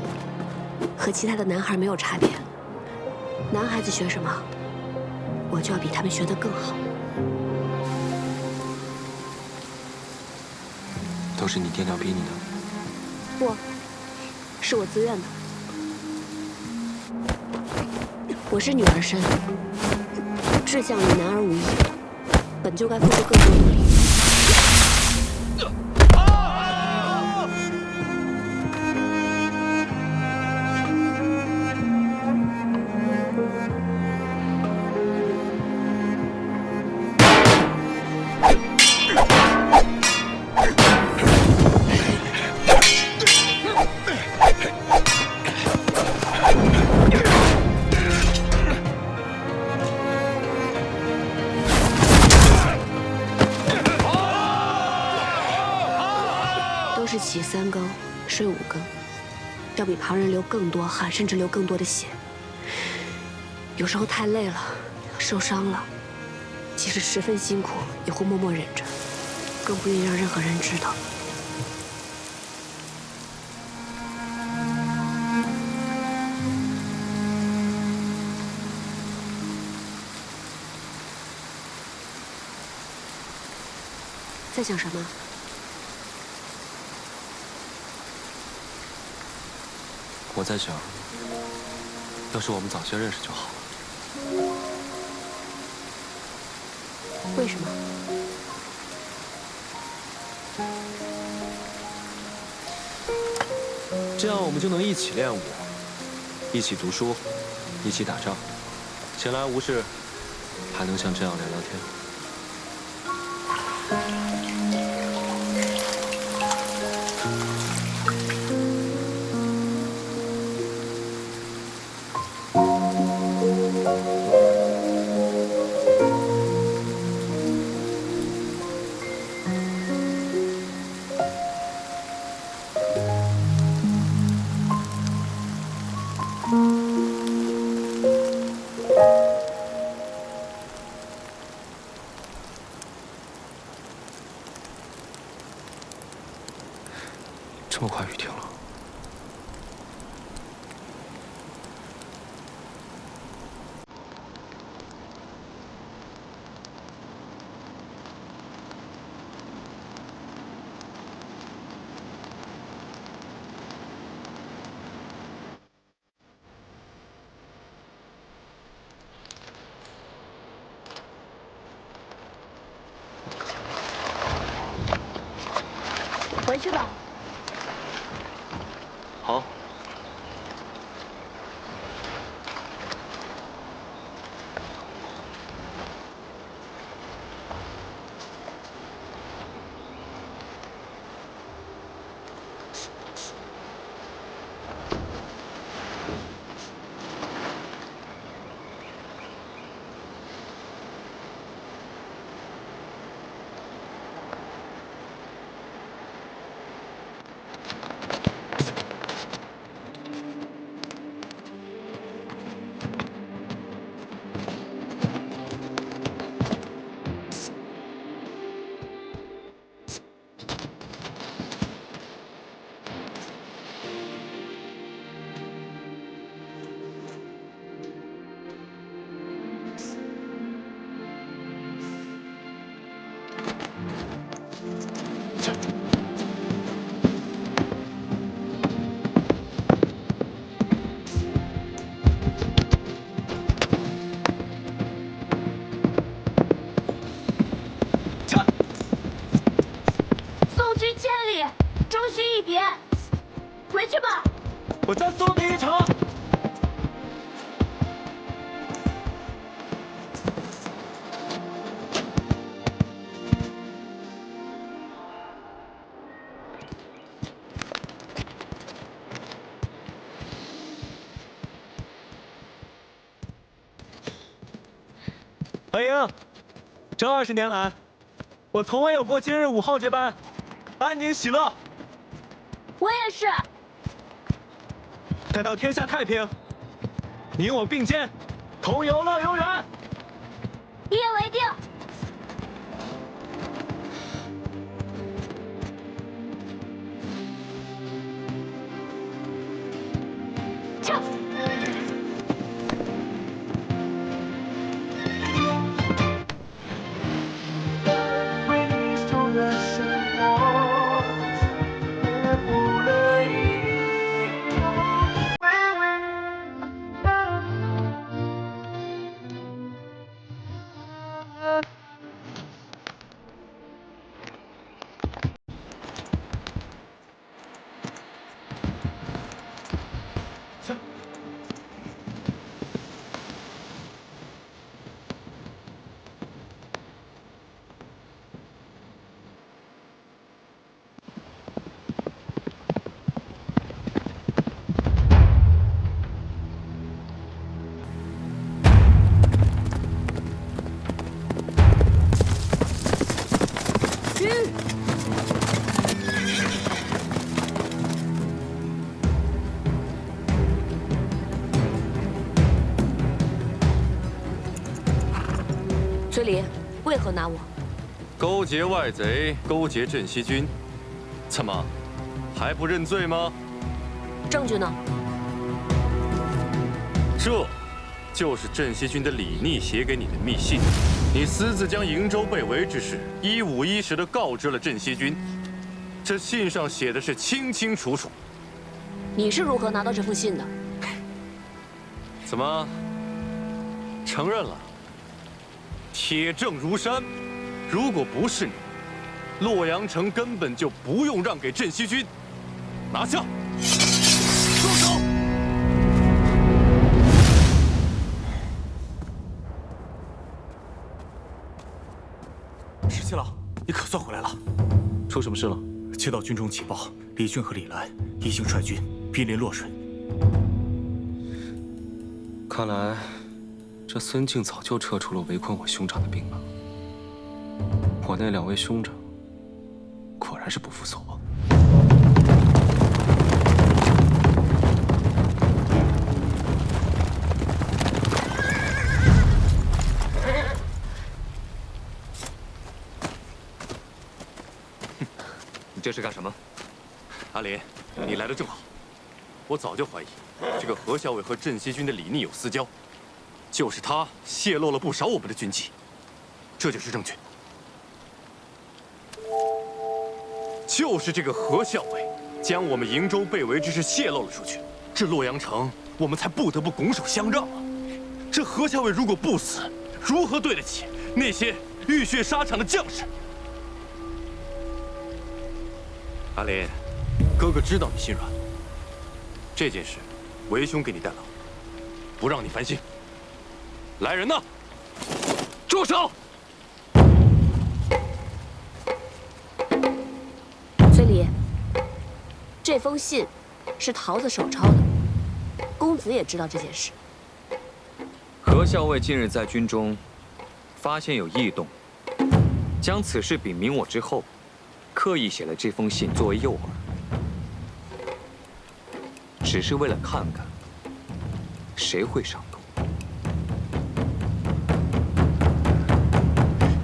和其他的男孩没有差别。男孩子学什么，我就要比他们学得更好。
都是你爹娘逼你的？
不，是我自愿的。我是女儿身，志向与男儿无异，本就该付出更多努力。起3更，睡5更，要比旁人流更多汗，甚至流更多的血。有时候太累了，受伤了，即使十分辛苦，也会默默忍着，更不愿意让任何人知道。在想什么？
我在想，要是我们早些认识就好了。
为什么？
这样我们就能一起练武，一起读书，一起打仗，闲来无事，还能像这样聊聊天。这么快雨停了。
回去吧。
好。白莹，这20年来，我从未有过今日5号这般安宁喜乐。
我也是。
待到天下太平，你我并肩，同游乐悠然。
一言为定。撤。
为你守着生活，也不乐意。
崔离，为何拿我？
勾结外贼，勾结镇西军，怎么还不认罪吗？
证据呢？
这，就是镇西军的李逆写给你的密信。你私自将瀛州被围之事一五一十地告知了镇西军，这信上写的是清清楚楚。
你是如何拿到这封信的？
怎么承认了？铁证如山，如果不是你，洛阳城根本就不用让给镇西军。拿下！住手！
石七郎，你可算回来了。
出什么事了？
接到军中情报，李俊和李兰已经率军兵临洛水。
看来，这孙敬早就撤出了围困我兄长的兵马。我那2位兄长，果然是不负所望。
你这是干什么？阿林，你来的正好。我早就怀疑，这个何校尉和镇西军的李逆有私交，就是他泄露了不少我们的军纪，这就是证据。就是这个何校尉，将我们瀛州被围之事泄露了出去，这洛阳城我们才不得不拱手相让啊！这何校尉如果不死，如何对得起那些浴血沙场的将士？阿林，哥哥知道你心软，这件事，为兄给你代劳，不让你烦心。来人呐！住手！
崔离，这封信是桃子手抄的，公子也知道这件事。
何校尉近日在军中发现有异动，将此事禀明我之后，刻意写了这封信作为诱饵，只是为了看看谁会上钩。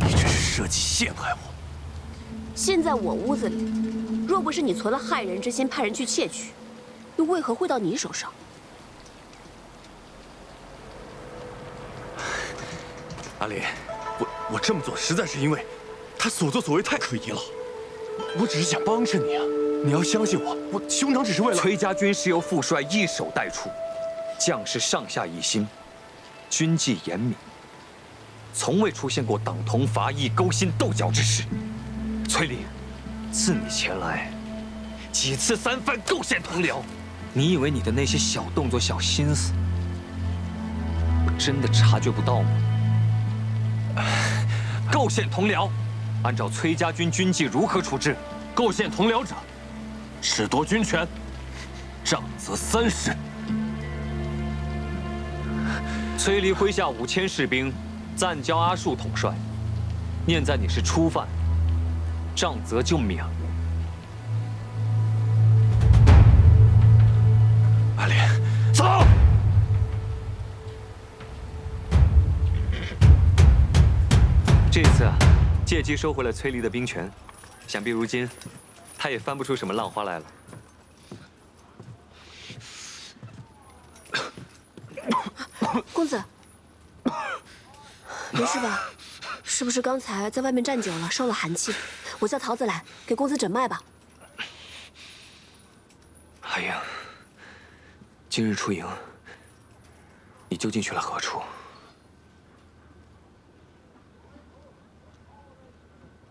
你这是设计陷害我！
信在我屋子里，若不是你存了害人之心，派人去窃取，又为何会到你手上？
阿林，我这么做实在是因为他所作所为太可疑了。我只是想帮衬你啊！你要相信我，我兄长只是为了……
崔家军是由副帅一手带出，将士上下一心，军纪严明，从未出现过党同伐异、勾心斗角之事。崔林，自你前来，几次三番构陷同僚，你以为你的那些小动作、小心思，我真的察觉不到吗？构陷同僚，按照崔家军军纪如何处置？构陷同僚者，褫夺军权，杖责30。崔离麾下5000士兵，
暂交阿术统帅。念在你是初犯，杖责就免了。
阿莲，
走。这次啊，借机收回了崔离的兵权，想必如今他也翻不出什么浪花来了。
公子，没事吧？是不是刚才在外面站久了，受了寒气？我叫桃子来给公子诊脉吧。
阿英，今日出营，你究竟去了何处？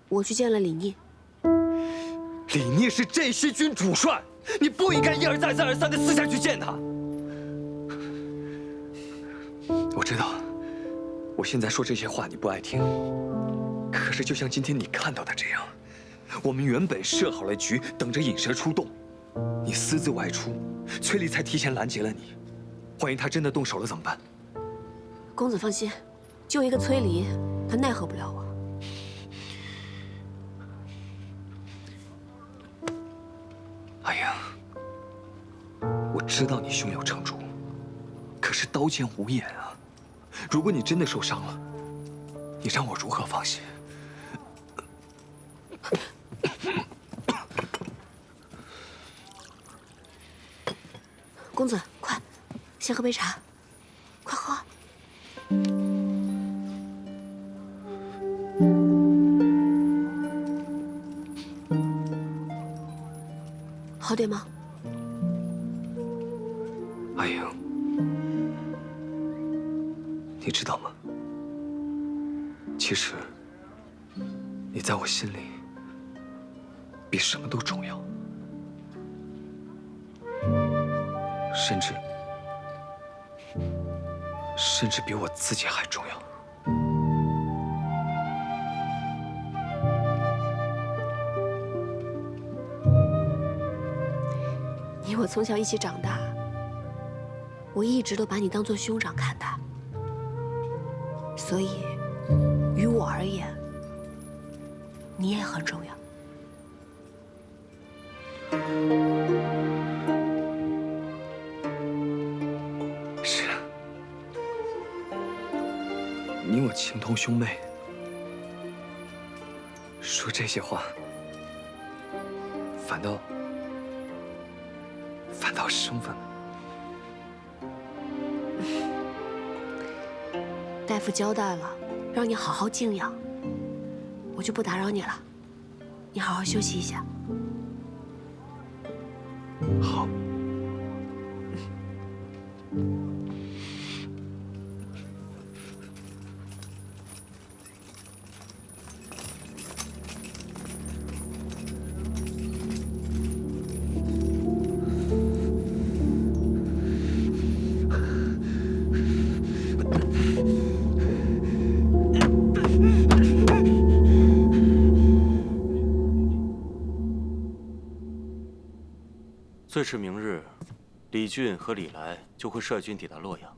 我去见了李逆。
李逆是镇西军主帅，你不应该一而再、再而三的私下去见他。我知道，我现在说这些话你不爱听，可是就像今天你看到的这样，我们原本设好了局，等着引蛇出洞，你私自外出，崔离才提前拦截了你。万一他真的动手了怎么办？
公子放心，就一个崔离，他奈何不了我。
阿英，我知道你胸有成竹，可是刀剑无眼啊！如果你真的受伤了，你让我如何放心？
公子，快，先喝杯茶，快喝。好点吗？
阿英，你知道吗？其实，你在我心里比什么都重要，甚至比我自己还重要。
你我从小一起长大，我一直都把你当作兄长看待，所以于我而言，你也很重要。
是啊，你我情同兄妹，说这些话，反倒生分了。
大夫交代了，让你好好静养，我就不打扰你了。你好好休息一下。
好。
最迟明日，李俊和李来就会率军抵达洛阳。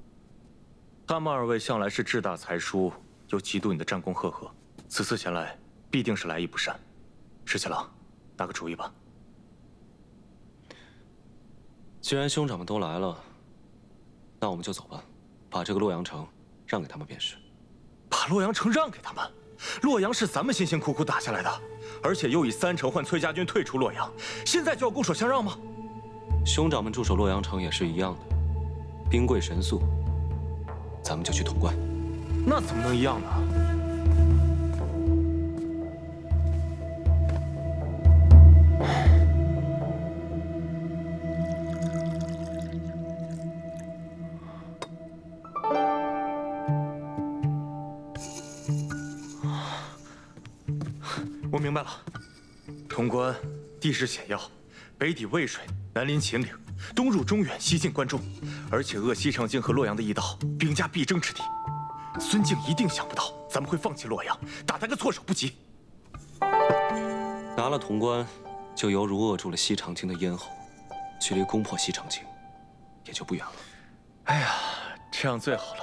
他们二位向来是志大才疏，又嫉妒你的战功赫赫，此次前来必定是来意不善。石七郎，拿个主意吧。
既然兄长们都来了，那我们就走吧，把这个洛阳城让给他们便是。
把洛阳城让给他们？洛阳是咱们辛辛苦苦打下来的，而且又以3城换崔家军退出洛阳，现在就要拱手相让吗？
兄长们驻守洛阳城也是一样的，兵贵神速，咱们就去潼关。
那怎么能一样呢？我明白了，潼关地势险要，北抵渭水，南临秦岭，东入中原，西进关中，而且扼西长京和洛阳的驿道，兵家必争之地。孙敬一定想不到咱们会放弃洛阳，打他个措手不及。
拿了潼关，就犹如扼住了西长京的咽喉，距离攻破西长京也就不远了。
哎呀，这样最好了，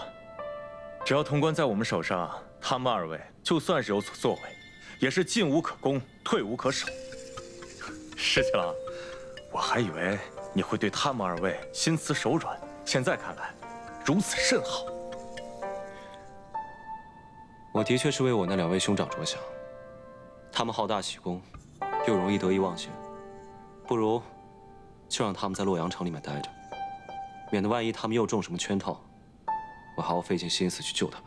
只要潼关在我们手上，他们二位就算是有所作为，也是进无可攻，退无可守。石七郎，我还以为你会对他们二位心慈手软，现在看来，如此甚好。
我的确是为我那2位兄长着想，他们好大喜功，又容易得意忘形，不如就让他们在洛阳城里面待着，免得万一他们又中什么圈套，我还要费尽心思去救他们。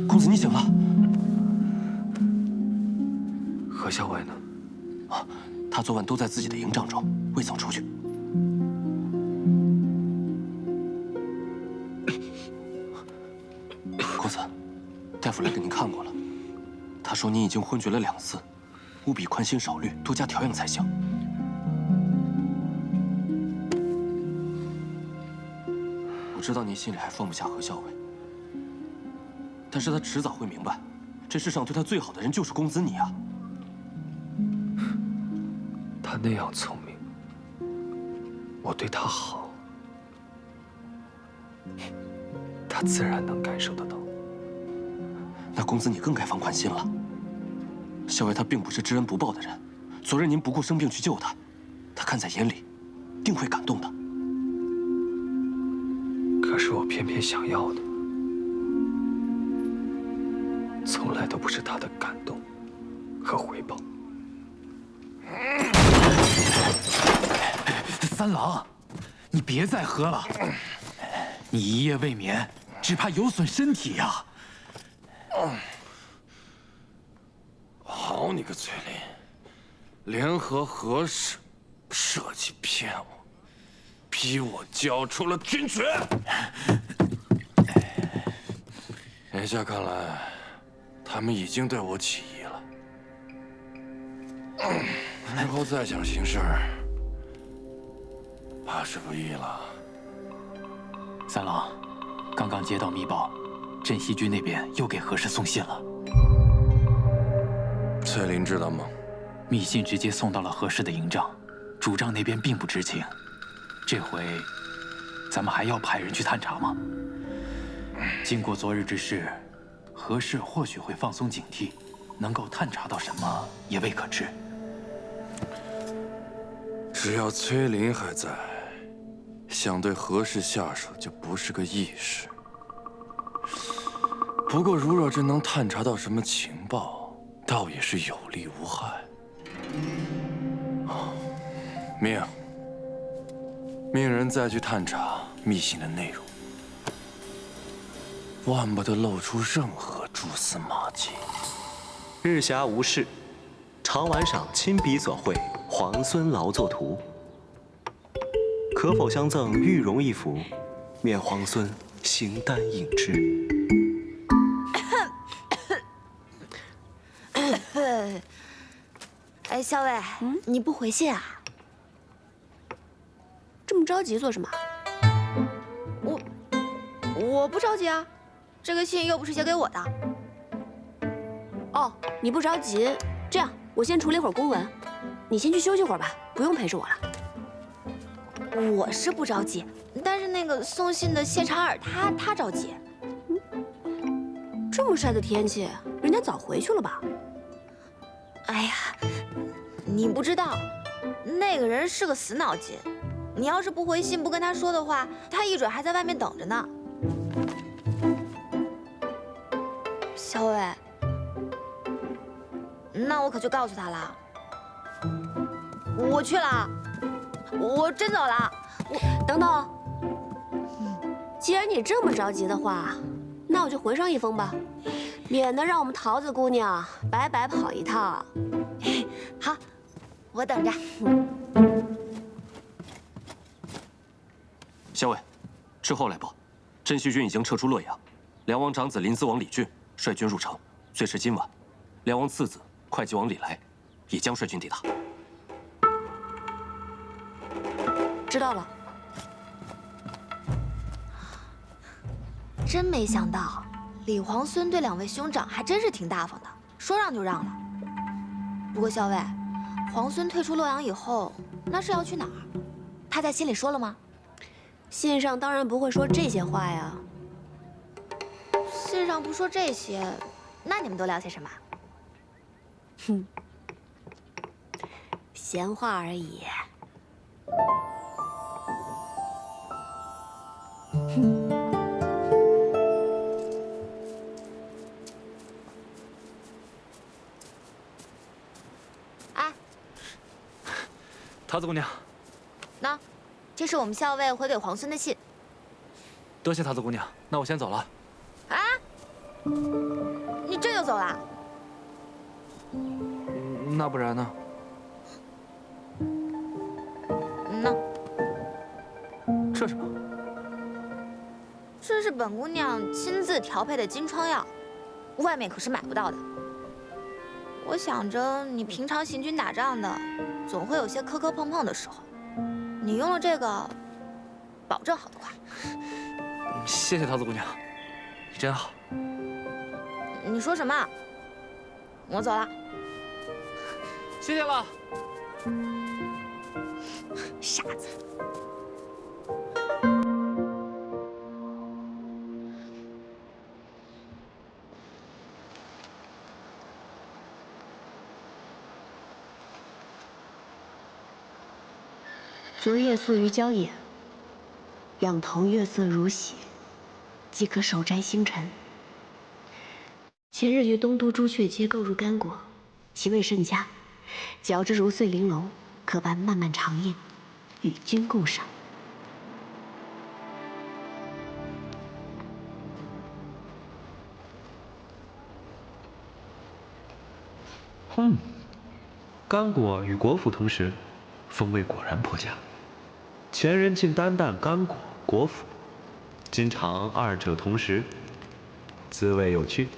公子，你醒了。
何校尉呢？
啊，他昨晚都在自己的营帐中，未曾出去。公子，大夫来给您看过了，他说你已经昏厥了2次，务必宽心少虑，多加调养才行。我知道您心里还放不下何校尉。但是他迟早会明白，这世上对他最好的人就是公子你啊！
他那样聪明，我对他好，他自然能感受得到。
那公子你更该放宽心了。校尉他并不是知恩不报的人，昨日您不顾生病去救他，他看在眼里，定会感动的。
可是我偏偏想要的，从来都不是他的感动和回报。
三郎，你别再喝了，你一夜未眠，只怕有损身体呀。
好你个崔林，联合何氏，设计骗我，逼我交出了军权。眼下看来，他们已经对我起疑了。日后再想行事，怕是不易了。
三郎，刚刚接到密报，镇西军那边又给何氏送信了。
翠林知道吗？
密信直接送到了何氏的营帐，主帐那边并不知情。这回，咱们还要派人去探查吗？经过昨日之事，何氏或许会放松警惕，能够探查到什么也未可知。
只要崔林还在，想对何氏下手就不是个易事。不过，如若真能探查到什么情报，倒也是有利无害。命人再去探查密信的内容，万不得露出任何蛛丝马迹。
日暇无事，常玩赏亲笔所绘皇孙劳作图，可否相赠玉容一幅，免皇孙形单影只。
哎，校尉，你不回信啊？
这么着急做什么？
我不着急啊，这个信又不是写给我的。
哦，你不着急，这样我先处理会儿公文，你先去休息会儿吧，不用陪着我了。
我是不着急，但是那个送信的谢长尔他着急。
这么晒的天气，人家早回去了吧？
哎呀，你不知道，那个人是个死脑筋。你要是不回信，不跟他说的话，他一准还在外面等着呢。小伟，那我可就告诉他了。我去了，我真走了。
等等，既然你这么着急的话，那我就回上一封吧，免得让我们桃子姑娘白白跑一趟。
好，我等着。
校尉，之后来报，镇西军已经撤出洛阳，梁王长子临淄王李俊率军入城，最迟今晚，梁王次子会稽王李来也将率军抵达。
知道了。
真没想到，李皇孙对两位兄长还真是挺大方的，说让就让了。不过校尉，皇孙退出洛阳以后，那是要去哪儿？他在信里说了吗？
信上当然不会说这些话呀。
信上不说这些，那你们都聊些什么？
哼，闲话而已。哼。
哎，
桃子姑娘，
那，这是我们校尉回给皇孙的信。
多谢桃子姑娘，那我先走了。
啊？你这就走了？
那不然呢？
那
这什么？
这是本姑娘亲自调配的金疮药，外面可是买不到的。我想着你平常行军打仗的，总会有些磕磕碰碰的时候，你用了这个，保证好得快。
谢谢桃子姑娘，你真好。
你说什么？我走了。
谢谢了。
傻子。
昨夜宿于郊野，仰头月色如洗，即可手摘星辰。前日于东都朱雀街购入干果，其味甚佳，嚼之如碎玲珑，可伴漫漫长夜，与君共赏。
干果与果脯同食，风味果然颇佳。前人竟单啖干果、果脯，今尝二者同食，滋味有趣。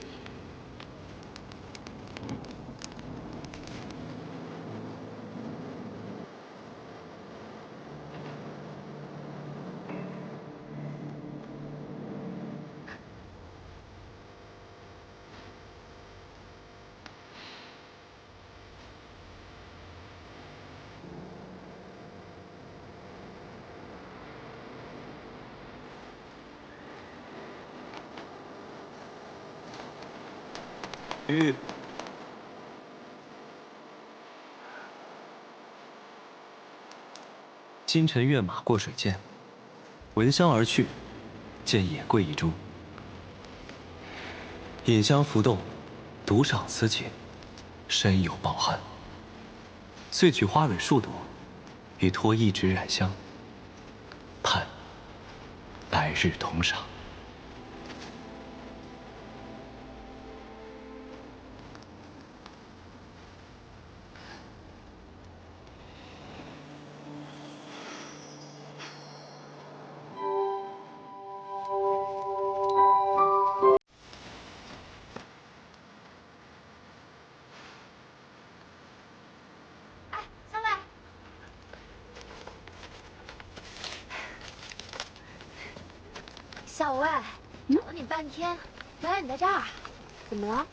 今晨跃马过水涧，闻香而去，见野桂一株。饮香浮动，独赏此景，深有抱憾。遂取花蕊数朵，以托一纸染香，盼来日同赏。
校尉，找了你半天，原来你在这儿，怎么了？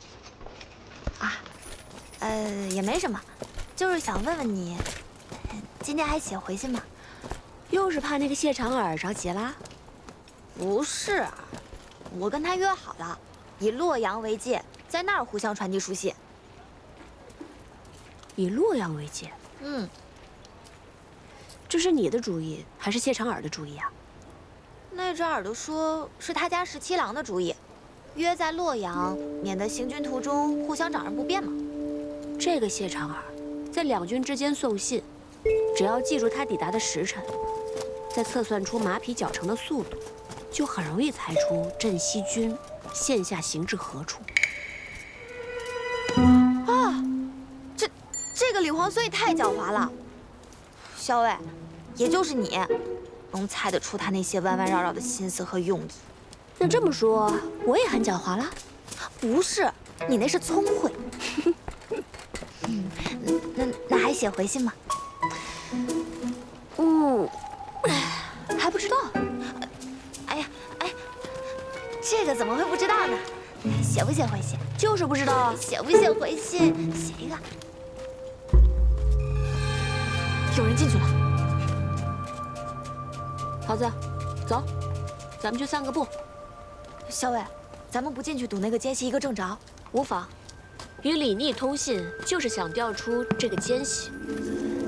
啊，也没什么，就是想问问你，今天还写回信吗？
又是怕那个谢长耳着急啦？
不是，我跟他约好了，以洛阳为界，在那儿互相传递书信。
以洛阳为界？这是你的主意，还是谢长耳的主意啊？
那只耳朵说是他家17郎的主意，约在洛阳，免得行军途中互相找人不便嘛。
这个谢长耳在两军之间送信，只要记住他抵达的时辰，再测算出马匹脚程的速度，就很容易猜出镇西军现下行至何处。
啊，这个李皇孙也太狡猾了。校尉，也就是你，能猜得出他那些弯弯绕绕的心思和用意。
那这么说，我也很狡猾啦？
不是，你那是聪慧。那还写回信吗？这个怎么会不知道呢？写不写回信？
就是不知道啊。
写不写回信？写一个。有人进去了。
桃子，走，咱们去散个步。
小伟，咱们不进去堵那个奸细一个正着。
无妨。与李逆通信，就是想调出这个奸细。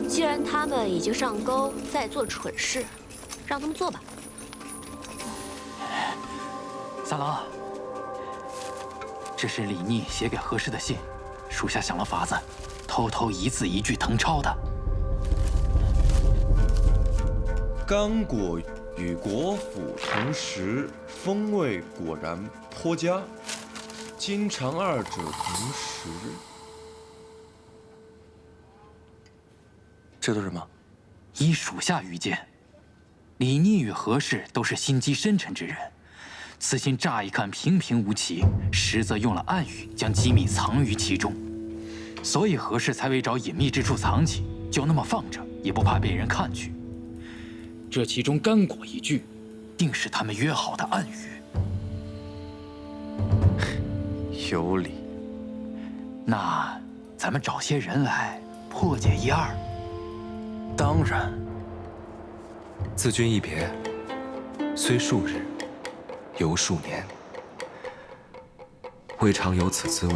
既然他们已经上钩，在做蠢事，让他们做吧。
三郎，这是李逆写给何氏的信，属下想了法子，偷偷一字一句誊抄的。
干果与果脯同食，风味果然颇佳。今尝二者同食。
这都是什么？依属下愚见，李逆与何氏都是心机深沉之人。此信乍一看平平无奇，实则用了暗语将机密藏于其中，所以何氏才为找隐秘之处藏起，就那么放着，也不怕被人看去。这其中干果一句，定是他们约好的暗语。
有理。
那咱们找些人来破解一二。
当然。
自君一别，虽数日，犹数年，未尝有此滋味，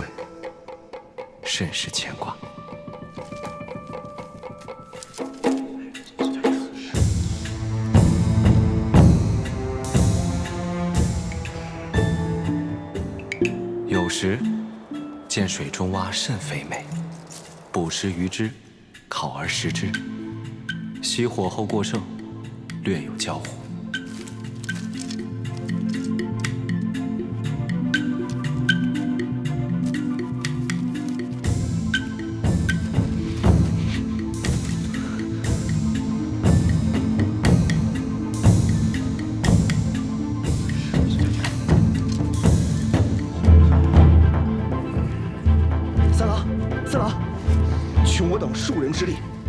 甚是牵挂。有时见水中蛙甚肥美，捕食鱼之，烤而食之，熄火后过剩，略有焦糊。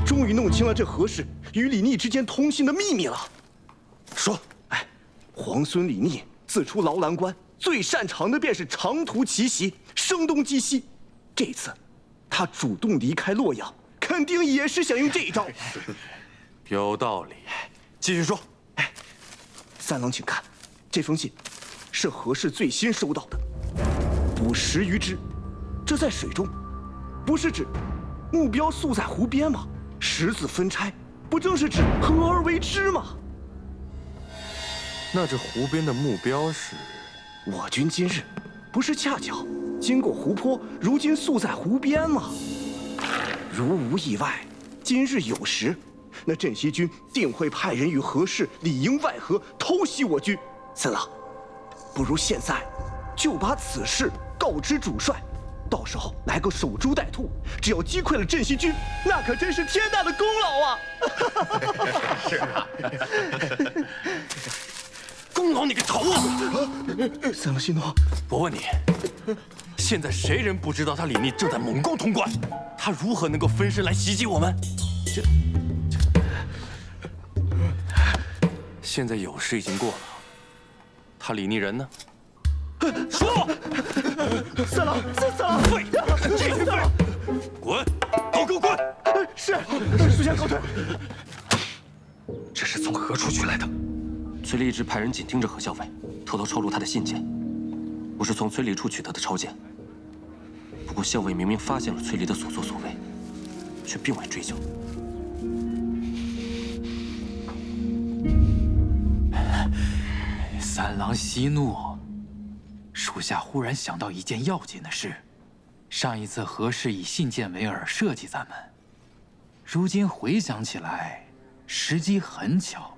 终于弄清了这何氏与李逆之间通信的秘密了。说，皇孙李逆自出劳兰关，最擅长的便是长途奇袭、声东击西。这次，他主动离开洛阳，肯定也是想用这一招。
有道理，继续说。
三郎，请看，这封信是何氏最新收到的。捕食鱼之，这在水中，不是指目标宿在湖边吗？十字分拆，不正是指合而为之吗？
那这湖边的目标是？
我军今日不是恰巧经过湖泊，如今宿在湖边吗？如无意外，今日有时，那镇西军定会派人与何氏里应外合，偷袭我军。三郎，不如现在就把此事告知主帅。到时候来个守株待兔，只要击溃了镇西军，那可真是天大的功劳啊！
是啊，功劳你个头啊！
三郎息怒，
我问你，现在谁人不知道他李逆正在猛攻潼关？他如何能够分身来袭击我们？现在有事已经过了，他李逆人呢？说！
三郎，
废！这群废！滚！都给我滚！
是，属下告退。
这是从何处取来的？
崔立一直派人紧盯着何校尉，偷偷抄录他的信件。我是从崔礼处取得的抄件。不过校尉明明发现了崔离的所作所为，却并未追究。
三郎息怒。属下忽然想到一件要紧的事：上一次何氏以信件为饵设计咱们，如今回想起来，时机很巧，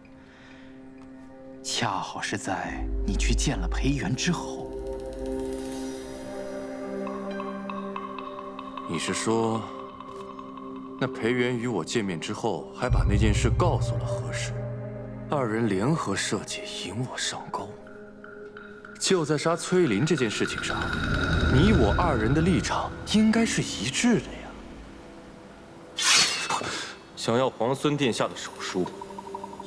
恰好是在你去见了裴元之后。
你是说，那裴元与我见面之后，还把那件事告诉了何氏，二人联合设计引我上钩？就在杀崔林这件事情上，你我二人的立场应该是一致的呀。想要皇孙殿下的手书，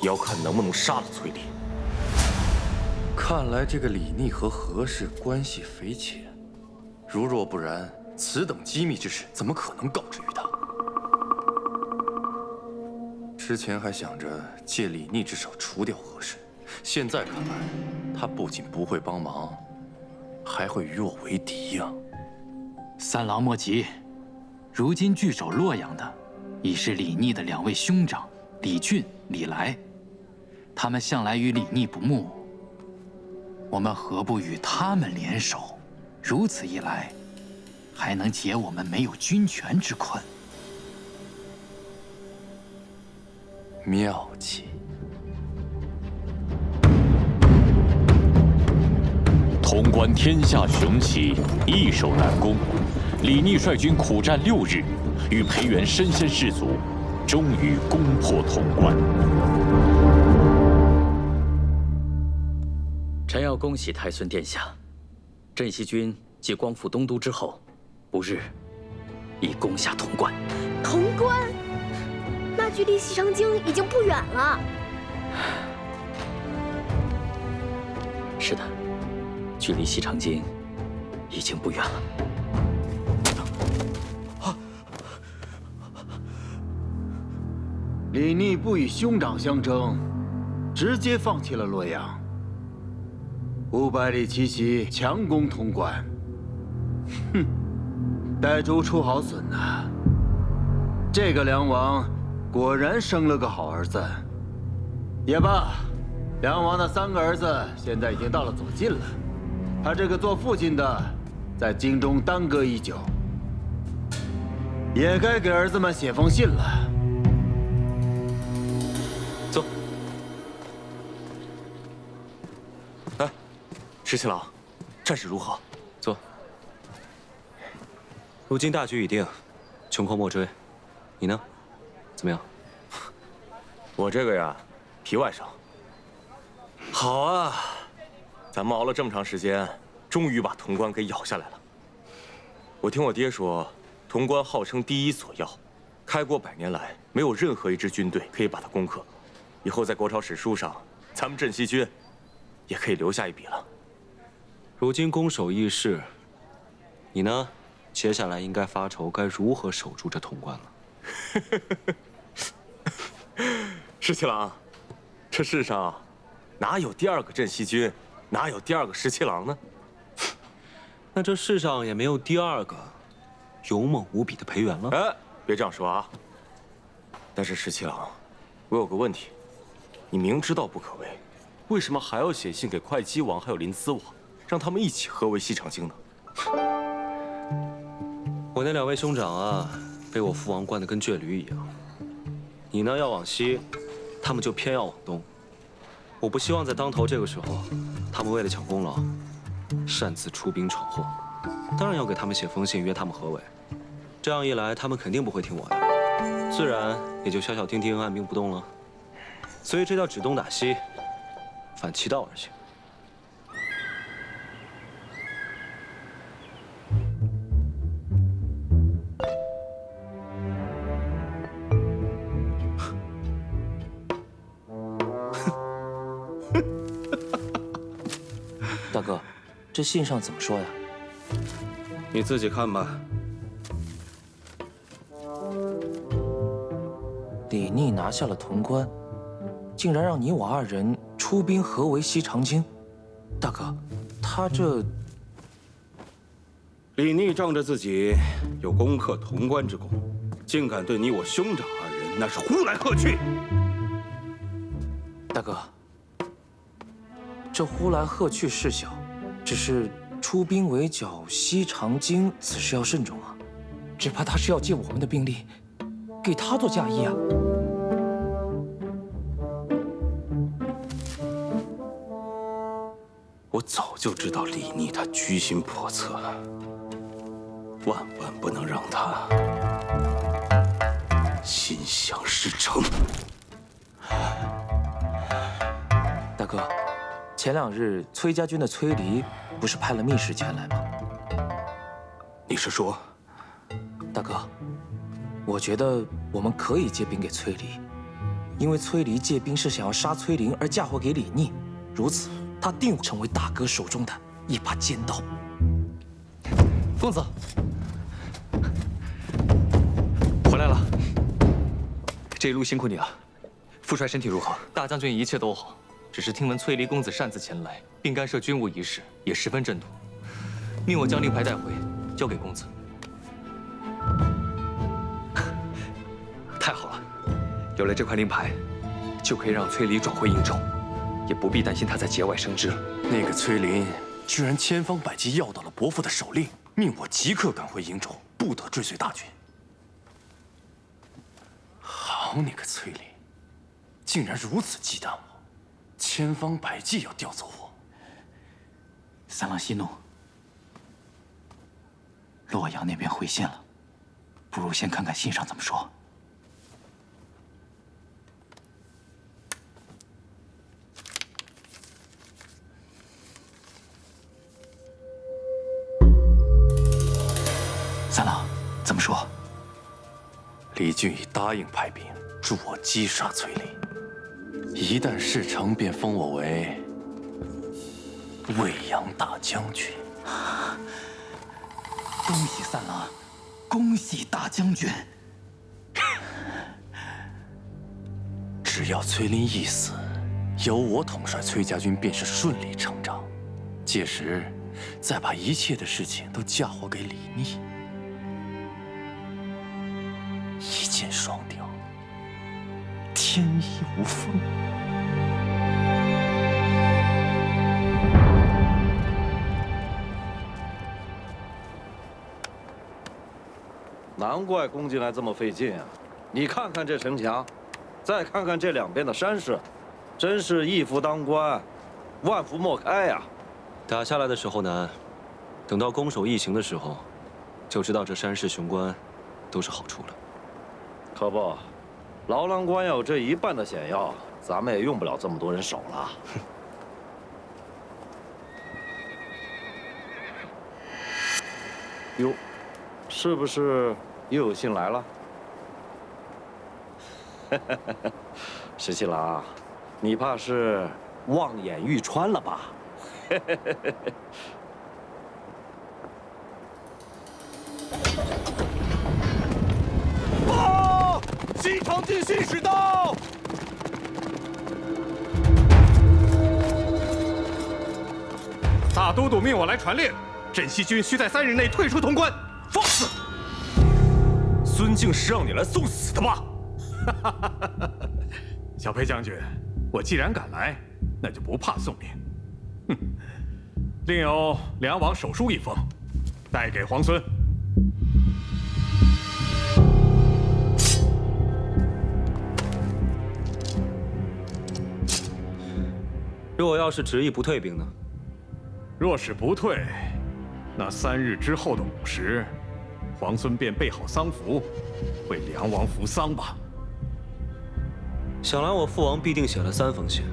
也要看能不能杀了崔林。看来这个李逆和何氏关系匪浅，如若不然，此等机密之事怎么可能告知于他？之前还想着借李逆之手除掉何氏，现在看来，他不仅不会帮忙，还会与我为敌呀！
三郎莫急，如今据守洛阳的，已是李逆的2位兄长李俊、李来，他们向来与李逆不睦。我们何不与他们联手？如此一来，还能解我们没有军权之困。
妙计！
潼关天下雄起，易守难攻。李逆率军苦战6日，与裴元身先士卒，终于攻破潼关。
臣要恭喜太孙殿下，镇西军继光复东都之后，不日已攻下潼关。
潼关，那距离西长京已经不远了。
是的，距离西长京已经不远了。
李逆不与兄长相争，直接放弃了洛阳。500里奇袭强攻潼关，哼，逮猪出好笋呐！这个梁王果然生了个好儿子。也罢，梁王的3个儿子现在已经到了左近了，他这个做父亲的在京中耽搁已久，也该给儿子们写封信了。
走。哎，石七郎，战事如何？
坐。如今大局已定，穷寇莫追。你呢？怎么样？
我这个呀，皮外伤。好啊，咱们熬了这么长时间，终于把潼关给咬下来了。我听我爹说，潼关号称第1锁要，开国100年来没有任何一支军队可以把它攻克。以后在国朝史书上，咱们镇西军也可以留下一笔了。
如今攻守易势，你呢？接下来应该发愁该如何守住这潼关了。
石七郎，这世上哪有第2个镇西军，哪有第2个石七郎呢？
那这世上也没有第2个勇猛无比的裴元了。
哎，别这样说啊！但是石七郎，我有个问题，你明知道不可为，为什么还要写信给会稽王还有临淄王，让他们一起合围西长京呢？
我那2位兄长啊，被我父王惯得跟倔驴一样。你呢要往西，他们就偏要往东。我不希望在当头这个时候，他们为了抢功劳，擅自出兵闯祸。当然要给他们写封信约他们合围。这样一来，他们肯定不会听我的，自然也就小丁丁按兵不动了。所以这叫指东打西，反其道而行。
大哥，这信上怎么说呀？
你自己看吧。
李逆拿下了潼关，竟然让你我2人出兵合围西长京。大哥，他这……
李逆仗着自己有攻克潼关之功，竟敢对你我兄长2人那是呼来喝去。
大哥，这呼来喝去事小，只是出兵围剿西长京，此事要慎重啊！只怕他是要借我们的兵力，给他做嫁衣啊！
我早就知道李逆他居心叵测，万万不能让他心想事成。
大哥，前2日崔家军的崔离不是派了密使前来吗？
你是说，
大哥，我觉得我们可以借兵给崔离，因为崔离借兵是想要杀崔林而嫁祸给李逆，如此
他定会成为大哥手中的一把尖刀。公子，回来了。这一路辛苦你了。副帅身体如何？大将军一切都好，只是听闻崔离公子擅自前来，并干涉军务一事，也十分震怒，命我将令牌带回，交给公子。太好了，有了这块令牌，就可以让崔离转回瀛州，也不必担心他在节外生枝了。
那个崔林居然千方百计要到了伯父的手令，命我即刻赶回瀛州，不得追随大军。好你个崔林，竟然如此忌惮我，千方百计要调走我。
三郎息怒，洛阳那边回信了，不如先看看信上怎么说。三郎，怎么说？
李俊已答应派兵助我击杀崔林，一旦事成，便封我为魏阳大将军。
恭喜三郎，恭喜大将军！
只要崔林一死，由我统帅崔家军便是顺理成章。届时，再把一切的事情都嫁祸给李逆，一箭双雕，天衣无缝。
难怪攻进来这么费劲啊！你看看这城墙，再看看这两边的山势，真是一夫当关，万夫莫开呀！
打下来的时候难，等到攻守易行的时候，就知道这山势雄关都是好处了。
可不，牢郎关要有这一半的险要，咱们也用不了这么多人手了。哟，是不是又有信来了？石七郎，你怕是望眼欲穿了吧？
报！西长进信使到！
大都督命我来传令，镇西军需在3日内退出潼关。
放肆！孙敬是让你来送死的吗？
小裴将军，我既然敢来，那就不怕送命。哼，另有梁王手书一封，带给皇孙。
若要是执意不退兵呢？
若是不退，那3日之后的午时，皇孙便备好丧服，为梁王服丧吧。
想来我父王必定写了3封信，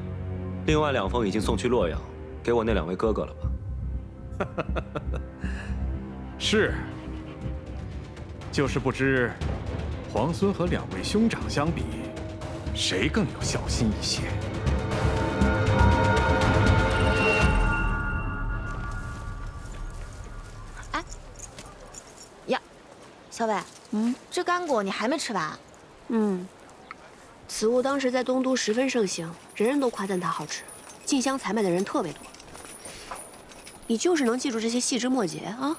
另外2封已经送去洛阳，给我那2位哥哥了吧？
是，就是不知皇孙和2位兄长相比，谁更有孝心一些？
小伟，这干果你还没吃完？
此物当时在东都十分盛行，人人都夸赞它好吃，进香采买的人特别多。你就是能记住这些细枝末节啊？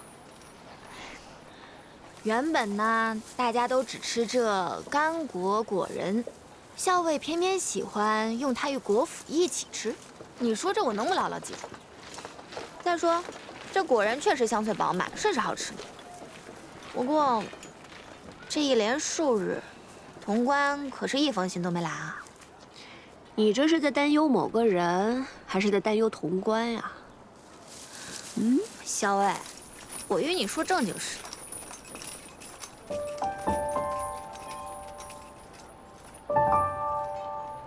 原本呢，大家都只吃这干果果仁，校尉偏偏喜欢用它与果脯一起吃。你说这我能不牢牢记住？再说，这果仁确实香脆饱满，甚是好吃。不过，这一连数日，潼关可是一封信都没来啊！
你这是在担忧某个人，还是在担忧潼关呀？
小伟，我与你说正经事。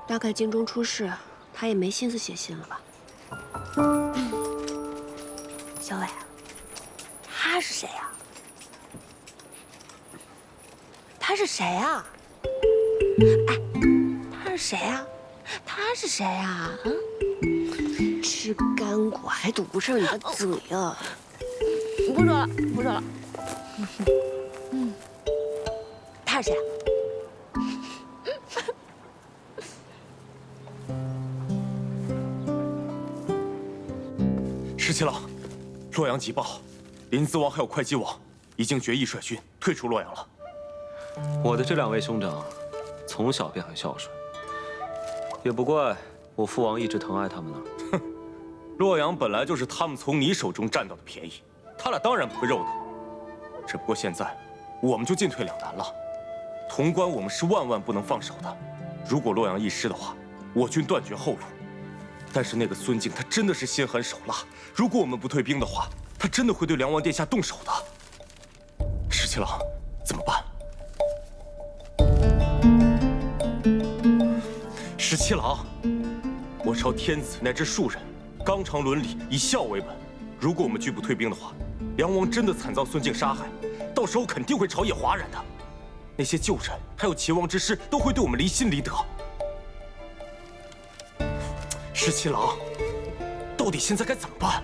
大概京中出事，他也没心思写信了吧？
小伟，他是谁呀？他是谁啊？哎，他是谁啊？他是谁啊？
吃干果还堵不上你的嘴啊！不说了，不说了。他是谁？
十七郎，洛阳急报，临淄王还有会稽王已经决议率军退出洛阳了。
我的这2位兄长，从小便很孝顺，也不怪我父王一直疼爱他们呢。
哼，洛阳本来就是他们从你手中占到的便宜，他俩当然不会肉疼。只不过现在，我们就进退两难了。潼关我们是万万不能放手的，如果洛阳一失的话，我军断绝后路。但是那个孙敬他真的是心狠手辣，如果我们不退兵的话，他真的会对梁王殿下动手的。十七郎，怎么办？十七郎，我朝天子乃至庶人，纲常伦理，以孝为本。如果我们拒不退兵的话，梁王真的惨遭孙敬杀害，到时候肯定会朝野哗然的。那些旧臣还有齐王之师都会对我们离心离德。十七郎，到底现在该怎么办？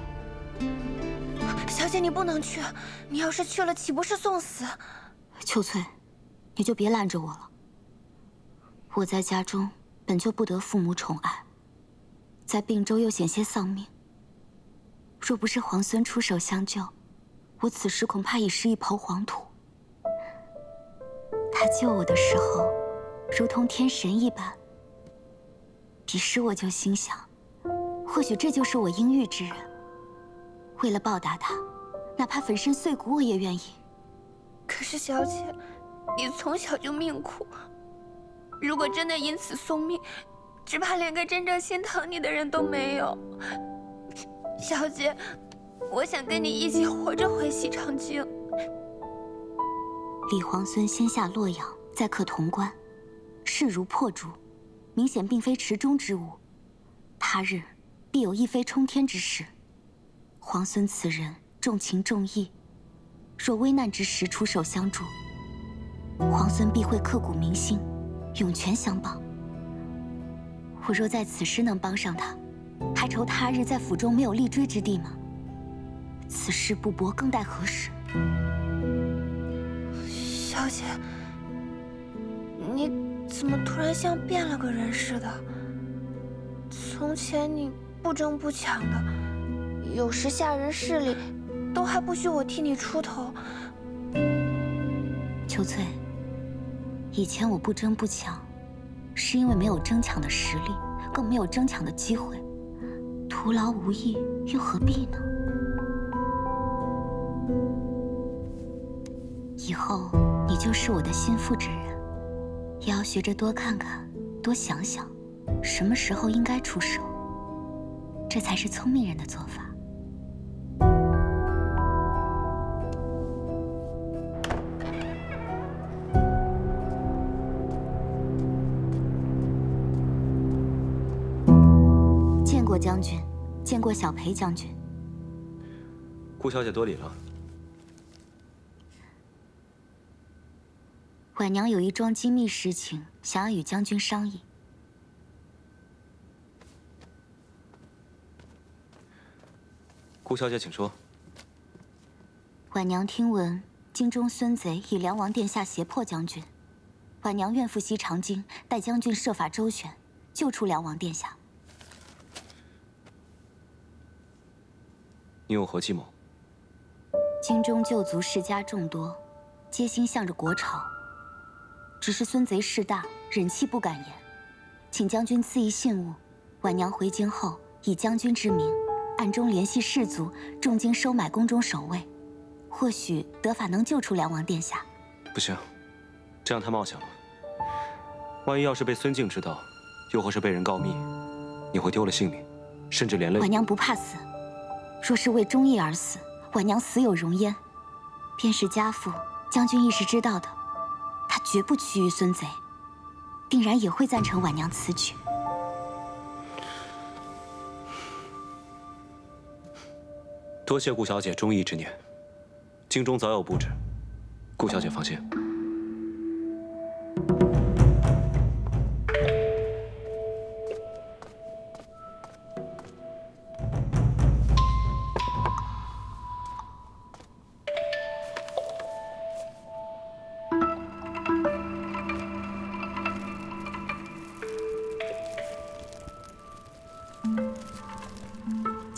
小姐，你不能去，你要是去了，岂不是送死？
秋翠，你就别拦着我了。我在家中本就不得父母宠爱，在并州又险些丧命。若不是皇孙出手相救，我此时恐怕已是一抔黄土。他救我的时候，如同天神一般。彼时我就心想，或许这就是我应遇之人。为了报答他，哪怕粉身碎骨我也愿意。
可是小姐，你从小就命苦，如果真的因此送命，只怕连个真正心疼你的人都没有。小姐，我想跟你一起活着回西长京。
李皇孙先下洛阳，再克潼关，势如破竹，明显并非池中之物。他日必有一飞冲天之事。皇孙此人重情重义，若危难之时出手相助，皇孙必会刻骨铭心，涌泉相报。我若在此时能帮上他，还愁他日在府中没有立锥之地吗？此事不搏，更待何时？
小姐，你怎么突然像变了个人似的？从前你不争不抢的，有时下人势力，都还不许我替你出头。
秋翠，以前我不争不抢，是因为没有争抢的实力，更没有争抢的机会，徒劳无益，又何必呢？以后你就是我的心腹之人，也要学着多看看，多想想，什么时候应该出手，这才是聪明人的做法。见过将军，见过小裴将军。
顾小姐多礼了。
婉娘有一桩机密事情，想要与将军商议。
顾小姐，请说。
婉娘听闻京中孙贼以梁王殿下胁迫将军，婉娘愿赴西长京，待将军设法周旋，救出梁王殿下。
你有何计谋？
京中旧族世家众多，皆心向着国朝。只是孙贼势大，忍气不敢言，请将军赐一信物，婉娘回京后以将军之名，暗中联系士族，重金收买宫中守卫，或许得法能救出梁王殿下。
不行，这样太冒险了。万一要是被孙敬知道，又或是被人告密，你会丢了性命，甚至连累。
婉娘不怕死，若是为忠义而死，婉娘死有容焉。便是家父，将军亦是知道的。他绝不屈于孙贼，定然也会赞成婉娘此举。
多谢顾小姐忠义之念，京中早有布置，顾小姐放心。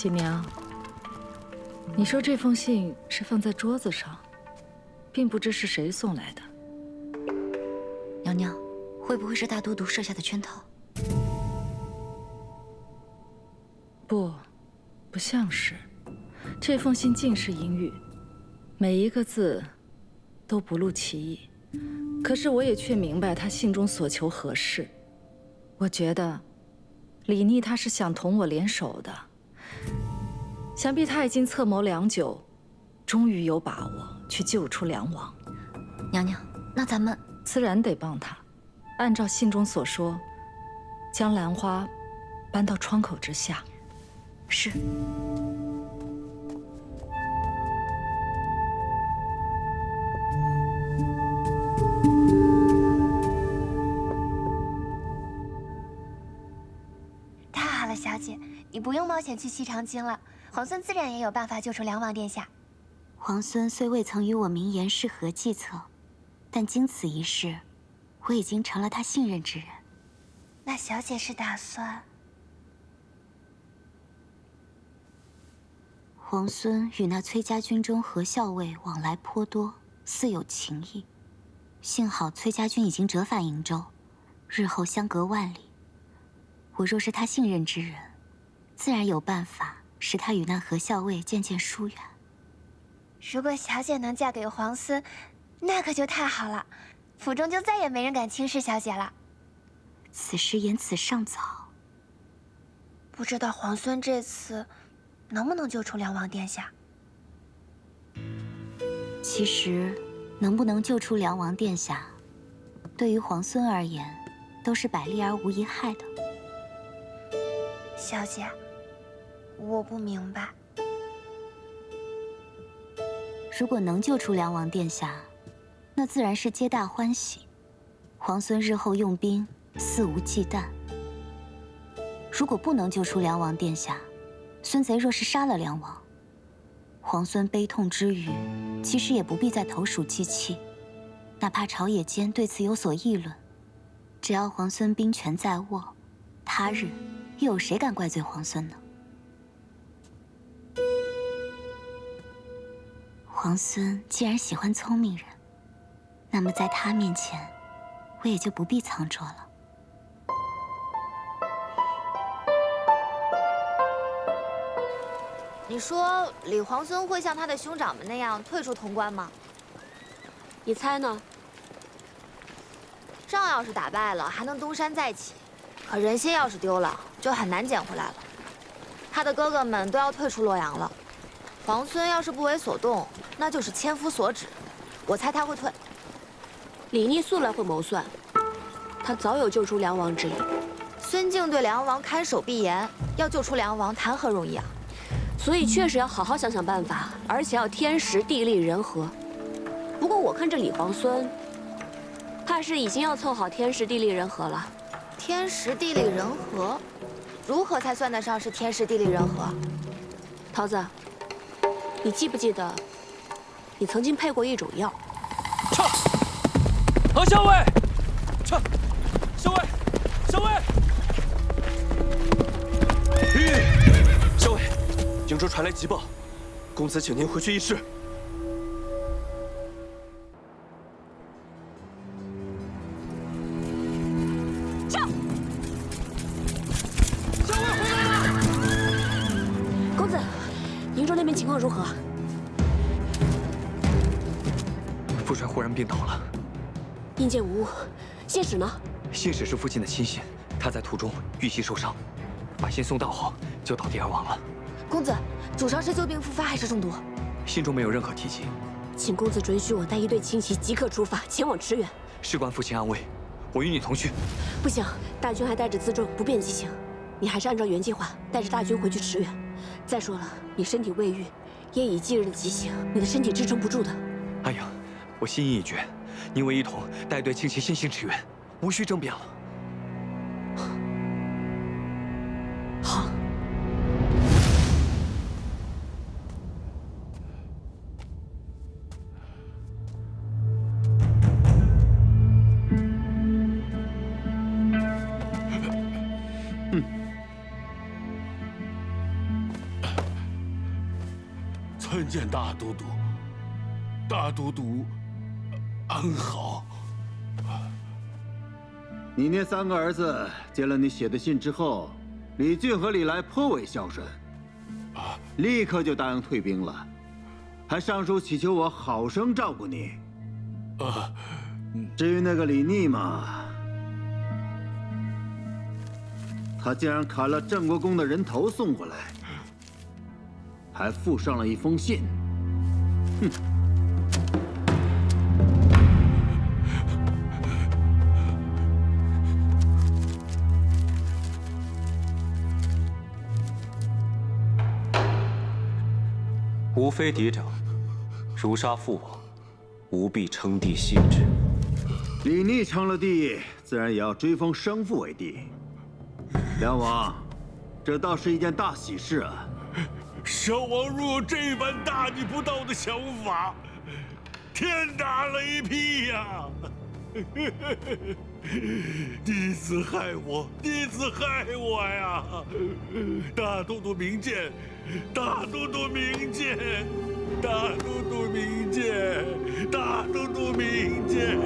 锦娘，你说这封信是放在桌子上，并不知是谁送来的。
娘娘，会不会是大都督设下的圈套？
不像是。这封信尽是阴语，每一个字都不露其意。可是我也却明白他信中所求何事。我觉得李逆他是想同我联手的，想必他已经策谋良久，终于有把握去救出梁王。
娘娘，那咱们
自然得帮他，按照信中所说，将兰花搬到窗口之下。
是。
太好了，小姐，你不用冒险去西长京了，皇孙自然也有办法救出梁王殿下。
皇孙虽未曾与我明言是何计策，但经此一事，我已经成了他信任之人。
那小姐是打算？
皇孙与那崔家军中何校尉往来颇多，似有情谊。幸好崔家军已经折返瀛州，日后相隔万里。我若是他信任之人，自然有办法使他与那何校尉渐渐疏远。
如果小姐能嫁给皇孙，那可就太好了，府中就再也没人敢轻视小姐了。
此时言辞尚早，
不知道皇孙这次能不能救出梁王殿下？
其实，能不能救出梁王殿下，对于皇孙而言，都是百利而无一害的。
小姐，我不明白。
如果能救出梁王殿下，那自然是皆大欢喜。皇孙日后用兵肆无忌惮。如果不能救出梁王殿下，孙贼若是杀了梁王，皇孙悲痛之余，其实也不必再投鼠忌器。哪怕朝野间对此有所议论，只要皇孙兵权在握，他日又有谁敢怪罪皇孙呢？皇孙既然喜欢聪明人，那么在他面前，我也就不必藏拙了。
你说李皇孙会像他的兄长们那样退出潼关吗？
你猜呢？
仗要是打败了，还能东山再起；可人心要是丢了，就很难捡回来了。他的哥哥们都要退出洛阳了，皇孙要是不为所动，那就是千夫所指。我猜他会退。
李逆素来会谋算，他早有救出梁王之意。
孙敬对梁王看守必严，要救出梁王谈何容易啊！
所以确实要好好想想办法，而且要天时地利人和。不过我看这李皇孙，怕是已经要凑好天时地利人和了。
天时地利人和，如何才算得上是天时地利人和？
桃子，你记不记得，你曾经配过一种药？
撤！何校尉，撤！校尉，校尉！校尉，瀛州传来急报，公子请您回去议事。
上！校尉回来了！公子，瀛州那边情况如何？
父帅忽然病倒了。
应见无误，信使呢？
信使是父亲的亲信，他在途中遇袭受伤，把信送到后就倒地而亡了。
公子，主伤是旧病复发还是中毒？
信中没有任何提及。
请公子准许我带一队轻骑即刻出发，前往驰援。
事关父亲安危，我与你同去。
不行，大军还带着辎重，不便急行。你还是按照原计划带着大军回去驰援。再说了，你身体未愈，夜以继日的急行，你的身体支撑不住的。
安阳，我心意已决。宁为一同带队轻骑先行驰援，无需争辩了。
好。
参见大都督。大都督安好。
你那3个儿子接了你写的信之后，李俊和李来颇为孝顺，立刻就答应退兵了，还上书祈求我好生照顾你。至于那个李逆嘛，他竟然砍了郑国公的人头送过来，还附上了一封信。哼！
吾非嫡长，如杀父王，吾必称帝谢之。
李逆称了帝，自然也要追封生父为帝。梁王，这倒是一件大喜事啊！
小王若有这般大逆不道的想法，天打雷劈呀！弟子害我，弟子害我呀！大都督明鉴，大都督明鉴，大都督明鉴，大都督明鉴。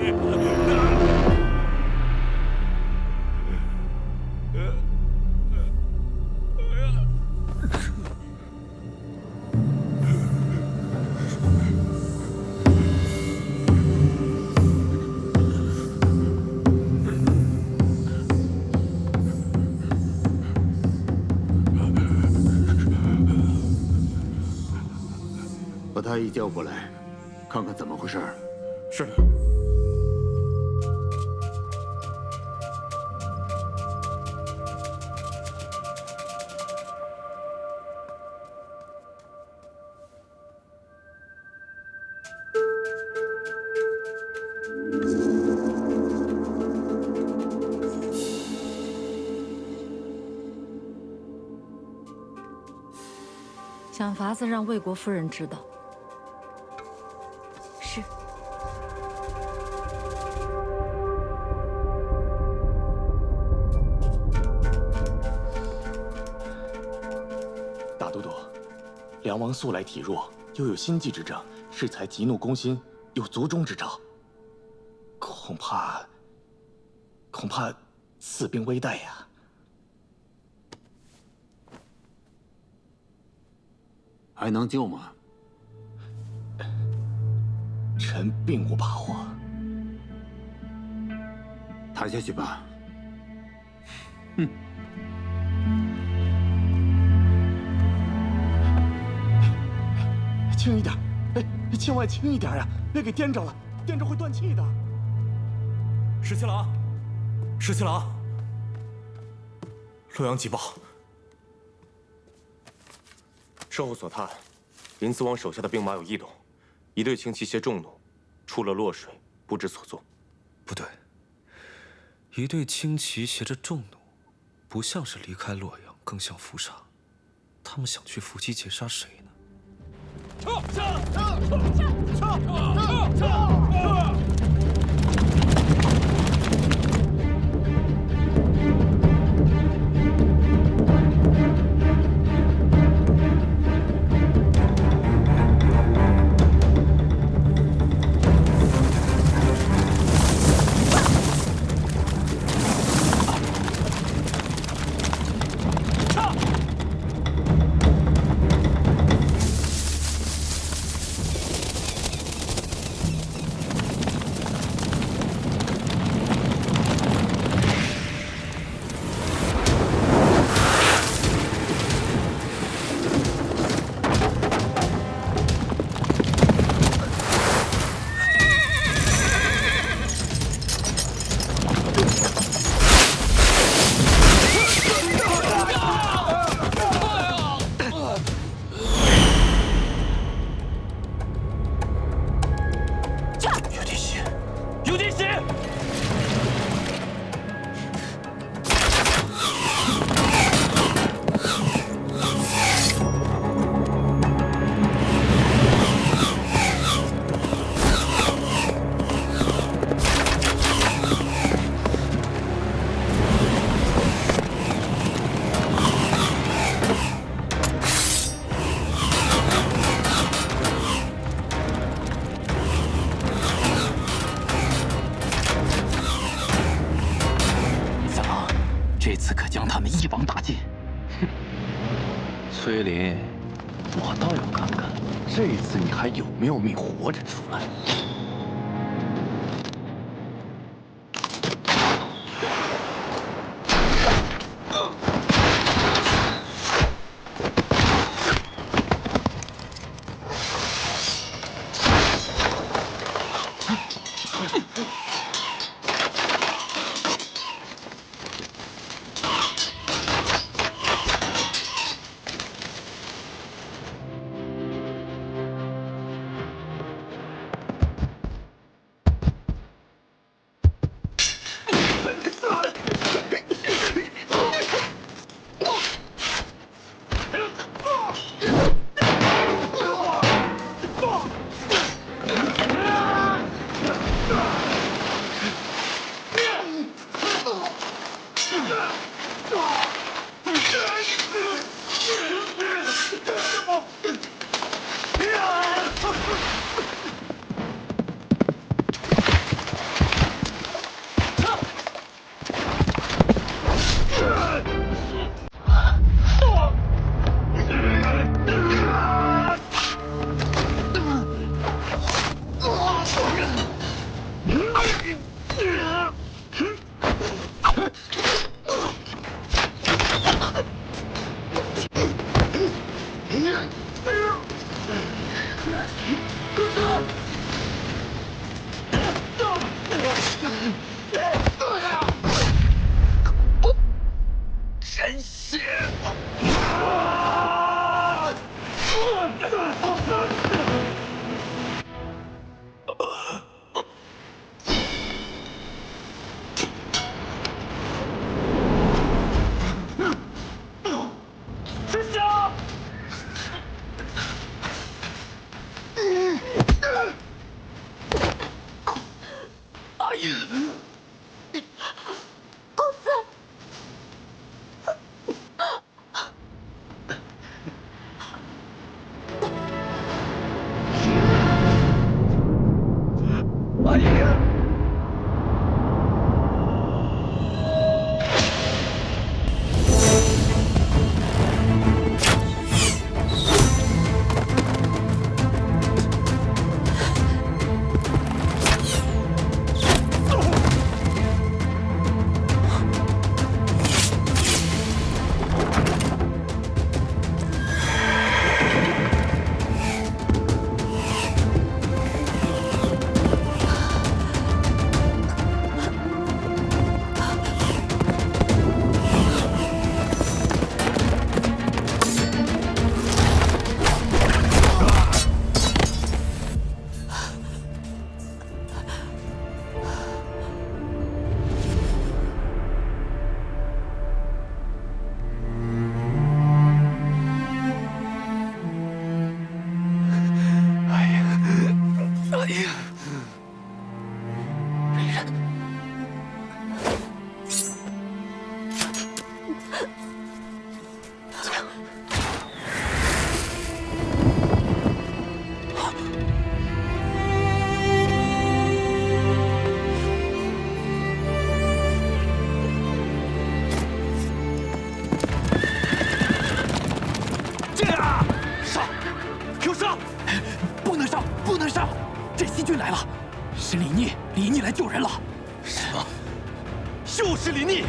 把太医叫过来，看看怎么回事。
是。
想法子让魏国夫人知道。
是。
大都督，梁王素来体弱，又有心悸之症，适才急怒攻心，有卒中之兆。恐怕此病危殆呀。
还能救吗？
臣并无把握。
抬下去吧。哼。
轻一点，哎，千万轻一点呀，别给颠着了，颠着会断气的。
十七郎，十七郎，洛阳急报。事后所探，林子王手下的兵马有异动，一队轻骑携重弩，出了洛水，不知所踪。
不对，一队轻骑携着重弩，不像是离开洛阳，更像伏杀。他们想去伏击截杀谁呢？
大进。
哼，崔林，我倒要看看这一次你还有没有命活着出来。
真是！师兄！哎呀！
公子。
哎呀！
是李逆，李逆来救人了。什么？就是李逆！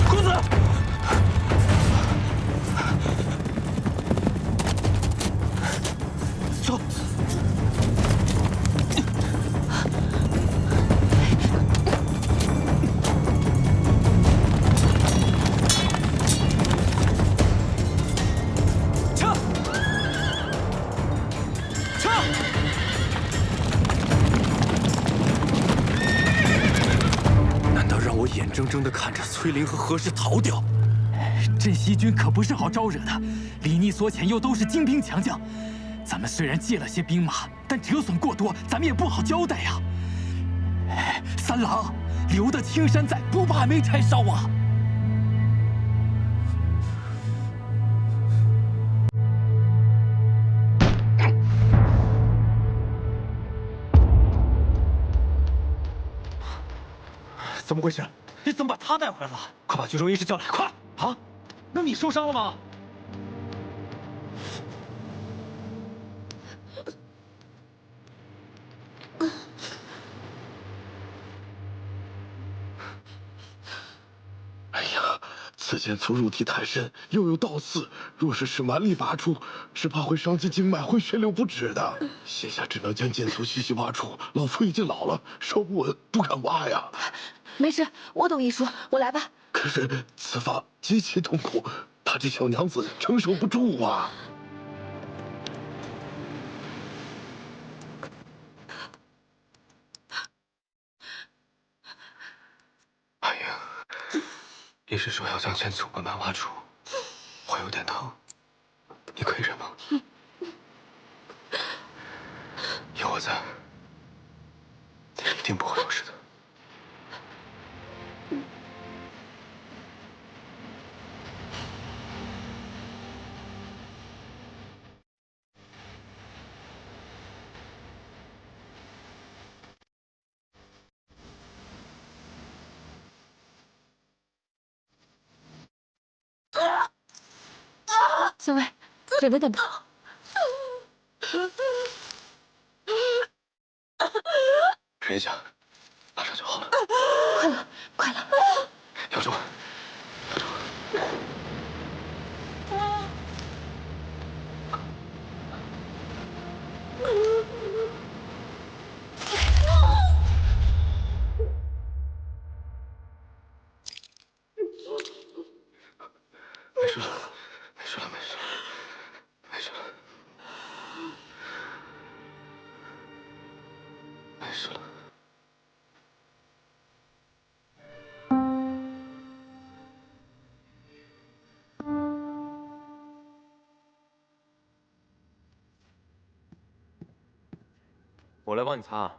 公子，走。
眼睁睁地看着崔林和何氏逃掉，
镇西军可不是好招惹的。李逆所遣又都是精兵强将，咱们虽然借了些兵马，但折损过多，咱们也不好交代呀。三郎，留得青山在，不怕没柴烧啊！
怎么回事？你怎么把他带回来了？快把军中医师叫来，快！啊？那你受伤了吗？
哎呀，此剑从入体太深，又有倒刺，若是使蛮力拔出，是怕会伤及经脉，会血流不止的。现下只能将剑从细细挖出。老夫已经老了，手不稳，不敢挖呀。
没事，我懂医术，我来吧。
可是此法极其痛苦，怕这小娘子承受不住啊。
阿英，医师说要将剑从慢慢挖出，会有点疼，你可以忍吗？有我在，你一定不会有事的。
小薇，忍着点吧。
忍一下，马上就好了。
快了，快了！
咬住，咬住。没事了，没事了，没事了，没事了，没事了。
我来帮你擦。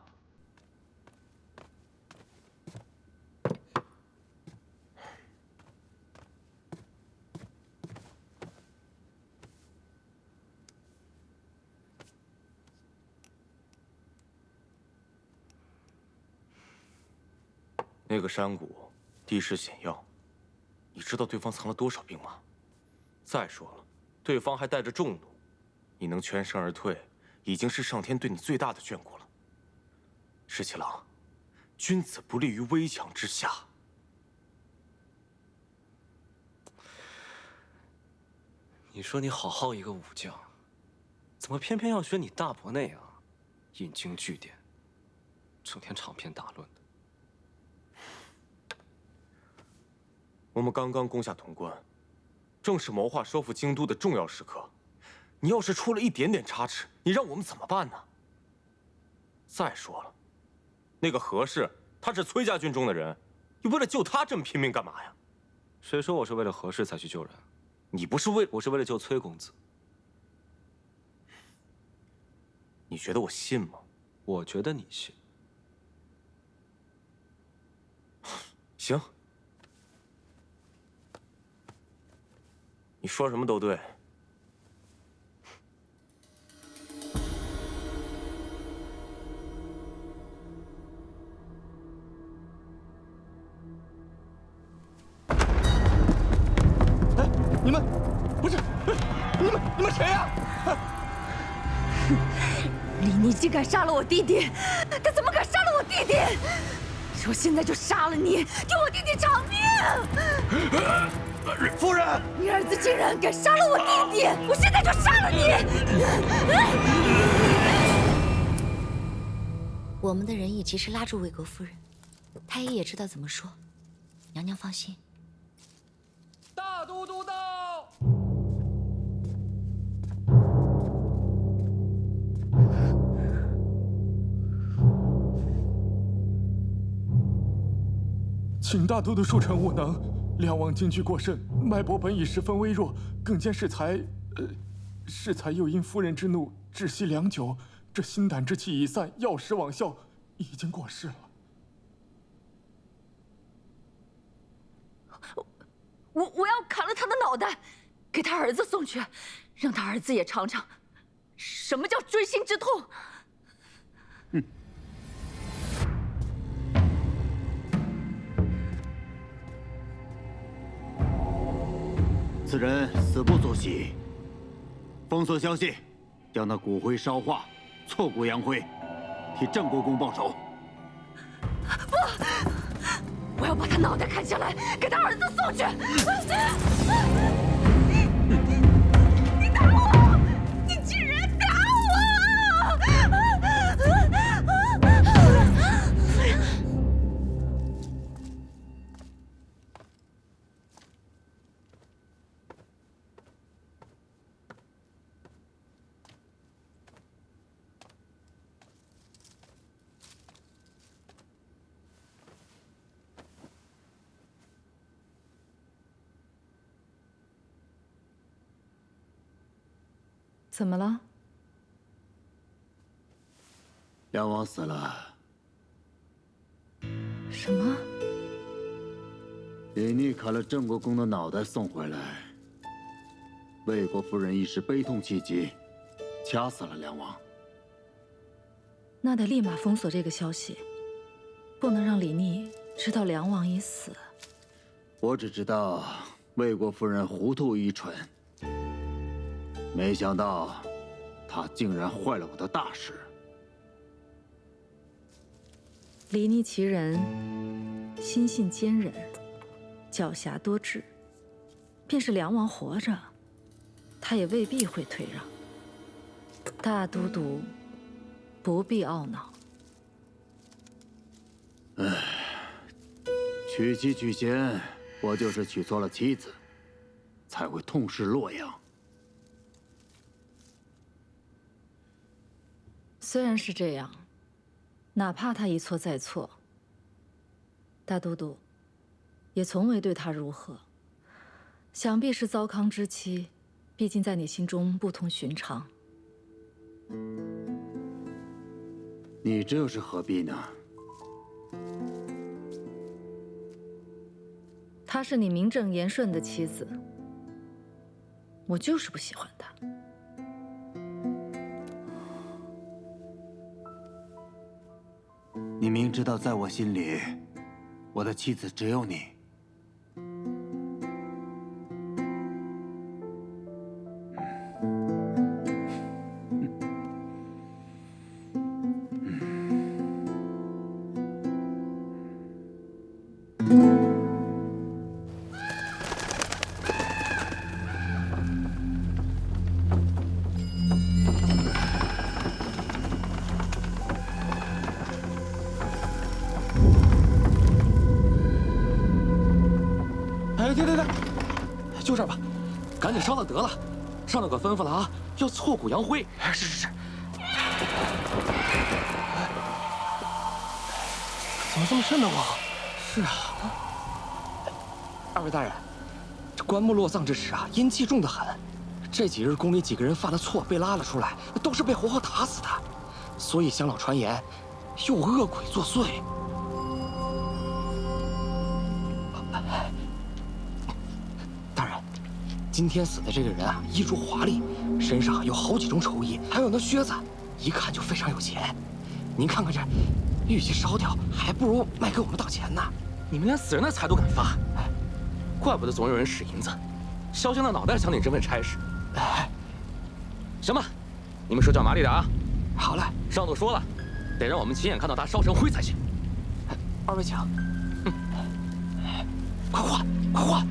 那个山谷地势险要，你知道对方藏了多少兵马？再说了，对方还带着重弩，你能全身而退，已经是上天对你最大的眷顾了。石七郎，君子不立于危墙之下。
你说你好好一个武将，怎么偏偏要学你大伯那样，引经据典，整天长篇大论的？
我们刚刚攻下潼关，正是谋划收复京都的重要时刻。你要是出了一点点差池，你让我们怎么办呢？再说了，那个何氏他是崔家军中的人，你为了救他这么拼命干嘛呀？
谁说我是为了何氏才去救人？
你不是为……
我是为了救崔公子。
你觉得我信吗？
我觉得你信。
行。你说什么都对。
哎，你们不是，你们谁呀？
李逆竟敢杀了我弟弟！他怎么敢杀了我弟弟？我现在就杀了你，替我弟弟偿命！
夫人，
你儿子竟然敢杀了我弟弟！我现在就杀了你！
我们的人已及时拉住魏国夫人，太医也知道怎么说。娘娘放心。
大都督到。
请大都督恕臣无能。梁王惊惧过甚，脉搏本已十分微弱，更兼适才又因夫人之怒窒息良久，这心胆之气已散，药石罔效，已经过世了。
我要砍了他的脑袋，给他儿子送去，让他儿子也尝尝什么叫锥心之痛。
此人死不足惜。封锁消息，将那骨灰烧化，挫骨扬灰，替郑国公报仇。
不，我要把他脑袋砍下来，给他儿子送去。你打我！你居然打我！
怎么了？
梁王死了。
什么？
李逆砍了郑国公的脑袋送回来，魏国夫人一时悲痛气急，掐死了梁王。
那得立马封锁这个消息，不能让李逆知道梁王已死。
我只知道魏国夫人糊涂愚蠢，没想到她竟然坏了我的大事。
李逆其人，心性坚忍，狡黠多智。便是梁王活着，他也未必会退让。大都督不必懊恼。
唉，娶妻娶贤，我就是娶错了妻子，才会痛失洛阳。
虽然是这样，哪怕他一错再错，大都督也从未对他如何。想必是糟糠之妻，毕竟在你心中不同寻常。
你这又是何必呢？
她是你名正言顺的妻子，我就是不喜欢她。
你明知道在我心里，我的妻子只有你。
就这儿吧，赶紧烧了得了。上头可吩咐了啊，要挫骨扬灰。是。怎么这么瘆得慌？是啊。二位大人，这棺木落葬之时啊，阴气重得很。这几日宫里几个人犯了错，被拉了出来，都是被活活打死的。所以乡老传言，有恶鬼作祟。今天死的这个人啊，衣着华丽，身上有好几种绸衣，还有那靴子，一看就非常有钱。您看看这，与其烧掉，还不如卖给我们当钱呢。你们连死人的财都敢发，怪不得总有人使银子，削尖了脑袋想领这份差事。行吧，你们手脚麻利点啊。好嘞，上头说了，得让我们亲眼看到他烧成灰才行。二位请。快换，快换！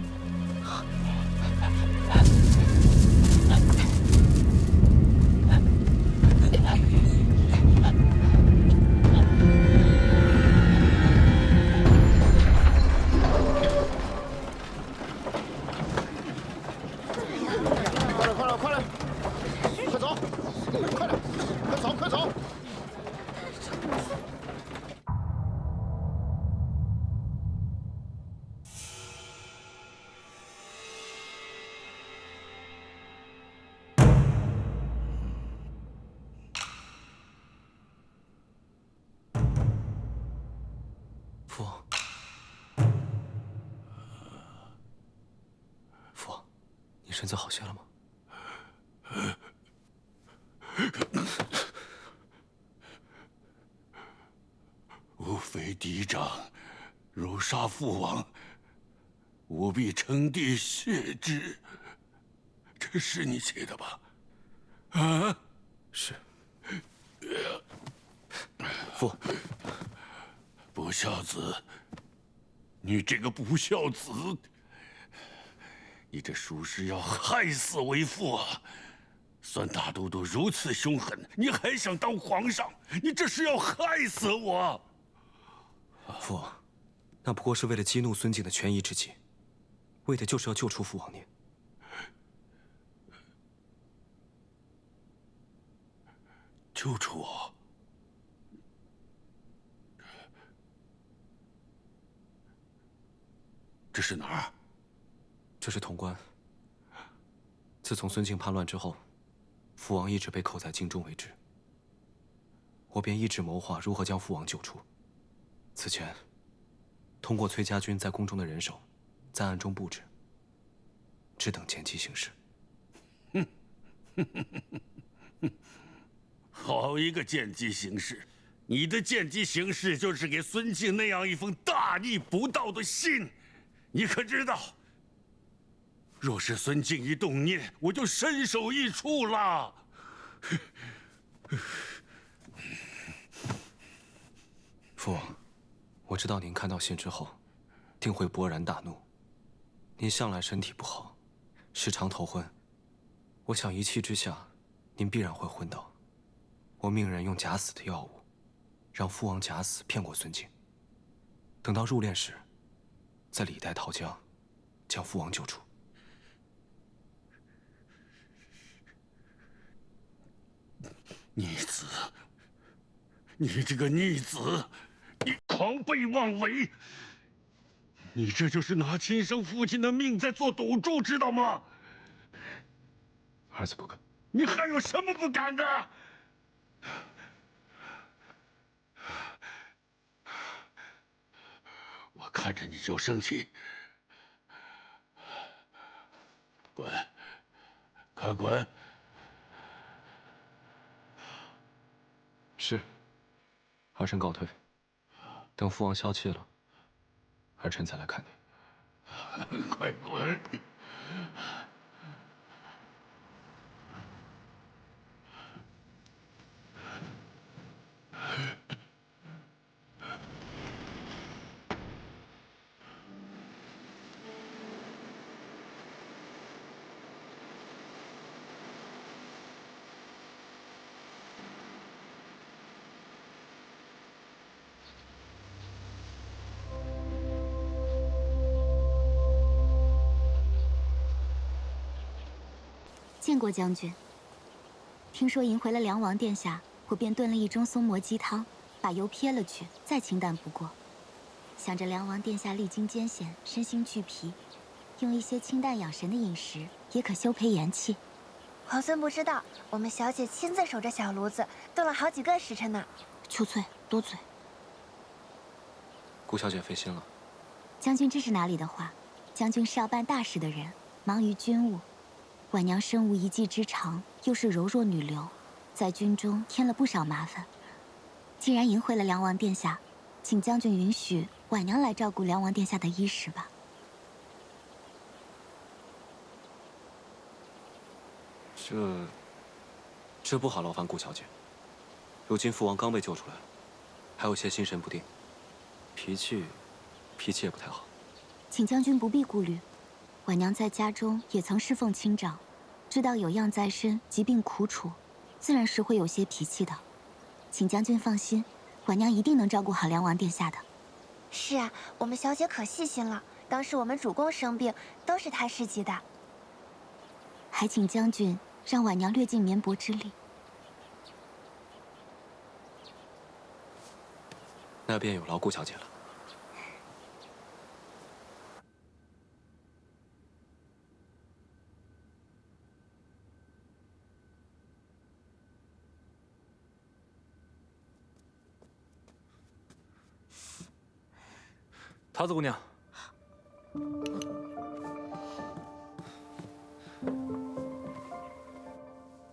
你身子好些了吗？
吾非嫡长，如杀父王，吾必称帝血之。是你写的吧？啊？
是。父，
不孝子，你这个不孝子，你这属实要害死为父啊！算大都督如此凶狠，你还想当皇上？你这是要害死我！
父，那不过是为了激怒孙敬的权宜之计，为的就是要救出父王您。
救出我？这是哪儿？
这是潼关。自从孙敬叛乱之后，父王一直被扣在京中为止。我便一直谋划如何将父王救出。此前，通过崔家军在宫中的人手，在暗中布置，只等见机行事。
好一个见机行事！你的见机行事就是给孙敬那样一封大逆不道的信，你可知道？若是孙敬一动念，我就身首异处了。
父王，我知道您看到信之后，定会勃然大怒。您向来身体不好，时常头昏，我想一气之下，您必然会昏倒。我命人用假死的药物，让父王假死骗过孙敬。等到入殓时，再李代桃僵，将父王救出。
逆子，你这个逆子，你狂悖妄为！你这就是拿亲生父亲的命在做赌注，知道吗？
儿子不敢。
你还有什么不敢的？我看着你就生气。滚，快滚！
是。儿臣告退。等父王消气了，儿臣再来看你。
快滚！
见过将军。听说迎回了梁王殿下，我便炖了一盅松蘑鸡汤，把油撇了去，再清淡不过。想着梁王殿下历经艰险，身心俱疲，用一些清淡养神的饮食，也可修培元气。
皇孙不知道，我们小姐亲自守着小炉子，炖了好几个时辰呢。
秋翠，多嘴。
顾小姐费心了。
将军这是哪里的话？将军是要办大事的人，忙于军务。婉娘身无一技之长，又是柔弱女流，在军中添了不少麻烦。既然迎回了梁王殿下，请将军允许婉娘来照顾梁王殿下的衣食吧。
这不好劳烦顾小姐。如今父王刚被救出来了，还有些心神不定，脾气也不太好。
请将军不必顾虑。婉娘在家中也曾侍奉亲长，知道有恙在身，疾病苦楚，自然是会有些脾气的。请将军放心，婉娘一定能照顾好梁王殿下的。
是啊，我们小姐可细心了。当时我们主公生病，都是她施及的。
还请将军让婉娘略尽绵薄之力。
那便有劳顾小姐了。
桃子姑娘，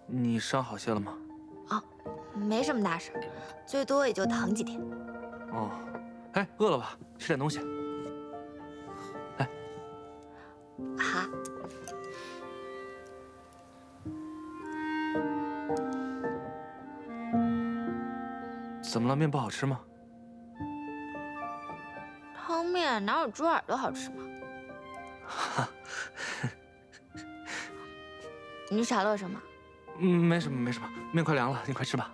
你伤好些了吗？
啊，没什么大事，最多也就疼几天。
哦，哎，饿了吧？吃点东西。哎，
好。
怎么了？面不好吃吗？
汤面哪有猪耳朵好吃吗？你傻乐什么？
没什么，没什么。面快凉了，你快吃吧。